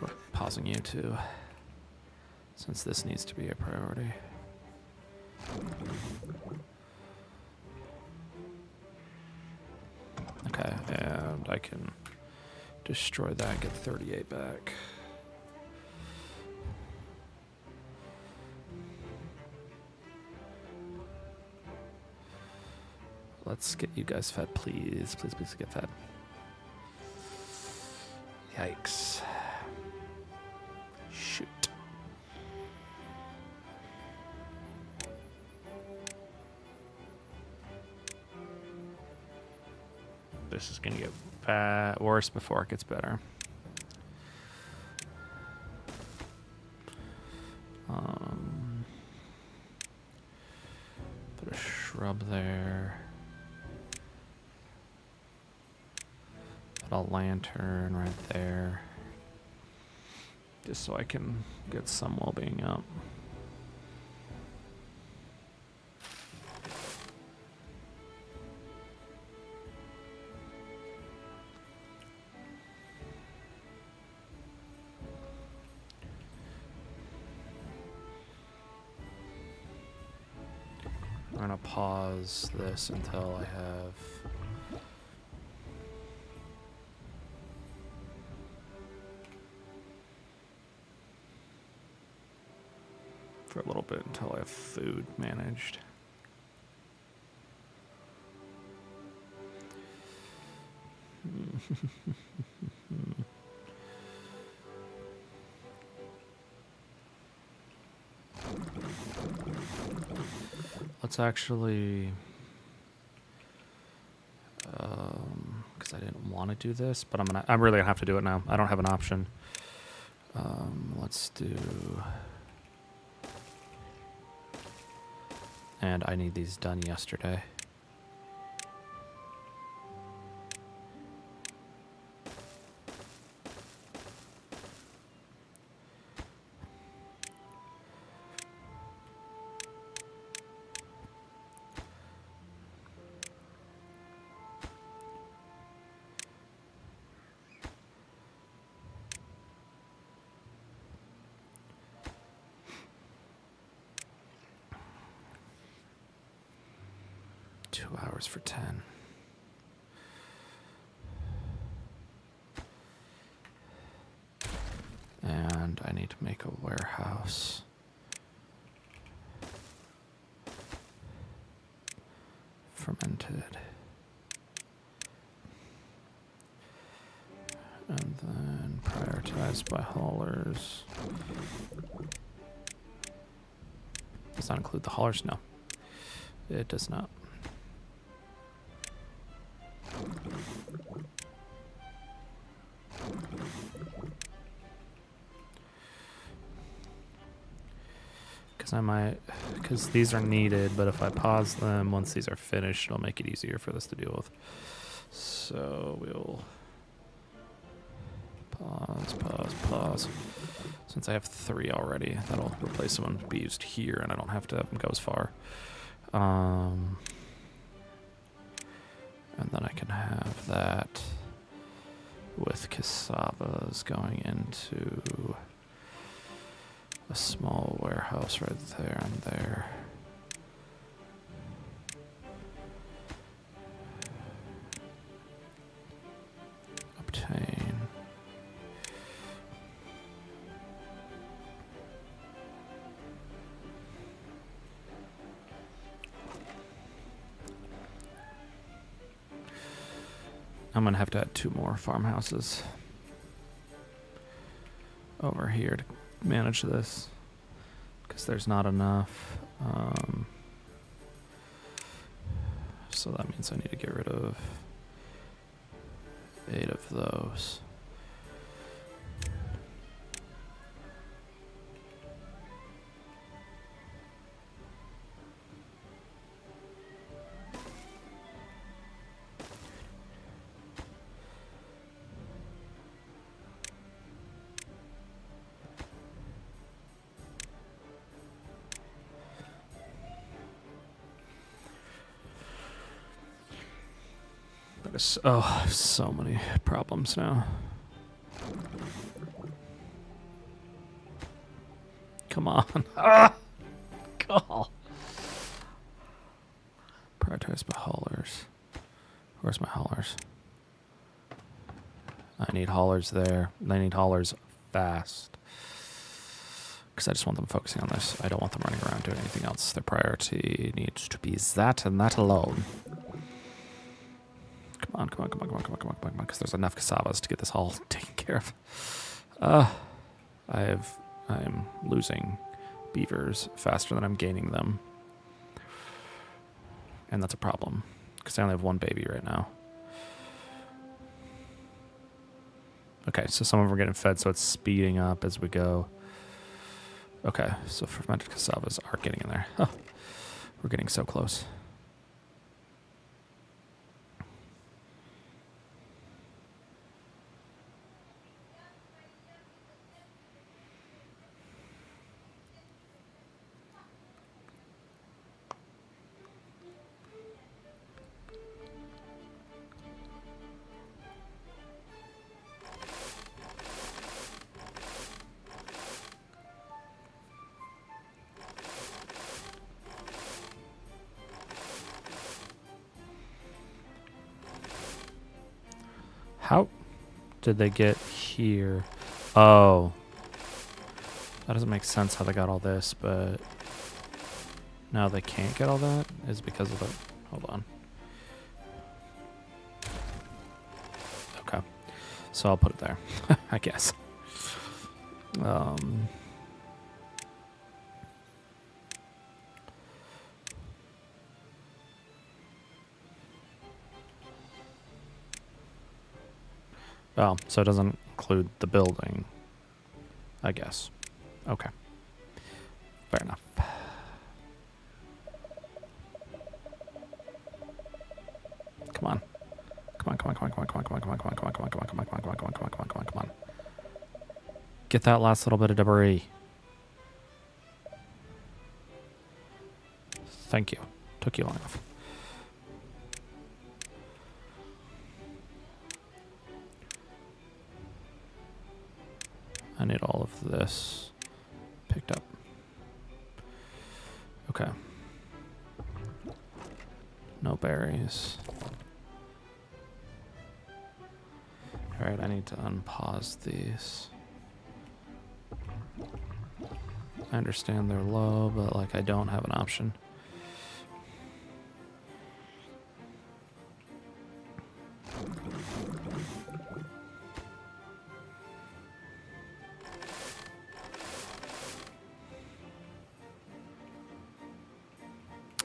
We're pausing you too, since this needs to be a priority. Okay, and I can destroy that and get 38 back. Let's get you guys fed, please. Please, please get fed. Yikes. Shoot. This is going to get worse before it gets better. Put a shrub there. Put a lantern right there. Just so I can get some well-being up. I'm gonna pause this until I have for a little bit until I have food managed. Let's actually, because I didn't want to do this, but I'm really gonna have to do it now. I don't have an option. Let's do, and I need these done yesterday. For 10. And I need to make a warehouse. Fermented. And then prioritized by haulers. Does that include the haulers? No. It does not. Because these are needed, but if I pause them, once these are finished, it'll make it easier for this to deal with. So we'll pause. Since I have 3 already, that'll replace them and be used here, and I don't have to go as far. And then I can have that with cassavas going into a small warehouse right there and there. Obtain. I'm gonna have to add 2 more farmhouses over here to manage this, because there's not enough. So that means I need to get rid of 8 of those. Oh, so many problems now. Come on. Ah! God. Prioritize by haulers. Where's my haulers? I need haulers there. I need haulers fast. Because I just want them focusing on this. I don't want them running around doing anything else. Their priority needs to be that and that alone. Come on, because there's enough cassavas to get this all taken care of. I'm losing beavers faster than I'm gaining them. And that's a problem, because I only have 1 baby right now. Okay, so some of them are getting fed, so it's speeding up as we go. Okay, so fermented cassavas are getting in there. Huh. We're getting so close. How did they get here? Oh. That doesn't make sense how they got all this, but now they can't get all that is because of the... Hold on. Okay. So I'll put it there, I guess. Oh, so it doesn't include the building, I guess. Okay. Fair enough. Come on. Come on, come on, come on, come on, come on, come on, come on, come on, come on, come on, come on, come on, come on, come on, come on, come on, come on, come on. Get that last little bit of debris. Thank you. Took you long enough. I need all of this picked up. Okay. No berries. Alright, I need to unpause these. I understand they're low, but like I don't have an option.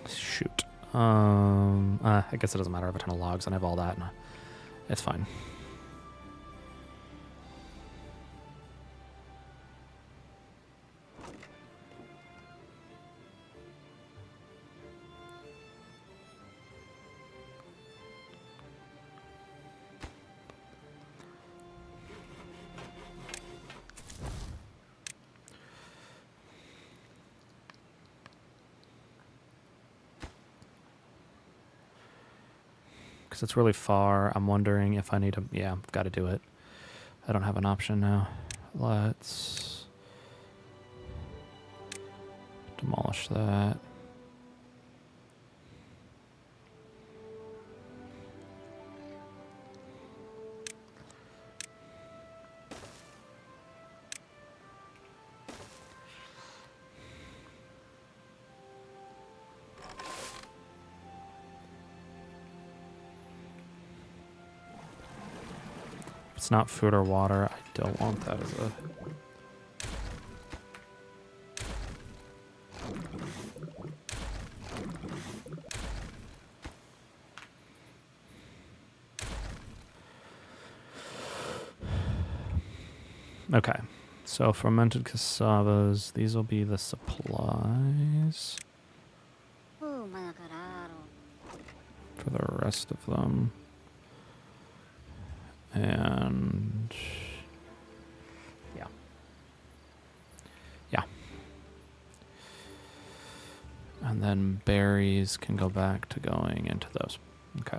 Shoot. I guess it doesn't matter. I have a ton of logs and I have all that. And it's fine. Because it's really far. I'm wondering if I need to... Yeah, I've got to do it. I don't have an option now. Let's demolish that. It's not food or water. I don't want that as a... Okay, so fermented cassavas, these will be the supplies for the rest of them. And yeah. And then berries can go back to going into those. Okay.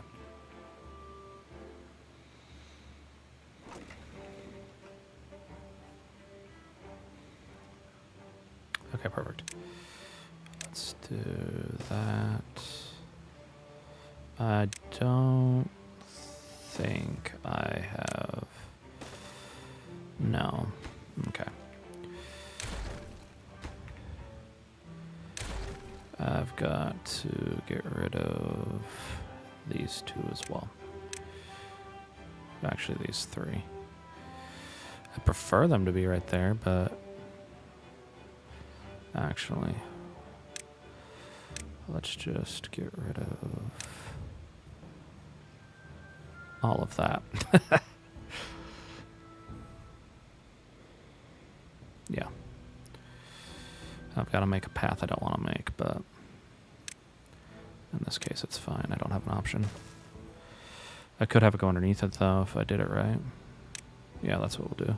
Okay, perfect. Let's do that. I don't think I have... No. Okay. I've got to get rid of these two as well. Actually, these three. I prefer them to be right there, but... Actually, let's just get rid of all of that. got to make a path I don't want to make, but in this case it's fine. I don't have an option. I could have it go underneath it, though, if I did it right. Yeah, that's what we'll do.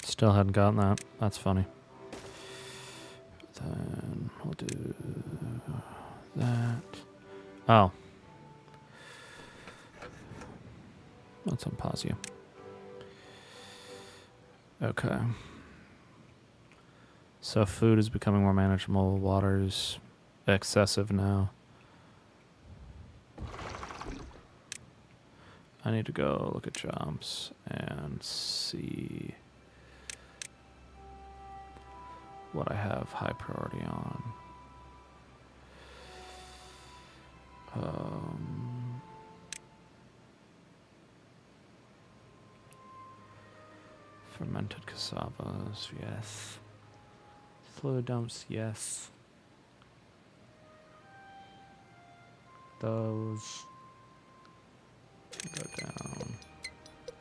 Still hadn't gotten that. That's funny. Then we'll do that. Oh. Let's unpause you. Okay. So food is becoming more manageable. Water's excessive now. I need to go look at jobs and see what I have high priority on. Fermented cassavas, yes. Fluid dumps, yes. Those go down.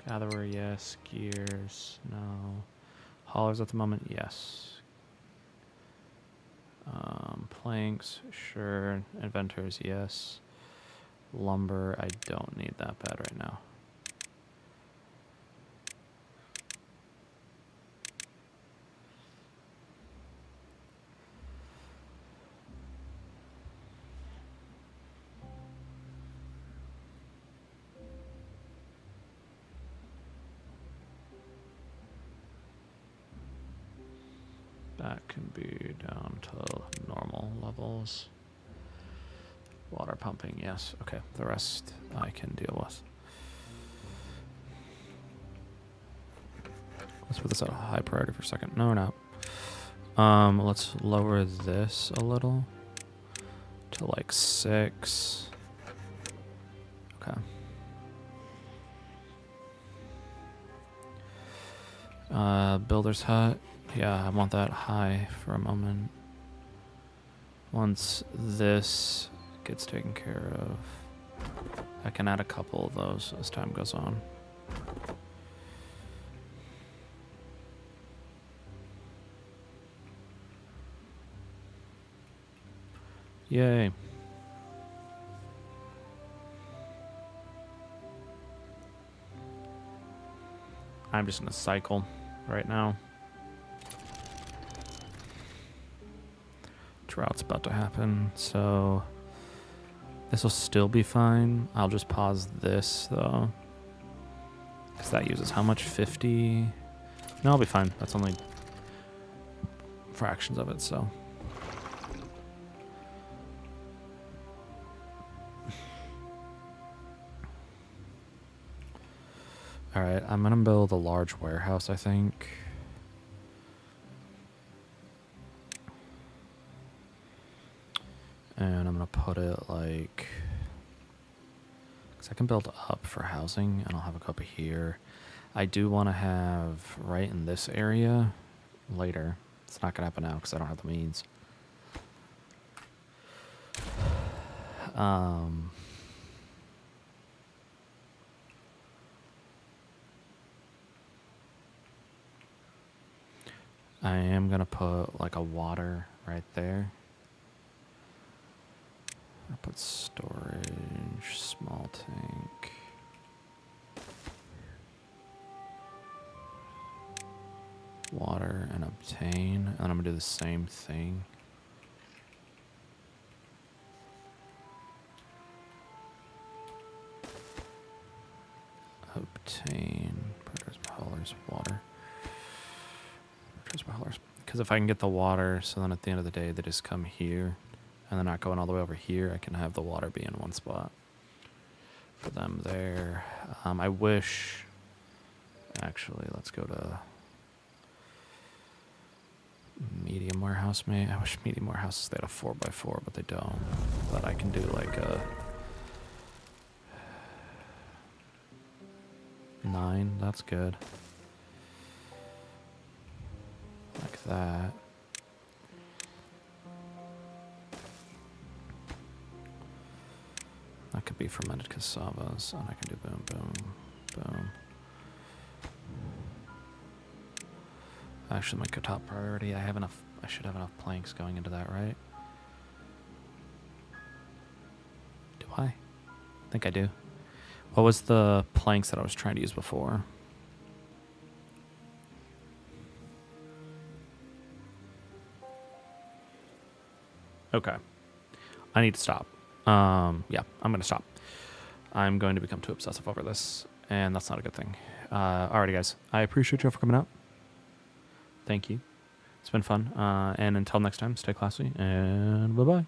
Gatherer, yes. Gears, no. Haulers at the moment, yes. Planks, sure. Inventors, yes. Lumber, I don't need that bad right now. That can be down to normal levels. Water pumping, yes. Okay, the rest I can deal with. Let's put this at a high priority for a second. No, we're not. Let's lower this a little to like 6. Okay. Builder's hut. Yeah, I want that high for a moment. Once this gets taken care of, I can add a couple of those as time goes on. Yay. I'm just gonna cycle right now. Drought's about to happen, so this will still be fine. I'll just pause this though, because that uses how much? 50? No, I'll be fine. That's only fractions of it, so. All right, I'm gonna build a large warehouse, I think. And I'm gonna put it like, because I can build up for housing, and I'll have a couple here. I do want to have right in this area later. It's not gonna happen now because I don't have the means. I am gonna put like a water right there. I'll put storage, small tank. Water and obtain. And I'm gonna do the same thing. Obtain, predators, haulers, water. Because if I can get the water, so then at the end of the day they just come here, and they're not going all the way over here, I can have the water be in one spot for them there. I wish, actually, let's go to Medium warehouse, I wish medium warehouses they had a 4x4, but they don't. But I can do like a 9. That's good. Like that. That could be fermented cassavas, and I can do boom, boom, boom. Actually, my top priority, I should have enough planks going into that, right? Do I? I think I do. What was the planks that I was trying to use before? Okay. I need to stop. Yeah, I'm going to stop. I'm going to become too obsessive over this, and that's not a good thing. Alrighty, guys. I appreciate you for coming out. Thank you. It's been fun. And until next time, stay classy, and bye-bye.